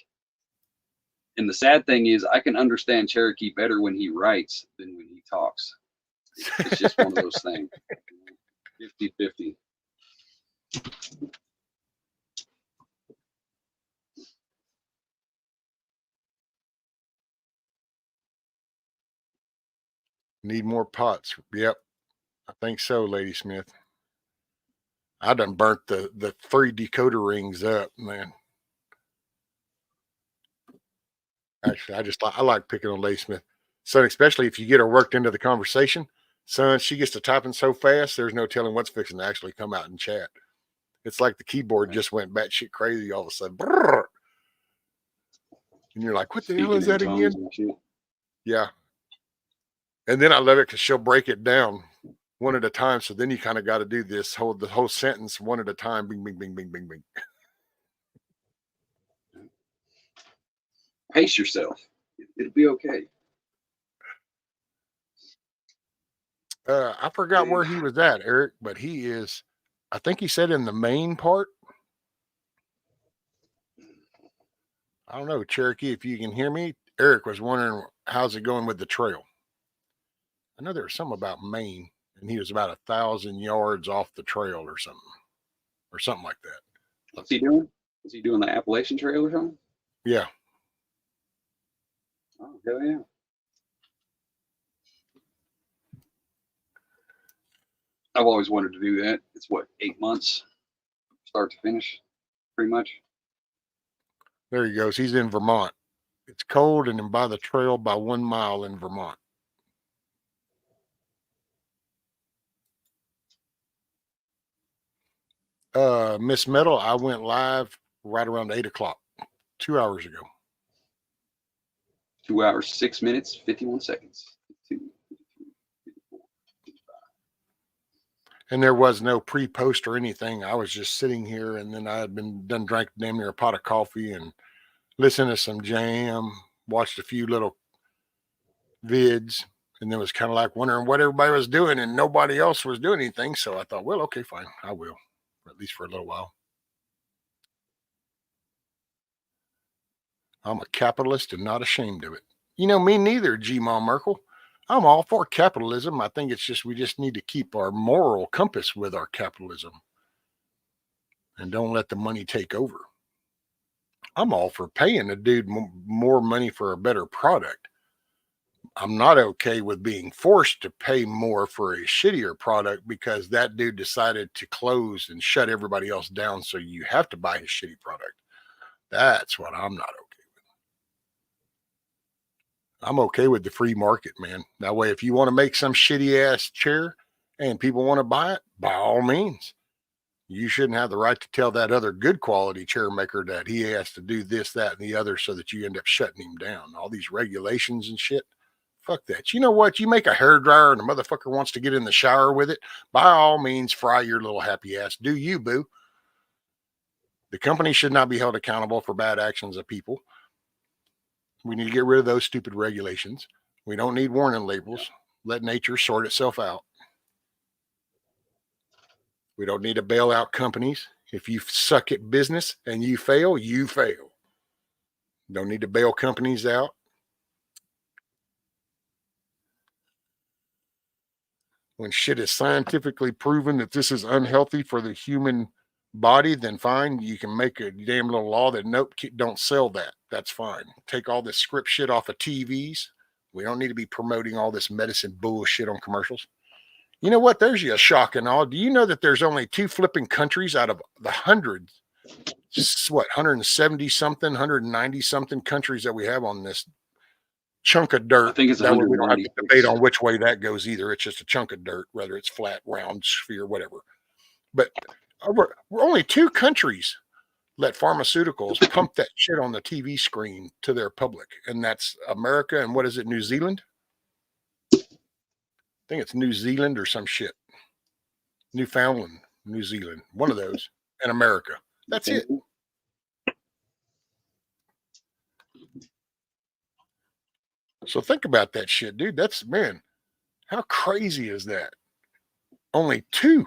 And the sad thing is I can understand Cherokee better when he writes than when he talks. It's just one of those things. 50-50. Need more pots. Yep. I think so, Lady Smith. I done burnt the 3 decoder rings up, man. Actually, I like picking on Lady Smith. Son, especially if you get her worked into the conversation. Son, she gets to typing so fast, there's no telling what's fixing to actually come out in chat. It's like the keyboard just went batshit crazy all of a sudden. Brrr. And you're like, what the hell is that again? Yeah. And then I love it because she'll break it down one at a time. So then you kind of got to do this the whole sentence one at a time. Bing, bing, bing, bing, bing, bing. Pace yourself. It'll be okay. I forgot where he was at, Eric, but he is, I think he said in the main part. I don't know, Cherokee, if you can hear me. Eric was wondering, how's it going with the trail? I know there was something about Maine, and he was about 1,000 yards off the trail or something like that. What's he doing? Is he doing the Appalachian Trail or something? Yeah. Oh, hell yeah. I've always wanted to do that. It's what, 8 months, start to finish, pretty much. There he goes. He's in Vermont. It's cold and by the trail by 1 mile in Vermont. Miss Metal, I went live right around 8 o'clock, 2 hours ago. 2 hours, 6 minutes, 51 seconds. And there was no pre-post or anything. I was just sitting here, and then I had drank damn near a pot of coffee and listened to some jam, watched a few little vids, and then was kind of like wondering what everybody was doing, and nobody else was doing anything. So I thought, well, okay, fine, I will, at least for a little while. I'm a capitalist and not ashamed of it. You know, me neither, G-Ma Merkel. I'm all for capitalism. I think it's just we just need to keep our moral compass with our capitalism and don't let the money take over. I'm all for paying a dude more money for a better product. I'm not okay with being forced to pay more for a shittier product because that dude decided to close and shut everybody else down, so you have to buy his shitty product. That's what I'm not okay. I'm okay with the free market, man. That way, if you want to make some shitty ass chair and people want to buy it, by all means, you shouldn't have the right to tell that other good quality chair maker that he has to do this, that, and the other so that you end up shutting him down. All these regulations and shit. Fuck that. You know what? You make a hair dryer and a motherfucker wants to get in the shower with it. By all means, fry your little happy ass. Do you, boo? The company should not be held accountable for bad actions of people. We need to get rid of those stupid regulations. We don't need warning labels. Let nature sort itself out. We don't need to bail out companies. If you suck at business and you fail, you fail. Don't need to bail companies out. When shit is scientifically proven that this is unhealthy for the human body, then fine, you can make a damn little law that nope, don't sell that. That's fine. Take all this script shit off of TVs. We don't need to be promoting all this medicine bullshit on commercials. You know what? There's you a shock and all. Do you know that there's only 2 flipping countries out of the hundreds, what, 170 something, 190 something countries that we have on this chunk of dirt? I think it's that way we don't have to 196. debate on which way that goes either. It's just a chunk of dirt, whether it's flat, round, sphere, whatever. But we're only 2 countries let pharmaceuticals pump that shit on the TV screen to their public, and that's America and what is it, New Zealand? I think it's New Zealand or some shit. Newfoundland, New Zealand, one of those, and America. That's it. So think about that shit, dude. That's, man, how crazy is that? Only 2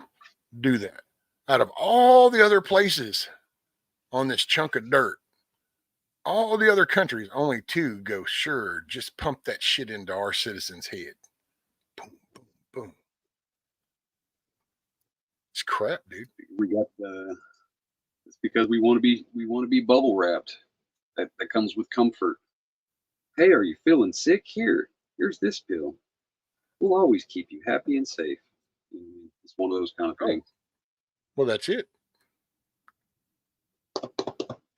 do that out of all the other places on this chunk of dirt. All the other countries, only 2 go, sure, just pump that shit into our citizens' head. Boom, boom, boom. It's crap, dude. We got it's because we want to be bubble wrapped. That comes with comfort. Hey, are you feeling sick? Here's this pill. We'll always keep you happy and safe. It's one of those kind of things. Well, that's it.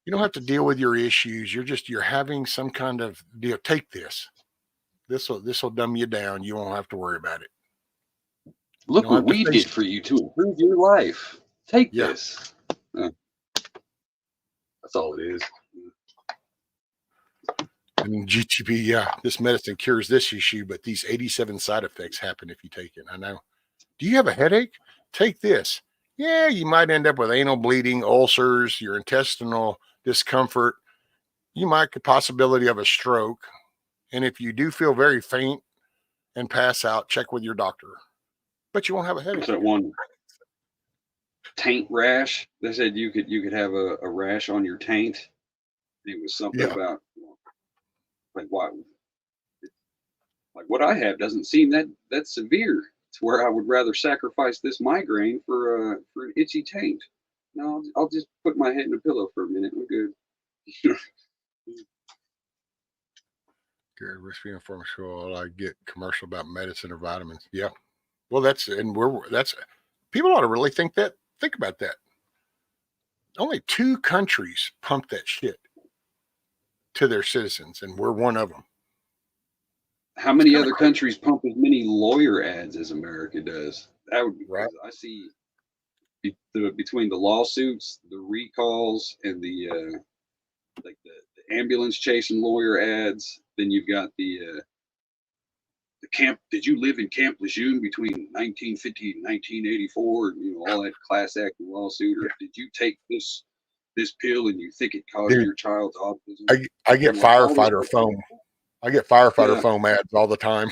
You don't have to deal with your issues. You're having some kind of deal. Take this. This will dumb you down. You won't have to worry about it. Look what we did for you to improve your life. Take this. That's all it is. And GTP, this medicine cures this issue, but these 87 side effects happen if you take it. I know. Do you have a headache? Take this. Yeah, you might end up with anal bleeding, ulcers, your intestinal discomfort. You might get possibility of a stroke. And if you do feel very faint and pass out, check with your doctor. But you won't have a headache. What's that one? Taint rash. They said you could have a rash on your taint. It was something Yeah. about like what what I have doesn't seem that severe. It's where I would rather sacrifice this migraine for an itchy taint. No, I'll just put my head in a pillow for a minute. I'm good. Good risk being pharmaceutical. I get commercial about medicine or vitamins. Yeah. Well, that's people ought to really think about that. Only 2 countries pump that shit to their citizens, and we're one of them. How many other countries pump as many lawyer ads as America does? That would be right. I see between the lawsuits, the recalls, and the ambulance chasing lawyer ads. Then you've got the camp. Did you live in Camp Lejeune between 1950 and 1984? All that class act lawsuit. Or did you take this pill and you think it caused your child's autism? I get firefighter foam. I get firefighter foam ads all the time.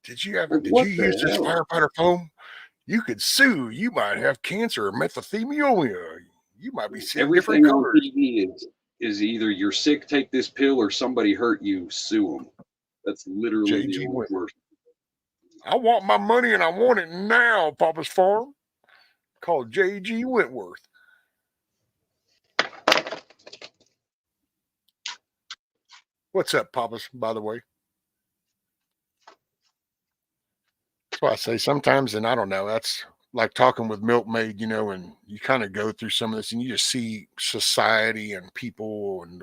Did you use this firefighter foam? You could sue. You might have cancer or mesothelioma. You might be seeing everything different on colors. TV is either you're sick, take this pill, or somebody hurt you, sue them. That's literally the only commercial. I want my money and I want it now, Papa's Farm. Called J.G. Wentworth. What's up, Papa's, by the way? That's why I say sometimes, and I don't know, that's like talking with Milkmaid, and you kind of go through some of this and you just see society and people and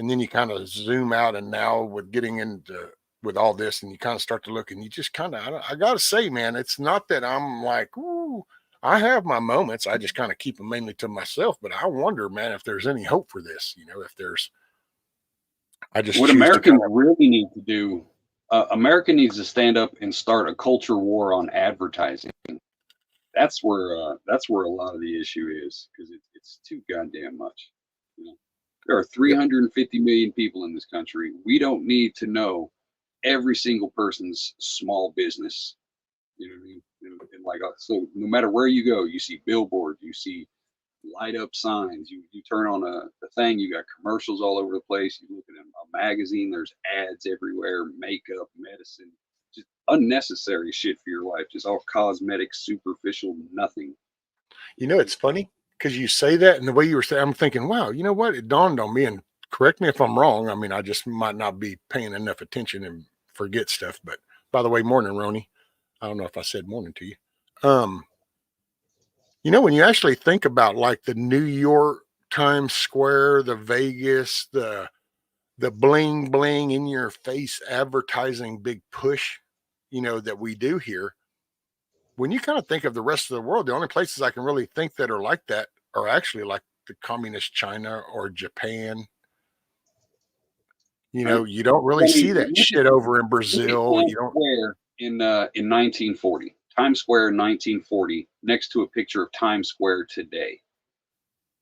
then you kind of zoom out, and now with getting into with all this, and you kind of start to look, and you just kind of, I got to say, man, it's not that I'm like, ooh, I have my moments. I just kind of keep them mainly to myself, but I wonder, man, if there's any hope for this, if there's, what Americans really need to do, America needs to stand up and start a culture war on advertising. That's where a lot of the issue is, because it's too goddamn much. There are 350 million people in this country. We don't need to know every single person's small business. You know what I mean? And so no matter where you go, you see billboards, you see light up signs, you turn on a thing, you got commercials all over the place. You look at a magazine, there's ads everywhere, makeup, medicine, just unnecessary shit for your life, just all cosmetic, superficial, nothing. It's funny because you say that, and the way you were saying, I'm thinking, wow, you know what? It dawned on me, and correct me if I'm wrong. I mean, I just might not be paying enough attention and forget stuff. But by the way, morning, Roni. I don't know if I said morning to you. When you actually think about like the New York Times Square, the Vegas, the bling bling in your face advertising big push, that we do here. When you kind of think of the rest of the world, the only places I can really think that are like that are actually like the communist China or Japan. You don't really see that shit over in Brazil. You don't. Where in 1940, Times Square in 1940, next to a picture of Times Square today.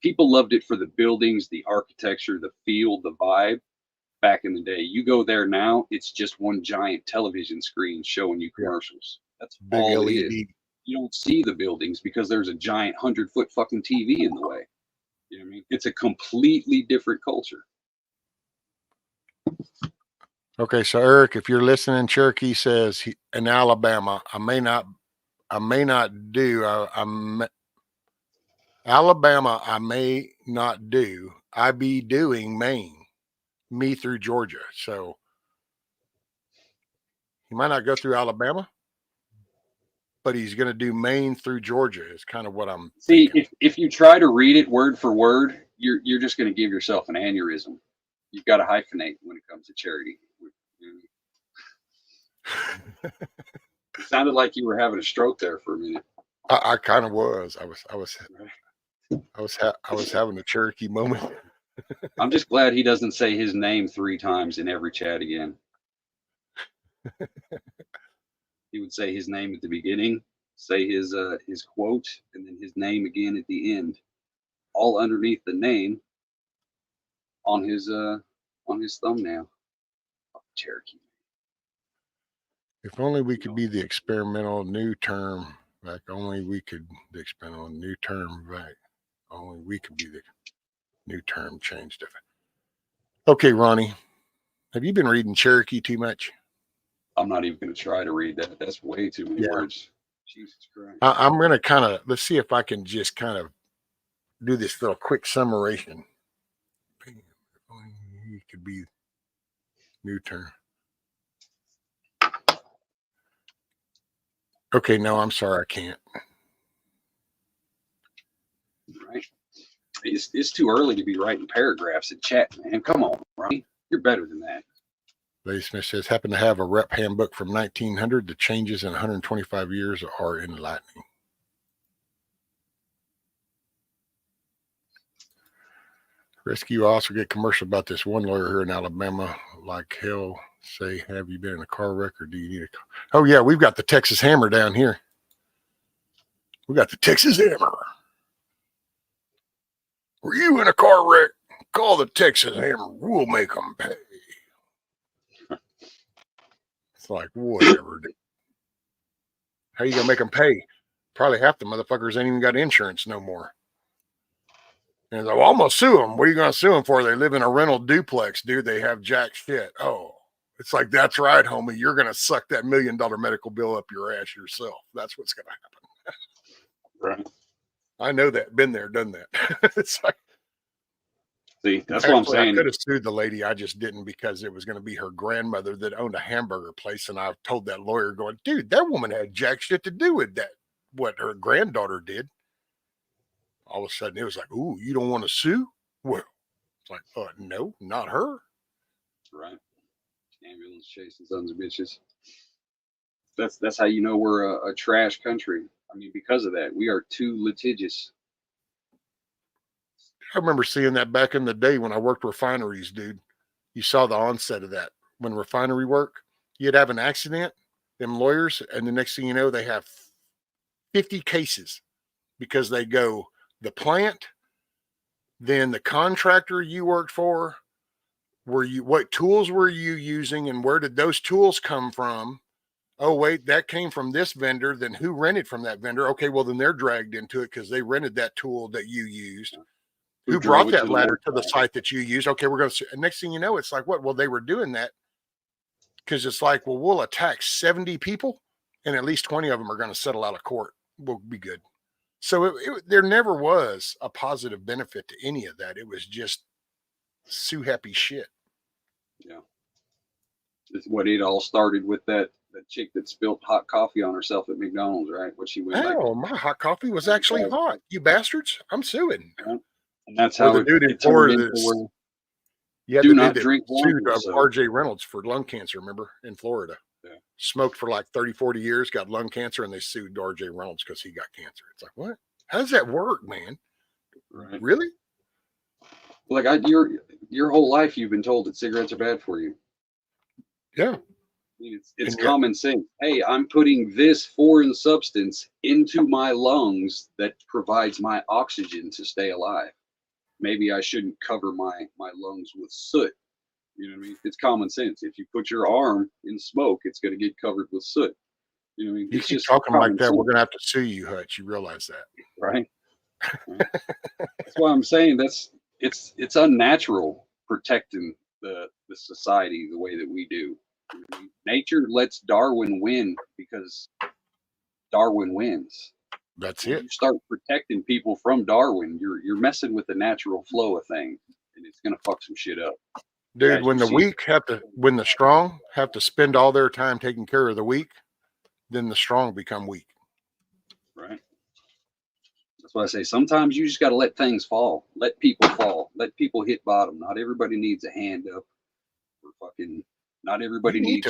People loved it for the buildings, the architecture, the feel, the vibe. Back in the day, you go there now, it's just one giant television screen showing you commercials. That's big all LED. it is. You don't see the buildings because there's a giant 100-foot fucking TV in the way. You know what I mean? It's a completely different culture. Okay, so Eric, if you're listening, Cherokee says in Alabama, Alabama, I may not do. I be doing Maine, me through Georgia. So he might not go through Alabama, but he's going to do Maine through Georgia is kind of what I'm thinking. If you try to read it word for word, you're just going to give yourself an aneurysm. You've got to hyphenate when it comes to charity. It sounded like you were having a stroke there for a minute. I kind of was. I was having a Cherokee moment. I'm just glad he doesn't say his name 3 times in every chat again. He would say his name at the beginning, say his quote, and then his name again at the end, all underneath the name on his thumbnail. Oh, Cherokee. If only we could be the experimental new term back. Only we could the experimental new term back. Only we could be the new term changed. Okay, Ronnie, have you been reading Cherokee too much? I'm not even going to try to read that. That's way too many words. Jesus Christ. I'm going to kind of, let's see if I can just kind of do this little quick summation. If only we could be new term. Okay, no, I'm sorry, I can't. Right? It's too early to be writing paragraphs in chat, man. Come on, Ronnie. You're better than that. Lady Smith says, happen to have a rep handbook from 1900. The changes in 125 years are enlightening. Rescue also get commercial about this one lawyer here in Alabama. Like hell, say, have you been in a car wreck or do you need a car? Oh, yeah, we've got the Texas Hammer down here. We got the Texas Hammer. Were you in a car wreck? Call the Texas Hammer. We'll make them pay. It's like, whatever. How you going to make them pay? Probably half the motherfuckers ain't even got insurance no more. And he's like, well, I'm going to sue them. What are you going to sue them for? They live in a rental duplex, dude. They have jack shit. Oh, it's like, that's right, homie. You're going to suck that $1 million medical bill up your ass yourself. That's what's going to happen. Right. I know that. Been there, done that. It's like, see, that's what I'm saying. I could have sued the lady. I just didn't because it was going to be her grandmother that owned a hamburger place. And I told that lawyer going, dude, that woman had jack shit to do with that. What her granddaughter did. All of a sudden it was like, ooh, you don't want to sue? Well, it's like, no, not her. Right. Ambulance chasing sons of bitches. That's how you know we're a trash country. I mean, because of that, we are too litigious. I remember seeing that back in the day when I worked refineries, dude. You saw the onset of that. When refinery work, you'd have an accident, them lawyers, and the next thing you know, they have 50 cases because they go the plant, then the contractor you worked for, what tools were you using and where did those tools come from? Oh, wait, that came from this vendor. Then who rented from that vendor? Okay, well, then they're dragged into it because they rented that tool that you used. Who brought that ladder to the site that you used? Okay, we're going to see. And next thing you know, it's like, what? Well, they were doing that because it's like, well, we'll attack 70 people and at least 20 of them are going to settle out of court. We'll be good. So there never was a positive benefit to any of that. It was just sue happy shit. Yeah. It's what it all started with that chick that spilled hot coffee on herself at McDonald's, right? What she went Oh, my hot coffee was actually hot. You bastards. I'm suing. Yeah. And that's how the dude in Florida do not drink sued RJ Reynolds for lung cancer, remember, in Florida. Yeah. Smoked for like 30, 40 years, got lung cancer, and they sued RJ Reynolds because he got cancer. It's like, what? How does that work, man? Right. Really? Like your whole life you've been told that cigarettes are bad for you. Yeah. It's common sense. Hey, I'm putting this foreign substance into my lungs that provides my oxygen to stay alive. Maybe I shouldn't cover my lungs with soot. You know what I mean? It's common sense. If you put your arm in smoke, it's going to get covered with soot. You know what I mean? You keep talking like that, we're going to have to sue you, Hutch. You realize that, right? That's why I'm saying it's unnatural protecting the society the way that we do. Nature lets Darwin win because Darwin wins. That's when it. You start protecting people from Darwin, you're messing with the natural flow of things, and it's gonna fuck some shit up. Dude, when the strong have to spend all their time taking care of the weak, then the strong become weak. Right. That's why I say sometimes you just got to let things fall. Let people fall. Let people hit bottom. Not everybody needs a hand up. Or fucking. Not everybody needs.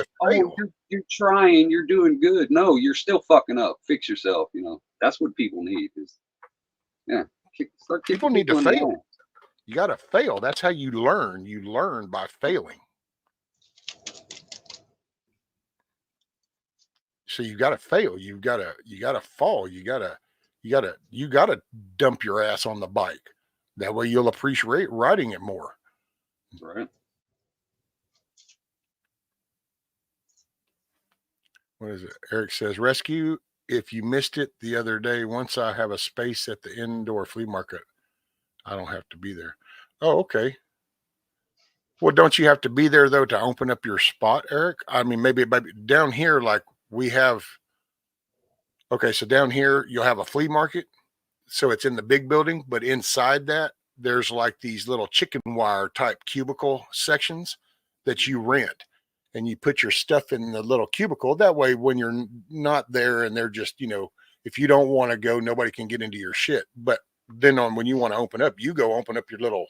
You're trying. You're doing good. No, you're still fucking up. Fix yourself. You know that's what people need. People need to fail. You got to fail. That's how you learn. You learn by failing. So you got to fail. You got to fall. You got to dump your ass on the bike. That way you'll appreciate riding it more. Right. What is it? Eric says, rescue. If you missed it the other day, once I have a space at the indoor flea market, I don't have to be there. Oh, okay. Well, don't you have to be there though to open up your spot, Eric? I mean, maybe down here, like we have. Okay, so down here you'll have a flea market, so it's in the big building, but inside that there's like these little chicken wire type cubicle sections that you rent, and you put your stuff in the little cubicle. That way, when you're not there and they're just, if you don't want to go, nobody can get into your shit. But then when you want to open up, you go open up your little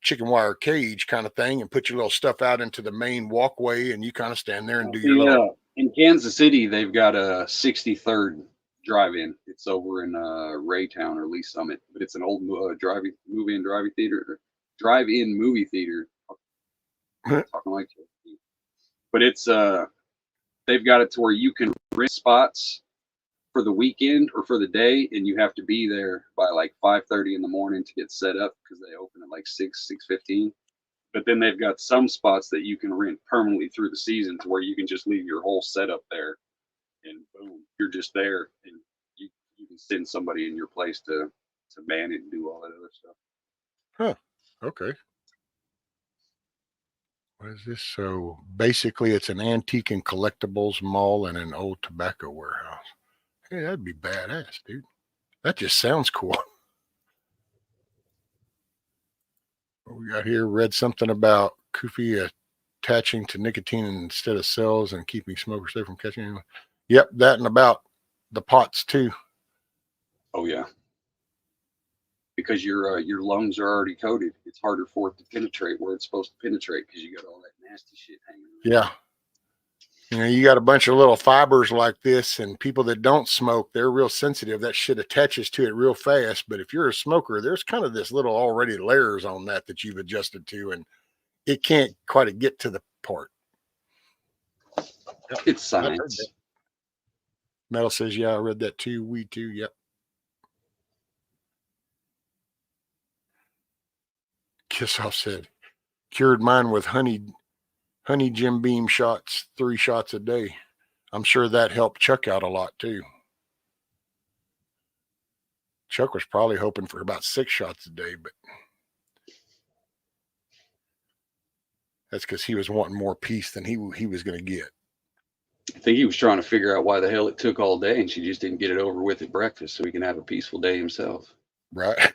chicken wire cage kind of thing and put your little stuff out into the main walkway, and you kind of stand there and do your little. In Kansas City, they've got a 63rd drive-in. It's over in Raytown or Lee Summit, but it's an old drive-in movie theater. Talking like, but it's they've got it to where you can rent spots for the weekend or for the day, and you have to be there by like 5:30 in the morning to get set up because they open at like 6:15. But then they've got some spots that you can rent permanently through the season to where you can just leave your whole setup there, and boom, you're just there, and you can send somebody in your place to man it and do all that other stuff. Huh. Okay. What is this? So basically, it's an antique and collectibles mall and an old tobacco warehouse. Hey, that'd be badass, dude. That just sounds cool. What we got here? Read something about Koofy attaching to nicotine instead of cells and keeping smokers safe from catching anyone. Yep, that and about the pots too. Oh yeah, because your lungs are already coated. It's harder for it to penetrate where it's supposed to penetrate because you got all that nasty shit hanging around. Yeah. You got a bunch of little fibers like this, and people that don't smoke, they're real sensitive. That shit attaches to it real fast. But if you're a smoker, there's kind of this little already layers on that you've adjusted to, and it can't quite get to the part. Yep. It's science. Metal says, yeah, I read that too. We too. Yep. Kiss Off said, cured mine with honey Jim Beam shots, 3 shots a day. I'm sure that helped Chuck out a lot too. Chuck was probably hoping for about 6 shots a day, but that's because he was wanting more peace than he was going to get. I think he was trying to figure out why the hell it took all day, and she just didn't get it over with at breakfast so he can have a peaceful day himself. Right.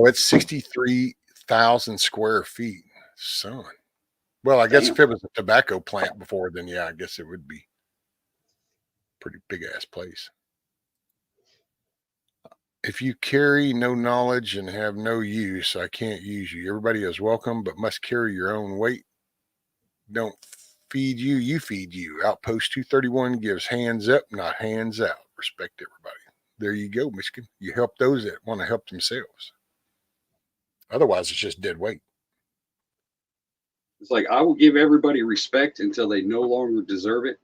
Oh, it's 63,000 square feet, son. Well, I guess if it was a tobacco plant before, then yeah, I guess it would be pretty big ass place. If you carry no knowledge and have no use, I can't use you. Everybody is welcome, but must carry your own weight. Don't feed you, you feed you. Outpost 231 gives hands up, not hands out. Respect everybody. There you go, Michigan. You help those that want to help themselves. Otherwise, it's just dead weight. It's like, I will give everybody respect until they no longer deserve it.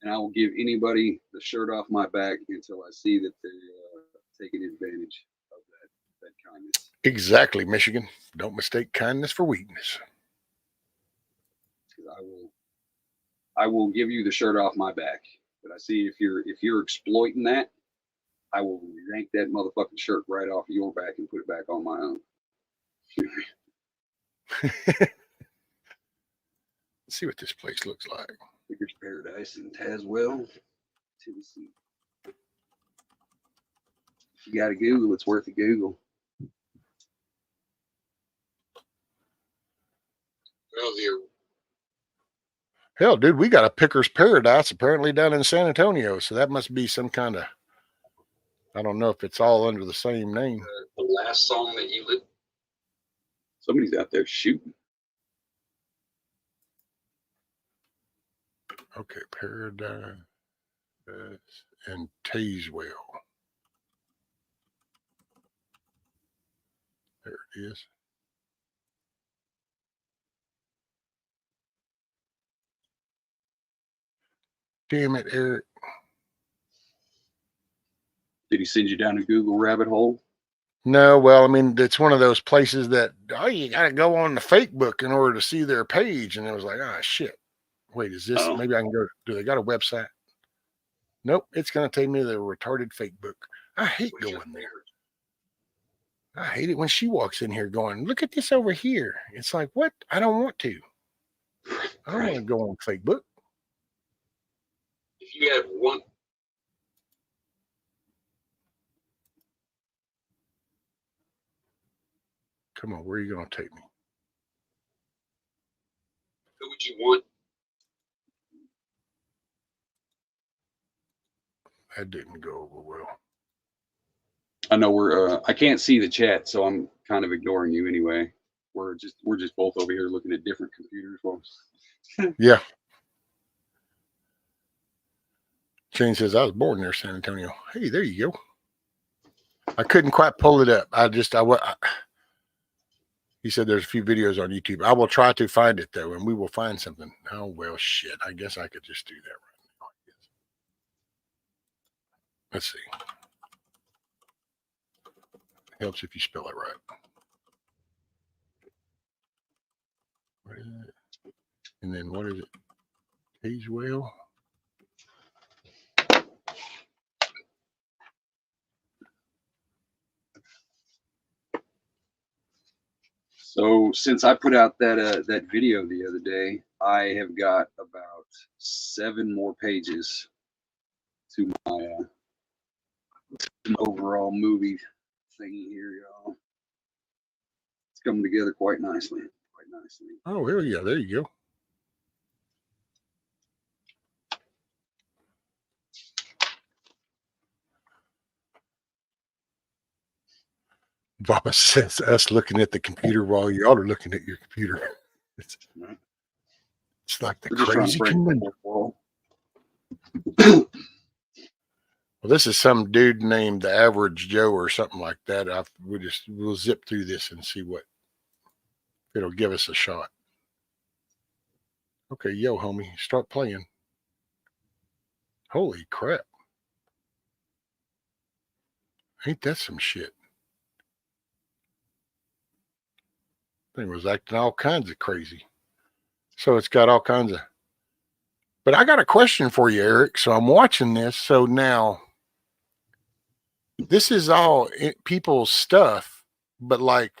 And I will give anybody the shirt off my back until I see that they're taking advantage of that kindness. Exactly, Michigan. Don't mistake kindness for weakness. Because I will give you the shirt off my back. But I see if you're exploiting that, I will yank that motherfucking shirt right off your back and put it back on my own. Let's see what this place looks like. Clucker's Paradise in Tazewell, Tennessee. If you got to Google, it's worth a Google. Well, Hell, dude, we got a Picker's Paradise apparently down in San Antonio, so that must be some kind of, I don't know if it's all under the same name. the last song that you lived. Somebody's out there shooting. Okay, Paradise and Tazewell. There it is. Damn it, Eric. Did he send you down a Google rabbit hole? No, well, I mean, it's one of those places that, oh, you got to go on the fake book in order to see their page. And it was like, oh, shit. Wait, is this, Oh. maybe I can go, do they got a website? Nope, it's going to take me to the retarded fake book. I hate going there. I hate it when she walks in here going, look at this over here. It's like, what? I don't want to. I don't want to go on Facebook. If you had one, Come on, where are you going to take me? who would you want? That didn't go over well. I know I can't see the chat, so I'm kind of ignoring you anyway. We're just both over here looking at different computers. Yeah. Shane says, I was born near San Antonio. Hey, there you go. I couldn't quite pull it up. He said there's a few videos on YouTube. I will try to find it, though, and we will find something. Oh, well, shit. I guess I could just do that right now. Let's see. Helps if you spell it right. What is it? And then what is it? Page whale. So since I put out that video the other day, I have got about 7 more pages to my overall movie thingy here, y'all. It's coming together quite nicely. Oh, here we go. There you go. Baba says us looking at the computer while y'all are looking at your computer. It's like the crazy conundrum. Well, this is some dude named the Average Joe or something like that. We'll zip through this and see what it'll give us a shot. Okay, yo, homie, start playing. Holy crap. Ain't that some shit? Thing was acting all kinds of crazy. So it's got all kinds of. But I got a question for you, Eric. So I'm watching this. So now, this is all people's stuff. But like,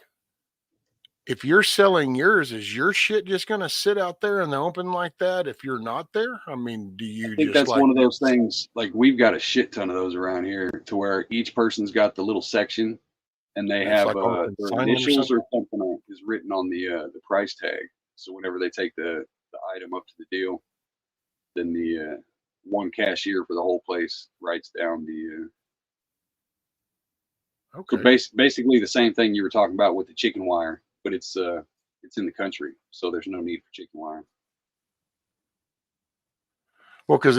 if you're selling yours, is your shit just going to sit out there in the open like that if you're not there? I mean, do you I think just that's like one of those things, like we've got a shit ton of those around here to where each person's got the little section and they it's have like on their consignment or initials something? or something is written on the price tag. So whenever they take the item up to the deal, then the one cashier for the whole place writes down the. Okay. So basically the same thing you were talking about with the chicken wire, but it's in the country, so there's no need for chicken wire. Well, because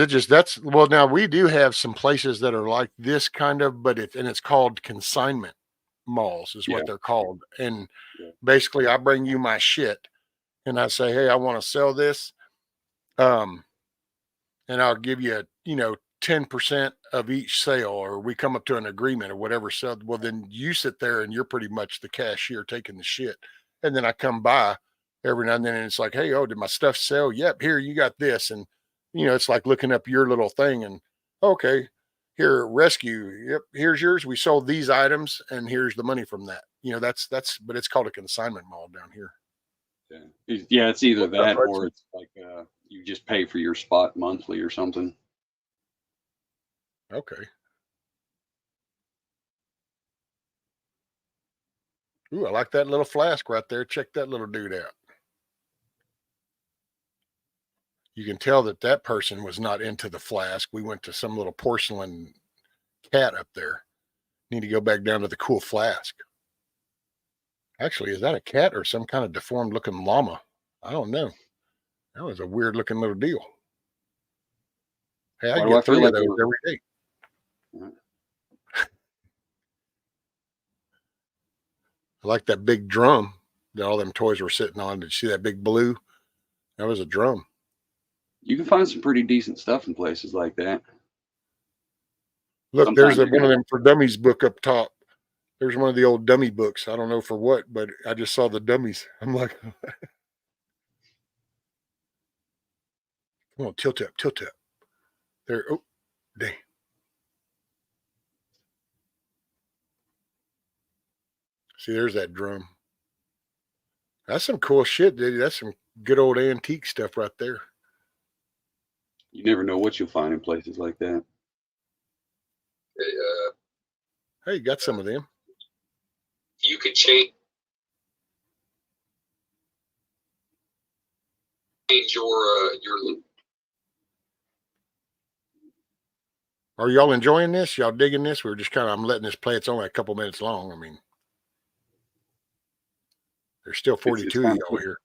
now we do have some places that are like this kind of, but it's called consignment malls is what they're called. And basically I bring you my shit and I say, hey, I want to sell this. And I'll give you, 10% of each sale, or we come up to an agreement or whatever. So, well, then you sit there and you're pretty much the cashier taking the shit. And then I come by every now and then and it's like, hey, oh, did my stuff sell? Yep. Here, you got this. And, it's like looking up your little thing and okay, here, rescue. Yep. Here's yours. We sold these items and here's the money from that. But it's called a consignment mall down here. Yeah. It's either that or it's like, you just pay for your spot monthly or something. Okay. Ooh, I like that little flask right there. Check that little dude out. You can tell that person was not into the flask. We went to some little porcelain cat up there. Need to go back down to the cool flask. Actually, is that a cat or some kind of deformed looking llama? I don't know. That was a weird looking little deal. Hey, I get 3 of those every day. I like that big drum that all them toys were sitting on. Did you see that big blue? That was a drum. You can find some pretty decent stuff in places like that. Look, Sometimes there's you're one of gonna, them for dummies book up top. There's one of the old dummy books. I don't know for what, but I just saw the dummies. I'm like, come on, tilt up, tilt up. There. Oh, dang. See, there's that drum. That's some cool shit, dude. That's some good old antique stuff right there. you never know what you'll find in places like that. Hey, you got some of them. You could change your. Are y'all enjoying this? Y'all digging this? We're just kind of, I'm letting this play. It's only a couple minutes long. I mean, there's still It's 42 of y'all here.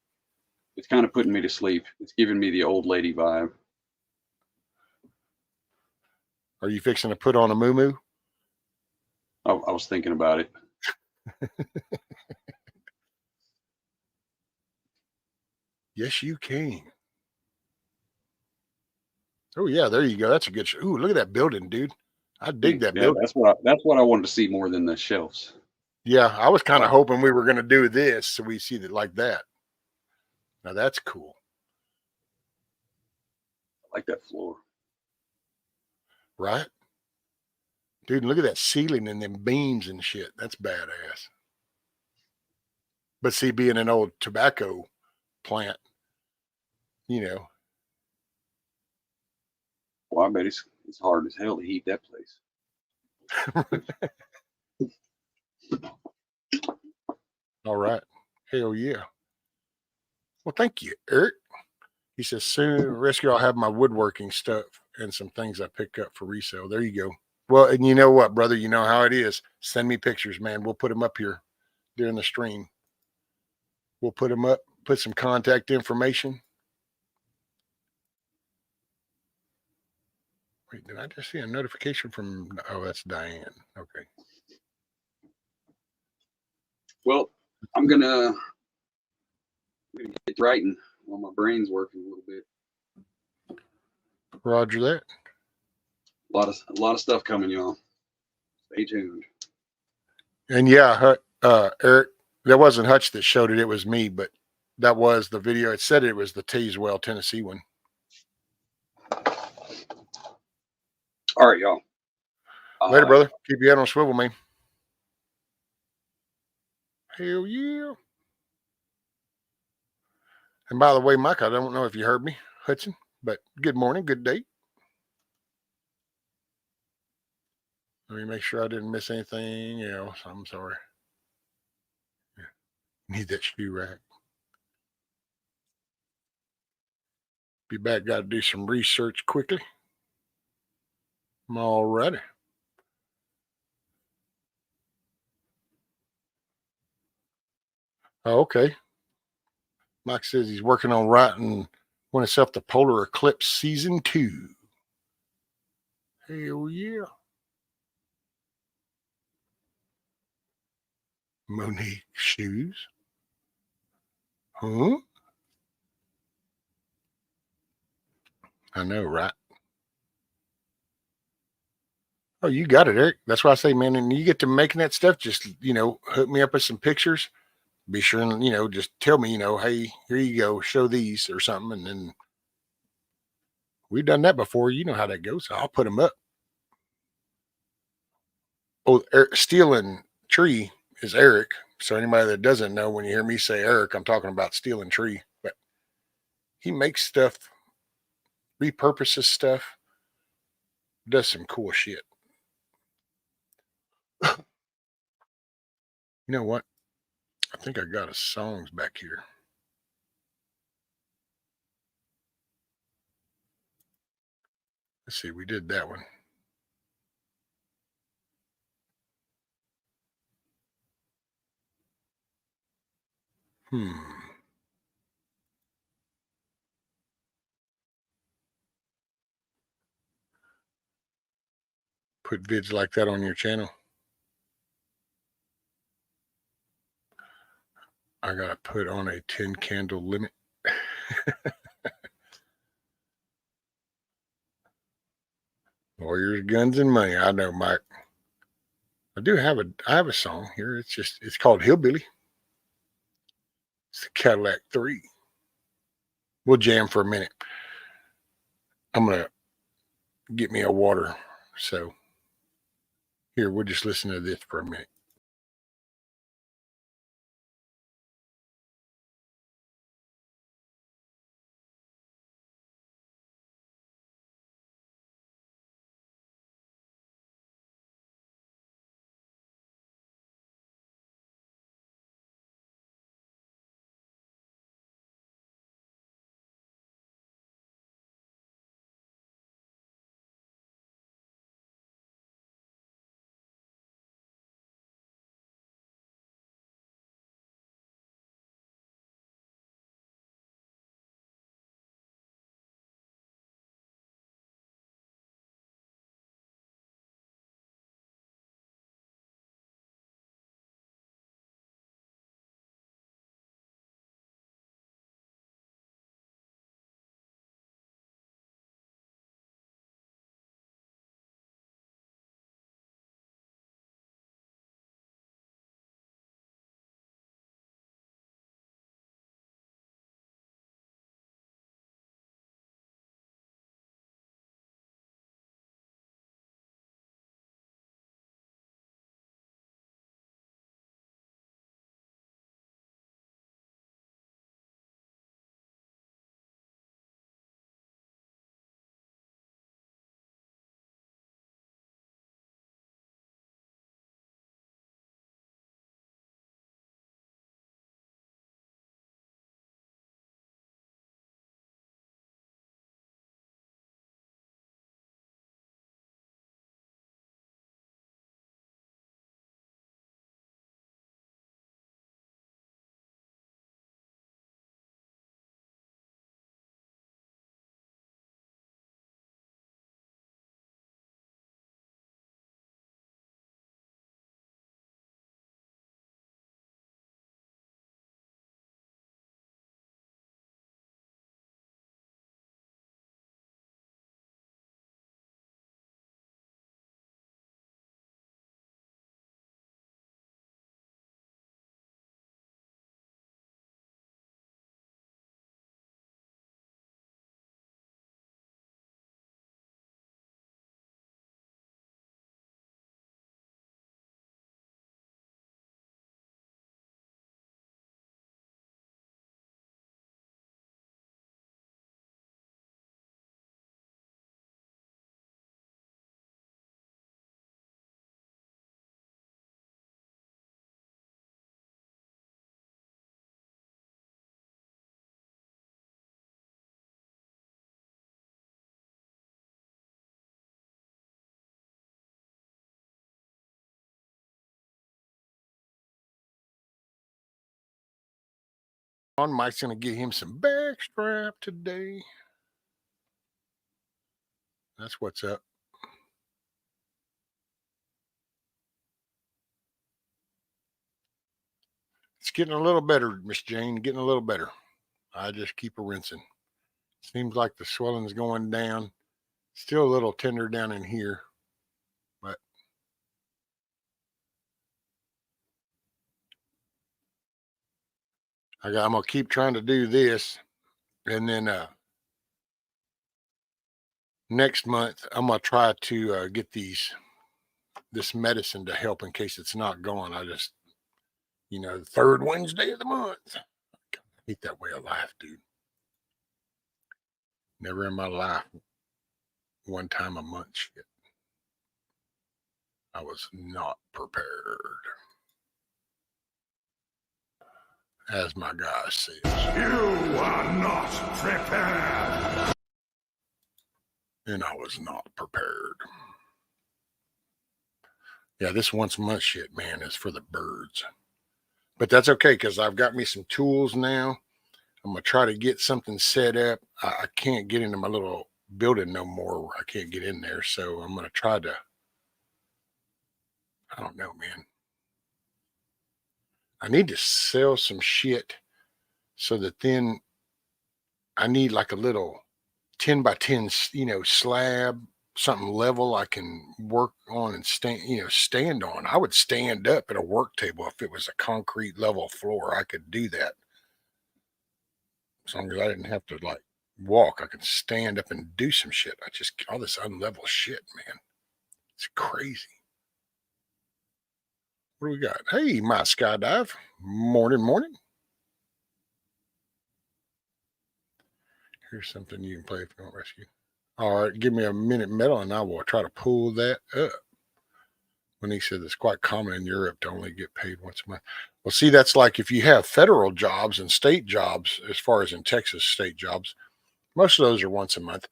It's kind of putting me to sleep. It's giving me the old lady vibe. Are you fixing to put on a moo? I was thinking about it. Yes, you can. Oh yeah, there you go. That's a good. Ooh, look at that building, dude. I dig that Yeah, building. that's what I wanted to see more than the shelves. Yeah, I was kind of hoping we were going to do this, so we see it like that. Now that's cool, I like that floor. right? Dude, look at that ceiling and them beams and shit. That's badass. But see, being an old tobacco plant, you know, Well, I bet it's hard as hell to heat that place. all right. Hell yeah. Well, thank you, Eric. He says, soon, Rescue, I'll have my woodworking stuff and some things I pick up for resale. There you go. Well, and you know what, brother? You know how it is. Send me pictures, man. We'll put them up here during the stream. We'll put them up, put some contact information. Wait, did I just see a notification from? Oh, that's Diane. Okay. Well, I'm gonna get writing while my brain's working a little bit. Roger that. A lot of stuff coming, y'all. Stay tuned. And yeah, Eric, that wasn't Hutch that showed it. It was me, but that was the video. It said it was the Teeswell, Tennessee one. All right, y'all. Later, brother. Keep your head on a swivel, man. Hell yeah. And by the way, Mike, I don't know if you heard me, Hudson, but good morning, good day. Let me make sure I didn't miss anything else. I'm sorry. Yeah. Need that shoe rack. Be back. Got to do some research quickly. I'm all ready. Oh, okay. Mike says he's working on writing one himself the Polar Eclipse Season 2. Hell yeah. Monique shoes. Huh? I know, right? Oh, you got it, Eric. That's why I say, man, and you get to making that stuff, just, hook me up with some pictures. Be sure and, just tell me, hey, here you go, show these or something. And then we've done that before. You know how that goes. I'll put them up. Oh, Steel and Tree is Eric. So anybody that doesn't know, when you hear me say Eric, I'm talking about Steel and Tree. But he makes stuff, repurposes stuff, does some cool shit. You know what? I think I got his songs back here. Let's see. We did that one. Put vids like that on your channel. I got to put on a 10 candle limit. Warriors, guns, and money. I know, Mike. I have a song here. It's called Hillbilly. It's the Cadillac 3. We'll jam for a minute. I'm gonna get me a water. So here, we'll just listen to this for a minute. On Mike's gonna get him some backstrap today. That's what's up. It's getting a little better, Miss Jane. Getting a little better. I just keep a rinsing. Seems like the swelling's going down. Still a little tender down in here, but I'm gonna keep trying to do this, and then next month I'm gonna try to get this medicine to help in case it's not gone. I just, the third Wednesday of the month. I hate that way of life, dude. Never in my life one time a month shit. I was not prepared. As my guy says. You are not prepared. And I was not prepared. Yeah, this once a month shit, man, is for the birds. But that's okay because I've got me some tools now. I'm going to try to get something set up. I can't get into my little building no more. I can't get in there. So I'm going to try to, I don't know, man. I need to sell some shit so that then I need like a little 10 by 10, slab something level I can work on and stand on. I would stand up at a work table if it was a concrete level floor. I could do that. As long as I didn't have to like walk, I could stand up and do some shit. All this unlevel shit, man. It's crazy. What do we got? Hey, my skydive. Morning. Here's something you can play if you want rescue. All right, give me a minute metal and I will try to pull that up. When he said it's quite common in Europe to only get paid once a month. Well, see, that's like if you have federal jobs and state jobs, as far as in Texas state jobs, most of those are once a month.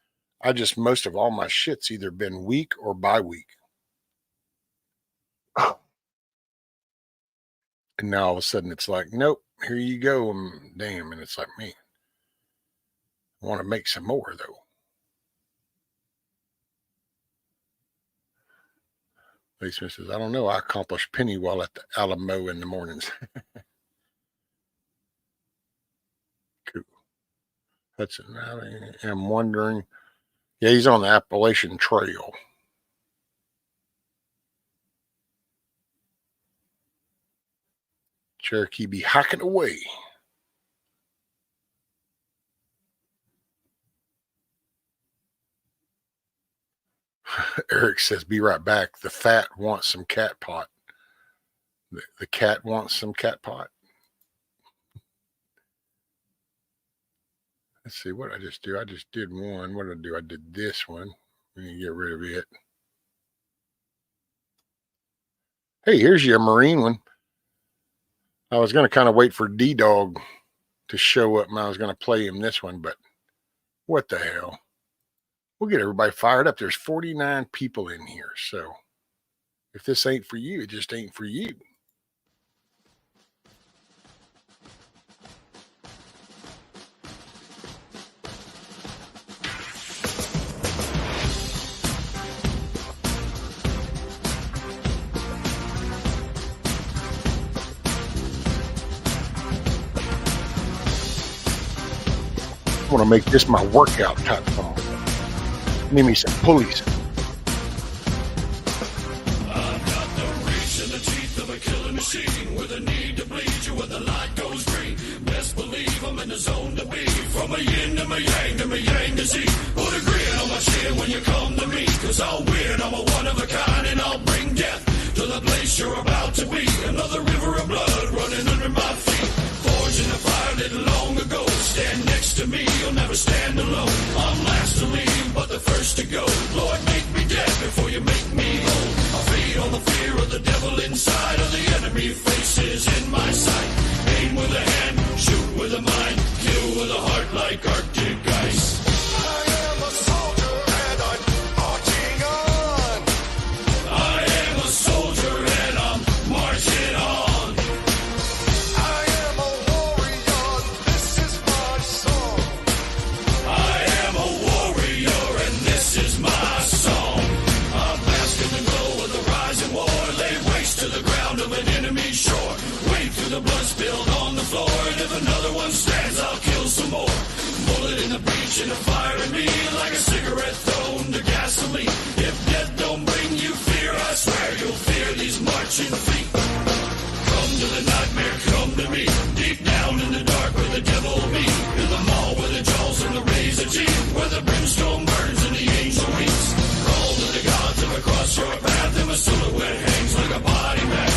Most of all my shit's either been week or bi-week. And now all of a sudden it's like, nope, here you go. Damn. And it's like, man, I want to make some more though. Lee Smith says, I don't know. I accomplish penny while at the Alamo in the mornings. Cool. I'm wondering. Yeah, he's on the Appalachian Trail. Cherokee be hacking away. Eric says, be right back. The fat wants some cat pot. The cat wants some cat pot. Let's see what I just do. I just did one. What did I do? I did this one. Let me get rid of it. Hey, here's your marine one. I was going to kind of wait for D-Dog to show up and I was going to play him this one, but what the hell? We'll get everybody fired up. There's 49 people in here. So if this ain't for you, it just ain't for you. I want to make this my workout type song. Need me some pulleys. I've got the reach and the teeth of a killer machine with a need to bleed you when the light goes green. Best believe I'm in the zone to be. From a yin to my yang to Z. Put a grin on my chin when you come to me. Cause I'll win, I'm a one of a kind and I'll bring death to the place you're about to be. Another river of blood running under my feet. Forged in a fire lit long ago. Stand next to me, you'll never stand alone. I'm last to leave, but the first to go. Lord, make me dead before you make me whole. I feed on the fear of the devil inside of the enemy faces in my sight. Aim with a hand, shoot with a mind, kill with a heart like Arctic ice. I am a soldier and I'm marching on. I am a soldier and I'm marching on. I am a warrior, this is my song. I am a warrior and this is my song. I'm bask in the glow of the rising war. Lay waste to the ground of an enemy shore. Wade through the blood spilled on the floor. And if another one stands, I'll kill some more. Bullet in the breach and a fire in me. Like a cigarette thrown to gasoline. If death don't bring you fear, I swear you'll fear these marching feet. Come to the nightmare, come to me. Deep down in the dark where the devil be. In the mall where the jaws and the razor teeth. Where the brimstone burns and the angel weeps. Crawl to the gods of across your path. And my silhouette hangs like a body bag.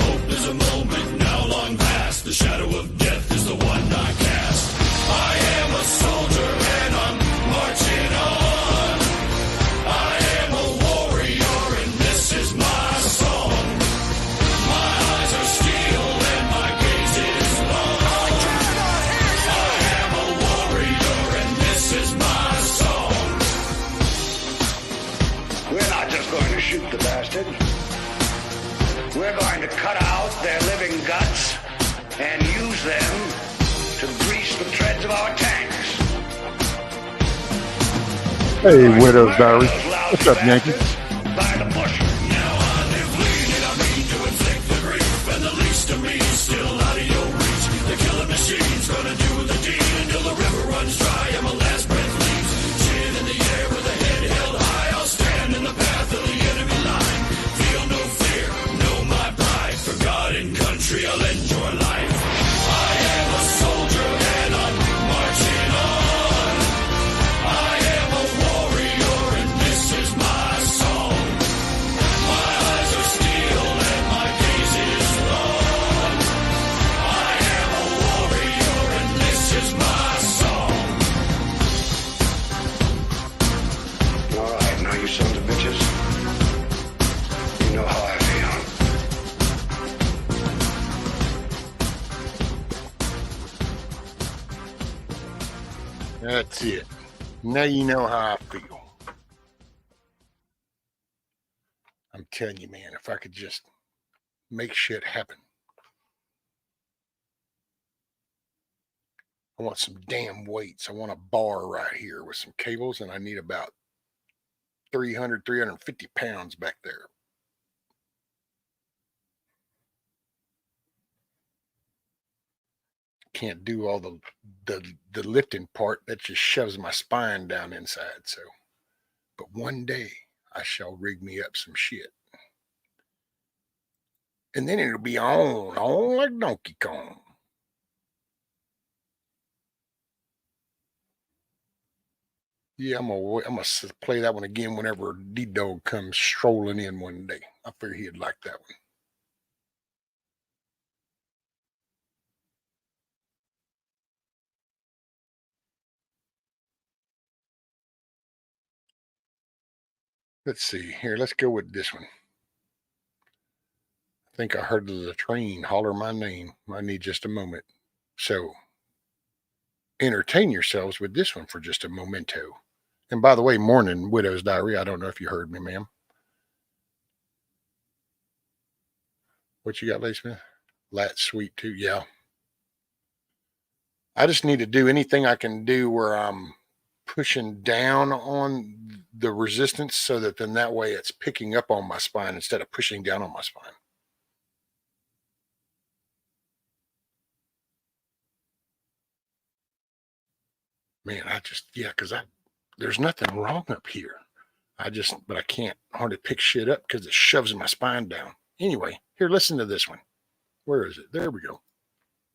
Hope is a moment now long past. The shadow of death is the one I cast. I am a soldier and I'm marching on. I am a warrior and this is my song. My eyes are steel and my gaze is long. I am a warrior and this is my song. We're not just going to shoot the bastard. We're going to cut out their living guts and use them to grease the treads of our tanks. Hey, Widow's Diary. What's up, Yankee? By the bushel. Now I live lean and I mean to inflict the grief. And the least of me is still out of your reach. The killer machine's gonna do the deed until the river runs dry and my last breath leaves. Chin in the air with a head held high, I'll stand That's it. Now you know how I feel. I'm telling you, man, if I could just make shit happen. I want some damn weights. I want a bar right here with some cables, and I need about 350 pounds back there. Can't do all the lifting part. That just shoves my spine down inside. So, but one day I shall rig me up some shit, and then it'll be on like Donkey Kong. Yeah, I'm gonna play that one again whenever D-Dog comes strolling in one day. I figure he'd like that one. Let's see here. Let's go with this one. I think I heard the train holler my name. I need just a moment. So entertain yourselves with this one for just a momento. And by the way, morning, Widow's Diary. I don't know if you heard me, ma'am. What you got, Lady Smith? Lat sweet too. Yeah. I just need to do anything I can do where I'm pushing down on the resistance so that then that way it's picking up on my spine instead of pushing down on my spine. Man, because there's nothing wrong up here. But I can't hardly pick shit up because it shoves my spine down. Anyway, here, listen to this one. Where is it? There we go.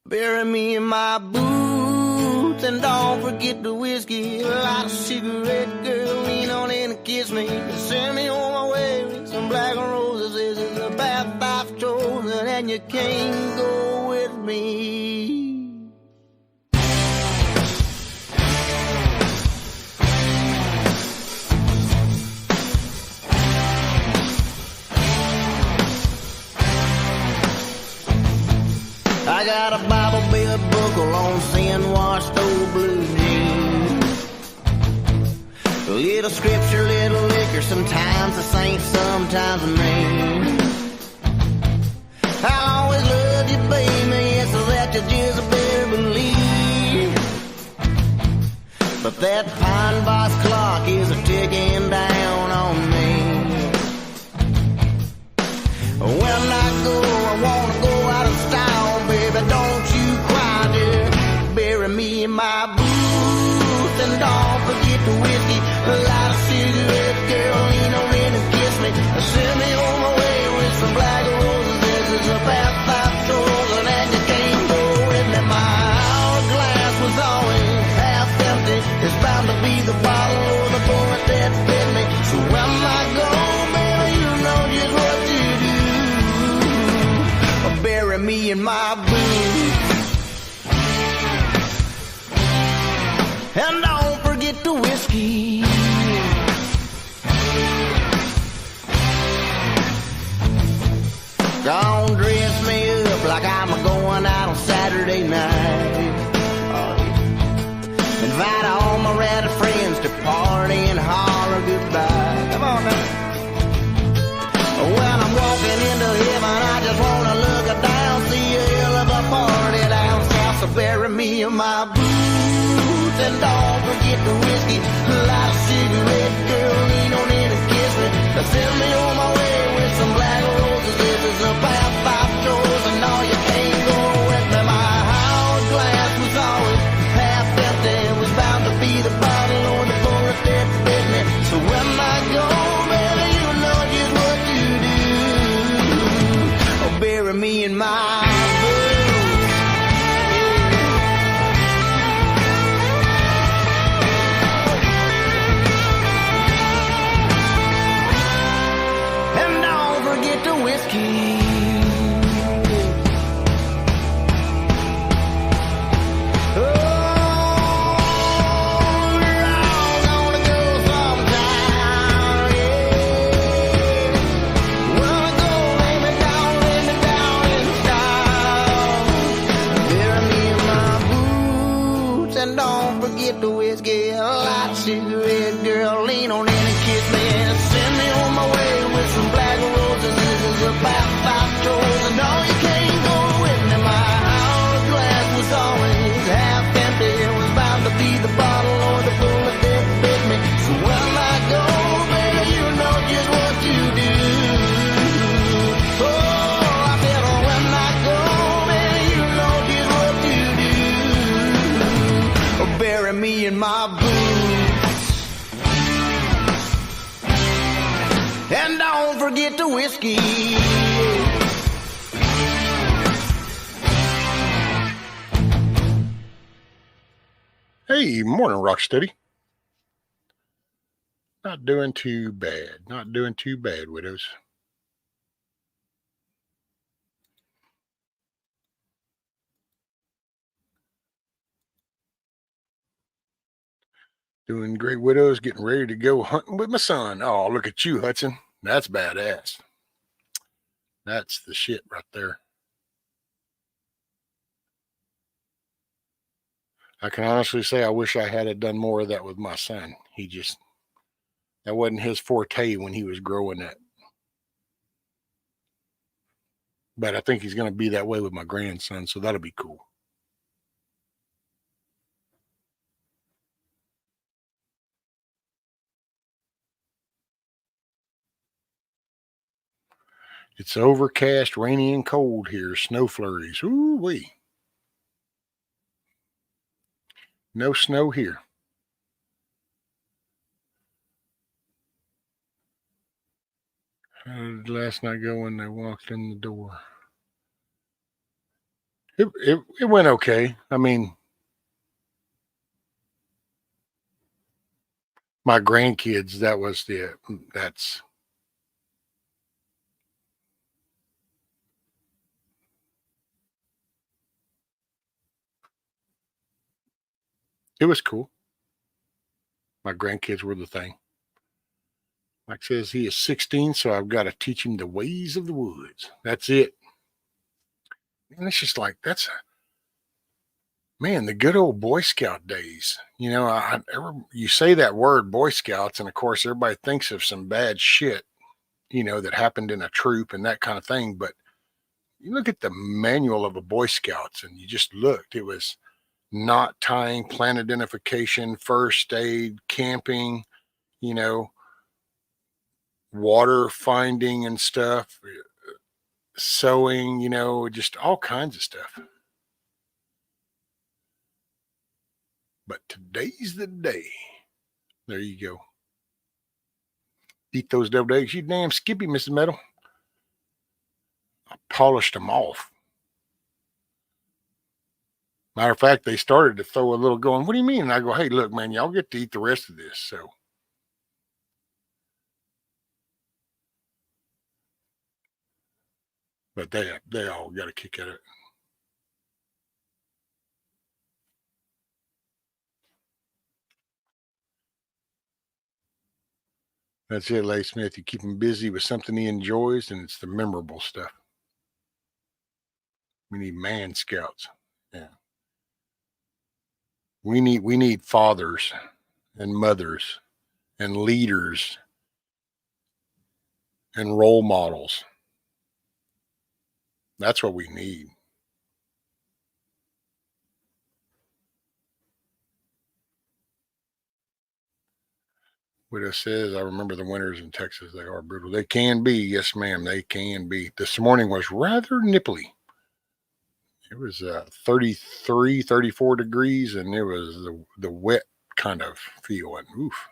Bury me in my boots and don't forget the whiskey. Light a cigarette, girl, lean on in and kiss me. Send me on my way with some black roses. This is a bath I've chosen and you can't go with me. I got a Bible belt buckle on sin-washed old blue jeans. A little scripture, little liquor, sometimes a saint, sometimes a man. I'll always love you, baby, yes, that you just better believe. But that pine box clock is a ticking down on me. When I go, I wanna go out of style, baby, don't you cry, dear. Bury me in my boots and don't forget the whiskey. Light a cigarette, girl, lean on in and kiss me. Send me on my way with some black roses. This is a path I've chosen and you can't go with me. My hourglass was always half empty. It's bound to be the bottle or the bullet that bit me. So when I go, baby, you know just what to do. Bury me in my boots and don't forget the whiskey. Don't dress me up like I'm going out on Saturday night. Invite all my ratty friends to party and holler goodbye. Come on now. When I'm walking into heaven, I just wanna look down, see a hell of a party down south. So bury me in my boots and don't forget the whiskey. Light a cigarette, girl, lean on in and kiss me. Send me on my way with some black roses. This is a path I've chosen, no, you can't go with me. My hourglass was always half empty. It was bound to be the bottle or the bullet that bit me. So when I go, baby, you know just what to do. Bury me in my boots. ain't on any kiss me. Send me on my way with some black roses. This is about 5 toes. And no, you can't go with me. My hourglass was always half empty. It was bound to be the bottle or the bullet that bit me. So when I go, baby, you know just what to do. Oh, I said, oh, when I go, baby, you know just what to do. Oh, bury me in my boots. And don't forget the whiskey. Hey, morning, Rocksteady. Not doing too bad. Not doing too bad, widows. Doing great, widows. Getting ready to go hunting with my son. Oh, look at you, Hudson. That's badass. That's the shit right there. I can honestly say I wish I had done more of that with my son. That wasn't his forte when he was growing up. But I think he's going to be that way with my grandson, so that'll be cool. It's overcast, rainy, and cold here. Snow flurries. Ooh wee. No snow here. How did last night go when they walked in the door? It went okay. I mean, my grandkids, it was cool. My grandkids were the thing. Like says he is 16, so I've got to teach him the ways of the woods. That's it. And it's just like, man, the good old Boy Scout days. You know, you say that word Boy Scouts, and of course, everybody thinks of some bad shit, you know, that happened in a troop and that kind of thing. But you look at the manual of a Boy Scouts and you just looked, it was knot tying, plant identification, first aid, camping, you know, water finding and stuff, sewing, you know, just all kinds of stuff. But today's the day. There you go. Eat those deviled eggs. You damn skippy, Mrs. Meadow. I polished them off. Matter of fact, they started to throw a little going, what do you mean? And I go, hey, look, man, y'all get to eat the rest of this. So but they all got a kick at it. That's it, Lay Smith. You keep him busy with something he enjoys, and it's the memorable stuff. We need man scouts. Yeah. We need fathers and mothers and leaders and role models. That's what we need. Widow says, I remember the winters in Texas. They are brutal. They can be. Yes, ma'am. They can be. This morning was rather nipply. It was 33, 34 degrees, and it was the wet kind of feeling. Oof.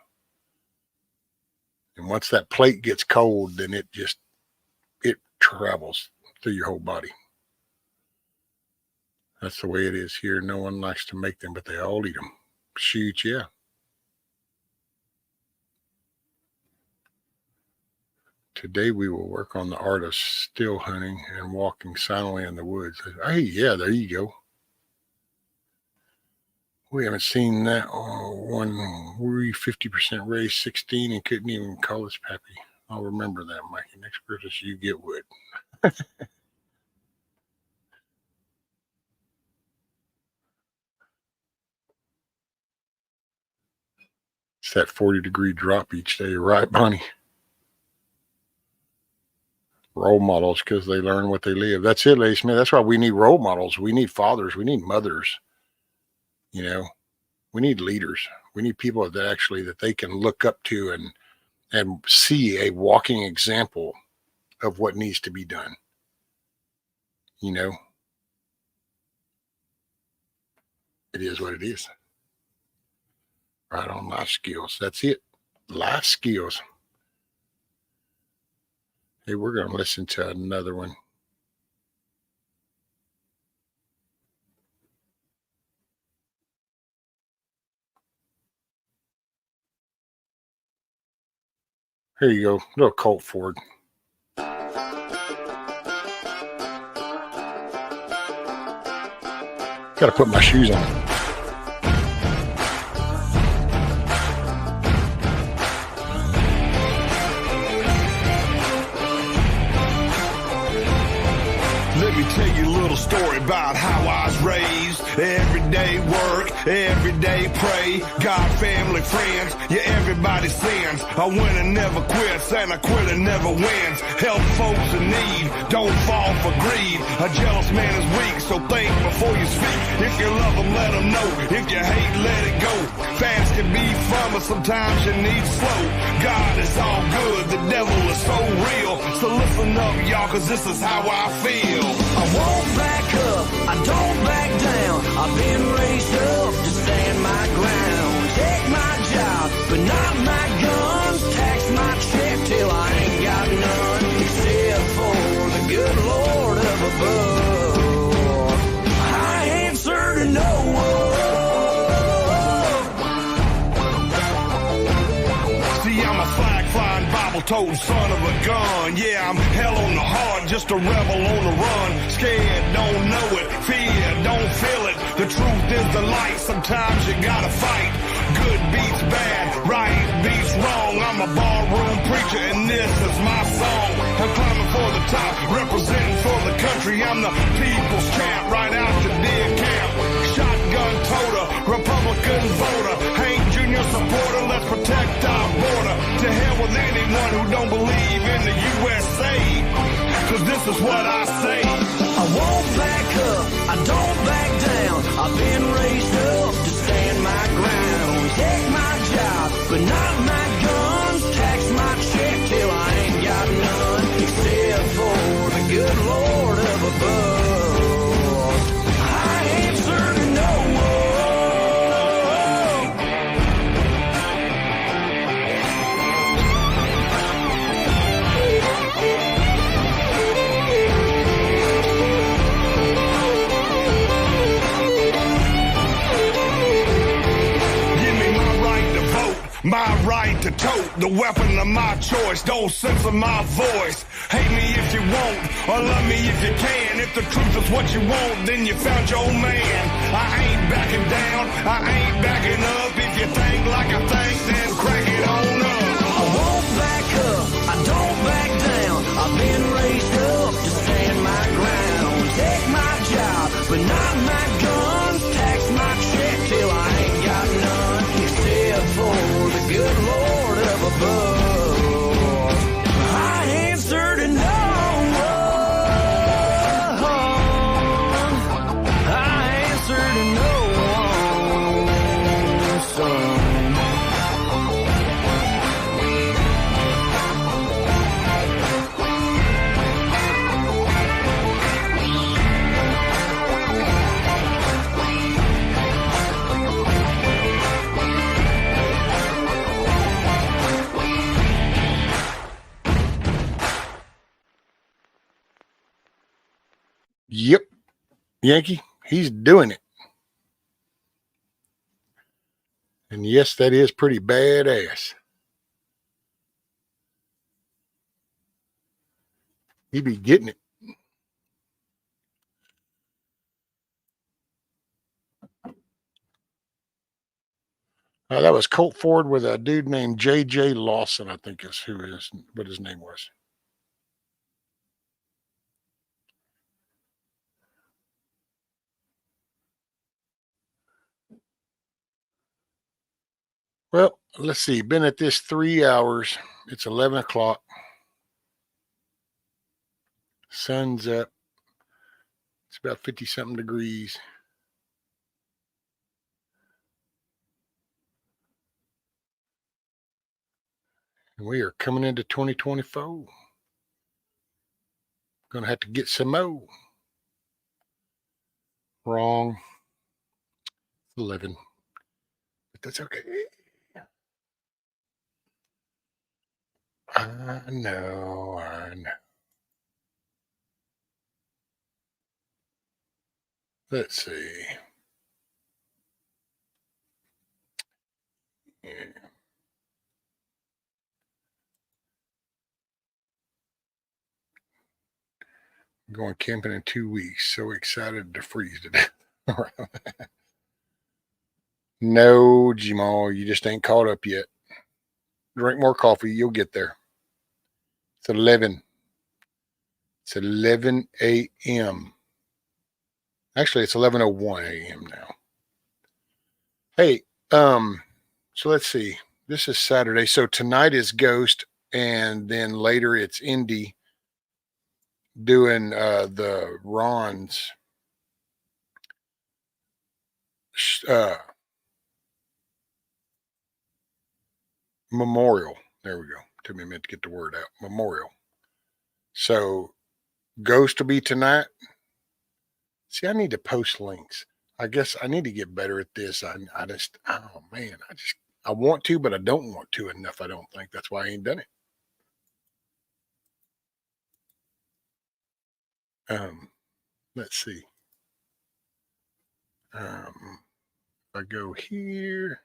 And once that plate gets cold, then it travels through your whole body. That's the way it is here. No one likes to make them, but they all eat them. Shoot, yeah. Today we will work on the art of still hunting and walking silently in the woods. Hey, yeah, there you go. We haven't seen that one. We 50% raised 16 and couldn't even call us Pappy. I'll remember that, Mikey. Next Christmas, you get wood. It's that 40-degree drop each day, right, Bonnie? Role models, because they learn what they live. That's it, Lady Smith. That's why we need role models. We need fathers. We need mothers. You know, we need leaders. We need people that actually that they can look up to and see a walking example of what needs to be done. You know, it is what it is. Right on, life skills. That's it. Life skills. Hey, we're going to listen to another one. Here you go. Little Colt Ford. Got to put my shoes on. Let me tell you a little story about how I was raised. Everyday work, everyday pray. God, family, friends, yeah, everybody sins. I win and never quits, and I quit and never wins. Help folks in need, don't fall for greed. A jealous man is weak, so think before you speak. If you love them, let them know. If you hate, let it go. Fast can be fun, but sometimes you need slow. God is all good, the devil is so real. So listen up, y'all, cause this is how I feel. I won't back up, I don't back down. I've been raised up to stand my ground. Take my job, but not my guns. Tax my check till I ain't got none. Except for the good Lord up above. I answer to no one. See, I'm a flag-flying, Bible-toting son of a gun. Yeah, I'm hell on the heart, just a rebel on the run. Scared, don't know it. Fear, don't feel it. The truth is the light. Sometimes you gotta fight. Good beats bad, right beats wrong. I'm a barroom preacher and this is my song. I'm climbing for the top, representing for the country. I'm the people's champ, right out the deer camp. Shotgun toter, Republican voter. Hank Jr. supporter, let's protect our border. To hell with anyone who don't believe in the USA. Cause this is what I say. I won't back up, I don't back down. I've been raised up to stand my ground. Take my job, but not my guns. Tax my check till I ain't got none. Except for the good Lord up above. I answer to no one. My right to tote the weapon of my choice. Don't censor my voice. Hate me if you won't, or love me if you can. If the truth is what you want, then you found your man. I ain't backing down, I ain't backing up. If you think like I think, then crack it on up. I won't back up, I don't back down. I've been raised up to stand my ground. Take my job, but not my guns. Tax my check till I ain't got none. Except for the good Lord up above. I answer to no one. I answer to no one, son. Yep. Yankee, he's doing it. And yes, that is pretty badass. He be getting it. That was Colt Ford with a dude named J.J. Lawson, I think is what his name was. Well, let's see, been at this 3 hours. It's 11 o'clock. Sun's up. It's about 50 something degrees. And we are coming into 2024. Gonna have to get some more. Wrong. 11. But that's okay. I know. Let's see. Yeah. I'm going camping in 2 weeks. So excited to freeze to death. No, Jamal, you just ain't caught up yet. Drink more coffee. You'll get there. It's 11. It's 11 a.m. Actually, it's 11:01 a.m. now. Hey, so let's see. This is Saturday. So tonight is Ghost, and then later it's Indy doing the Ron's memorial. There we go. Took me a minute to get the word out. Memorial. So Ghost will be tonight. See, I need to post links. I guess I need to get better at this. I just, oh man, I want to, but I don't want to enough. I don't think that's why I ain't done it. Let's see. I go here.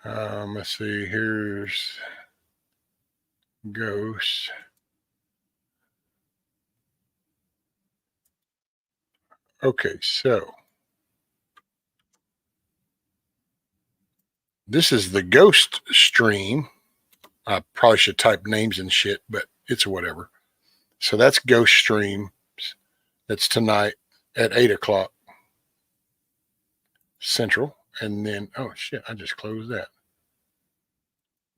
Let's see. Here's Ghost. Okay, so this is the Ghost stream. I probably should type names and shit, but it's whatever. So that's Ghost stream. That's tonight at 8 o'clock Central. And then, oh shit, I just closed that.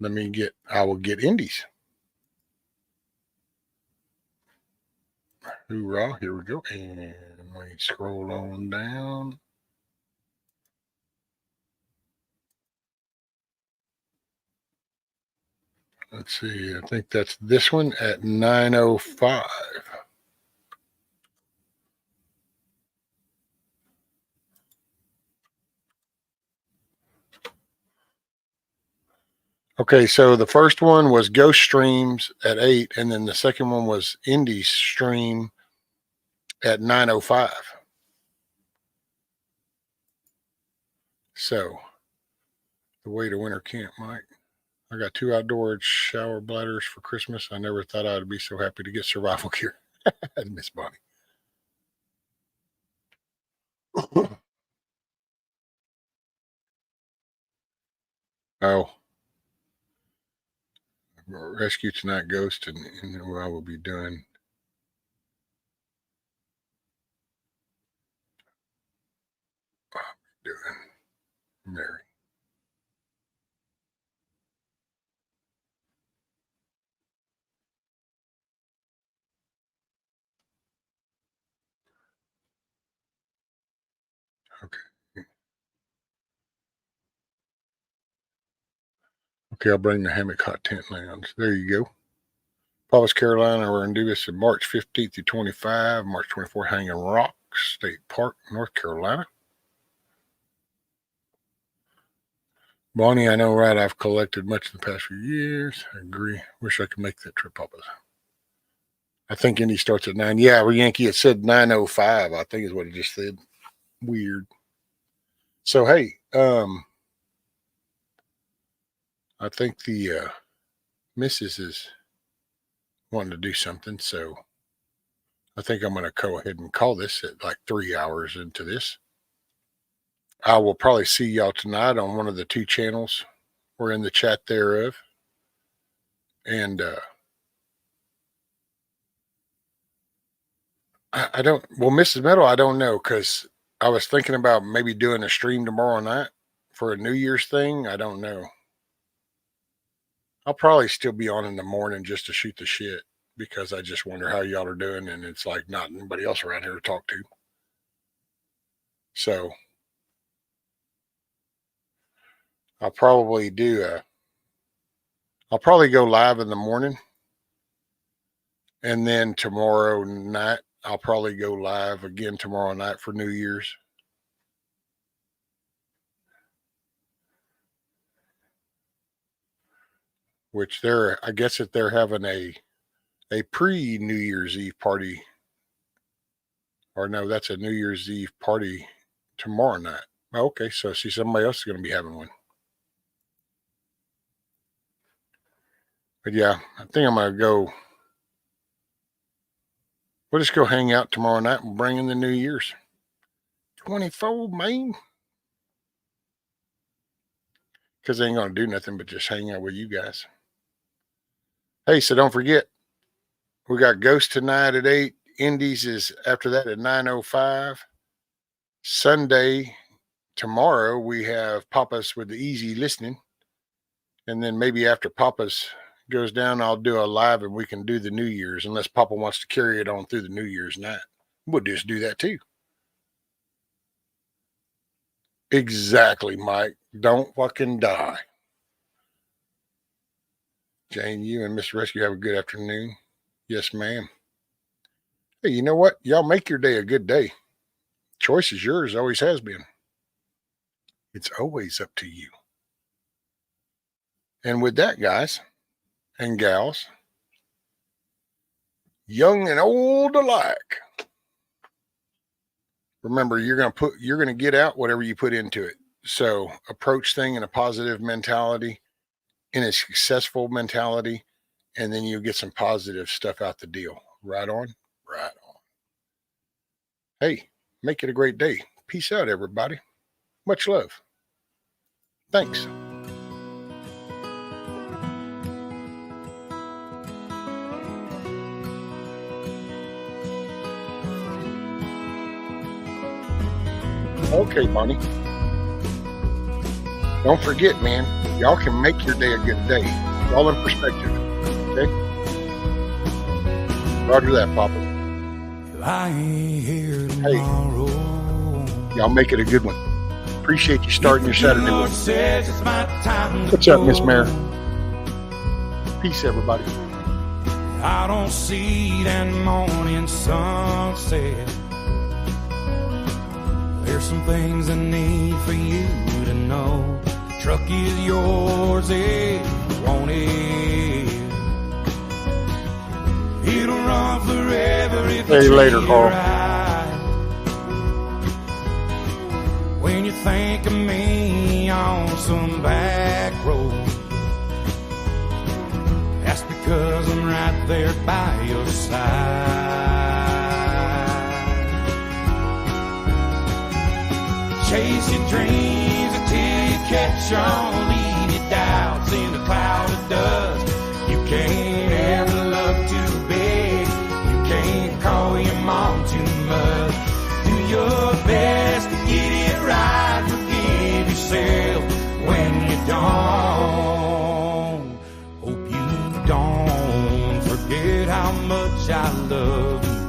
I will get Indies. Hoorah, here we go. And let me scroll on down. Let's see, I think that's this one at 9:05. Okay, so the first one was Ghost Streams at 8, and then the second one was Indie Stream at 9:05. So, the way to winter camp, Mike. I got 2 outdoor shower bladders for Christmas. I never thought I'd be so happy to get survival gear. Miss Bonnie. Oh, rescue tonight, Ghost, and then what I will be doing. Mary. Okay. Okay, I'll bring the hammock hot tent lounge. There you go. Paulus, Carolina, we're going to do this in March 15th through 25, March 24th, Hanging Rock State Park, North Carolina. Bonnie, I know, right? I've collected much in the past few years. I agree. Wish I could make that trip, Papa. I think Indy starts at 9. Yeah, Yankee, it said 9:05, I think is what it just said. Weird. So, hey, I think the missus is wanting to do something, so I think I'm going to go ahead and call this at like 3 hours into this. I will probably see y'all tonight on one of the 2 channels. We're in the chat thereof. And I don't, well, Mrs. Meadow, I don't know, because I was thinking about maybe doing a stream tomorrow night for a New Year's thing. I don't know. I'll probably still be on in the morning just to shoot the shit because I just wonder how y'all are doing, and it's like not anybody else around here to talk to. So I'll probably I'll probably go live in the morning, and then tomorrow night I'll probably go live again tomorrow night for New Year's. Which I guess that they're having a pre-New Year's Eve party. Or no, that's a New Year's Eve party tomorrow night. Okay, so see, somebody else is going to be having one. But yeah, I think I'm going to go. We'll just go hang out tomorrow night and bring in the New Year's. 24, man. Because they ain't going to do nothing but just hang out with you guys. Hey, so don't forget, we got Ghost tonight at 8. Indies is after that at 9:05. Sunday, tomorrow, we have Papa's with the easy listening. And then maybe after Papa's goes down, I'll do a live and we can do the New Year's, unless Papa wants to carry it on through the New Year's night. We'll just do that too. Exactly, Mike. Don't fucking die. Jane, you and Mr. Rescue have a good afternoon. Yes, ma'am. Hey, you know what? Y'all make your day a good day. Choice is yours, always has been. It's always up to you. And with that, guys and gals, young and old alike, remember, you're going to get out whatever you put into it. So approach thing in a positive mentality, in a successful mentality, and then you'll get some positive stuff out the deal. Right on? Right on. Hey, make it a great day. Peace out, everybody. Much love. Thanks. Okay, Bonnie. Don't forget, man, y'all can make your day a good day. It's all in perspective. Okay? Roger that, Papa. I ain't here tomorrow. Hey, y'all make it a good one. Appreciate you starting your Saturday with me. What's up, Miss Mare? Peace, everybody. I don't see that morning sunset. There's some things I need for you to know. Truck is yours if you want it. It'll run forever if you see you later, Carl. right. When you think of me on some back road, that's because I'm right there by your side. Chase your dreams until you catch on. Leave your doubts in a cloud of dust. You can't ever love too big. You can't call your mom too much. Do your best to get it right. Forgive yourself when you don't. Hope you don't forget how much I love you.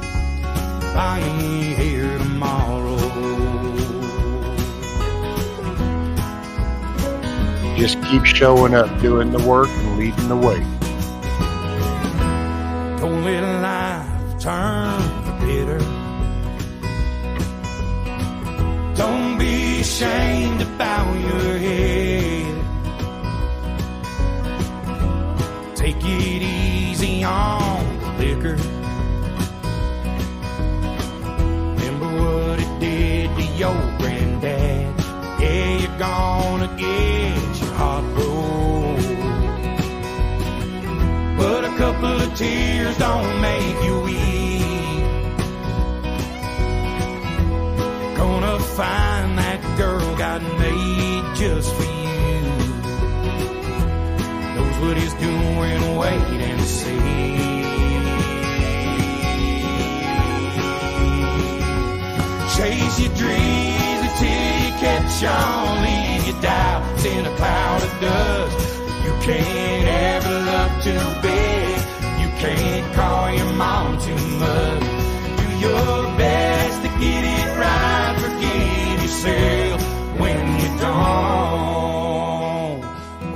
I ain't here tomorrow. Just keep showing up, doing the work, and leading the way. Don't let life turn bitter. Don't be ashamed about your head. Take it easy on the liquor. Remember what it did to your granddad. Yeah, you're gonna get your heart broke, but a couple of tears don't make you weep. You're gonna find that girl God made just for you. Knows what he's doing, wait and see. Chase your dreams face in a cloud of dust. You can't ever love too big. You can't call your mom too much. Do your best to get it right. Forgive yourself when you don't.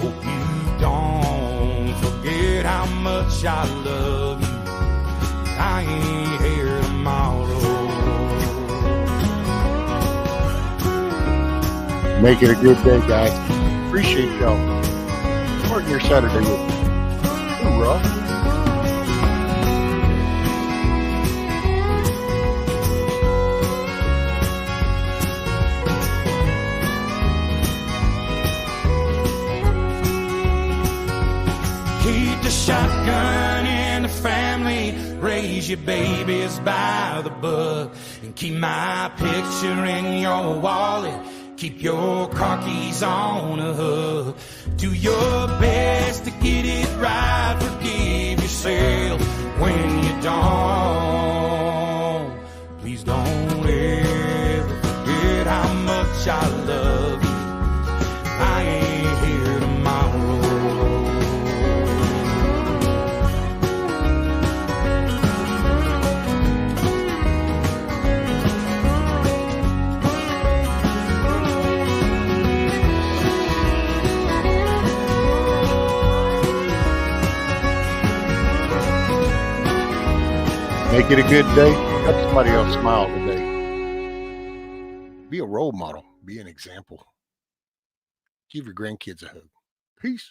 Hope you don't forget how much I love you. I ain't here tomorrow. Make it a good day, guys. Appreciate y'all. Starting your Saturday with me. Hoorah. Keep the shotgun in the family. Raise your babies by the book. And keep my picture in your wallet. Keep your car keys on a hook. Do your best to get it right. Forgive yourself when you don't. Please don't ever forget how much I love you. I ain't here tomorrow. Make it a good day. Help somebody else smile today. Be a role model. Be an example. Give your grandkids a hug. Peace.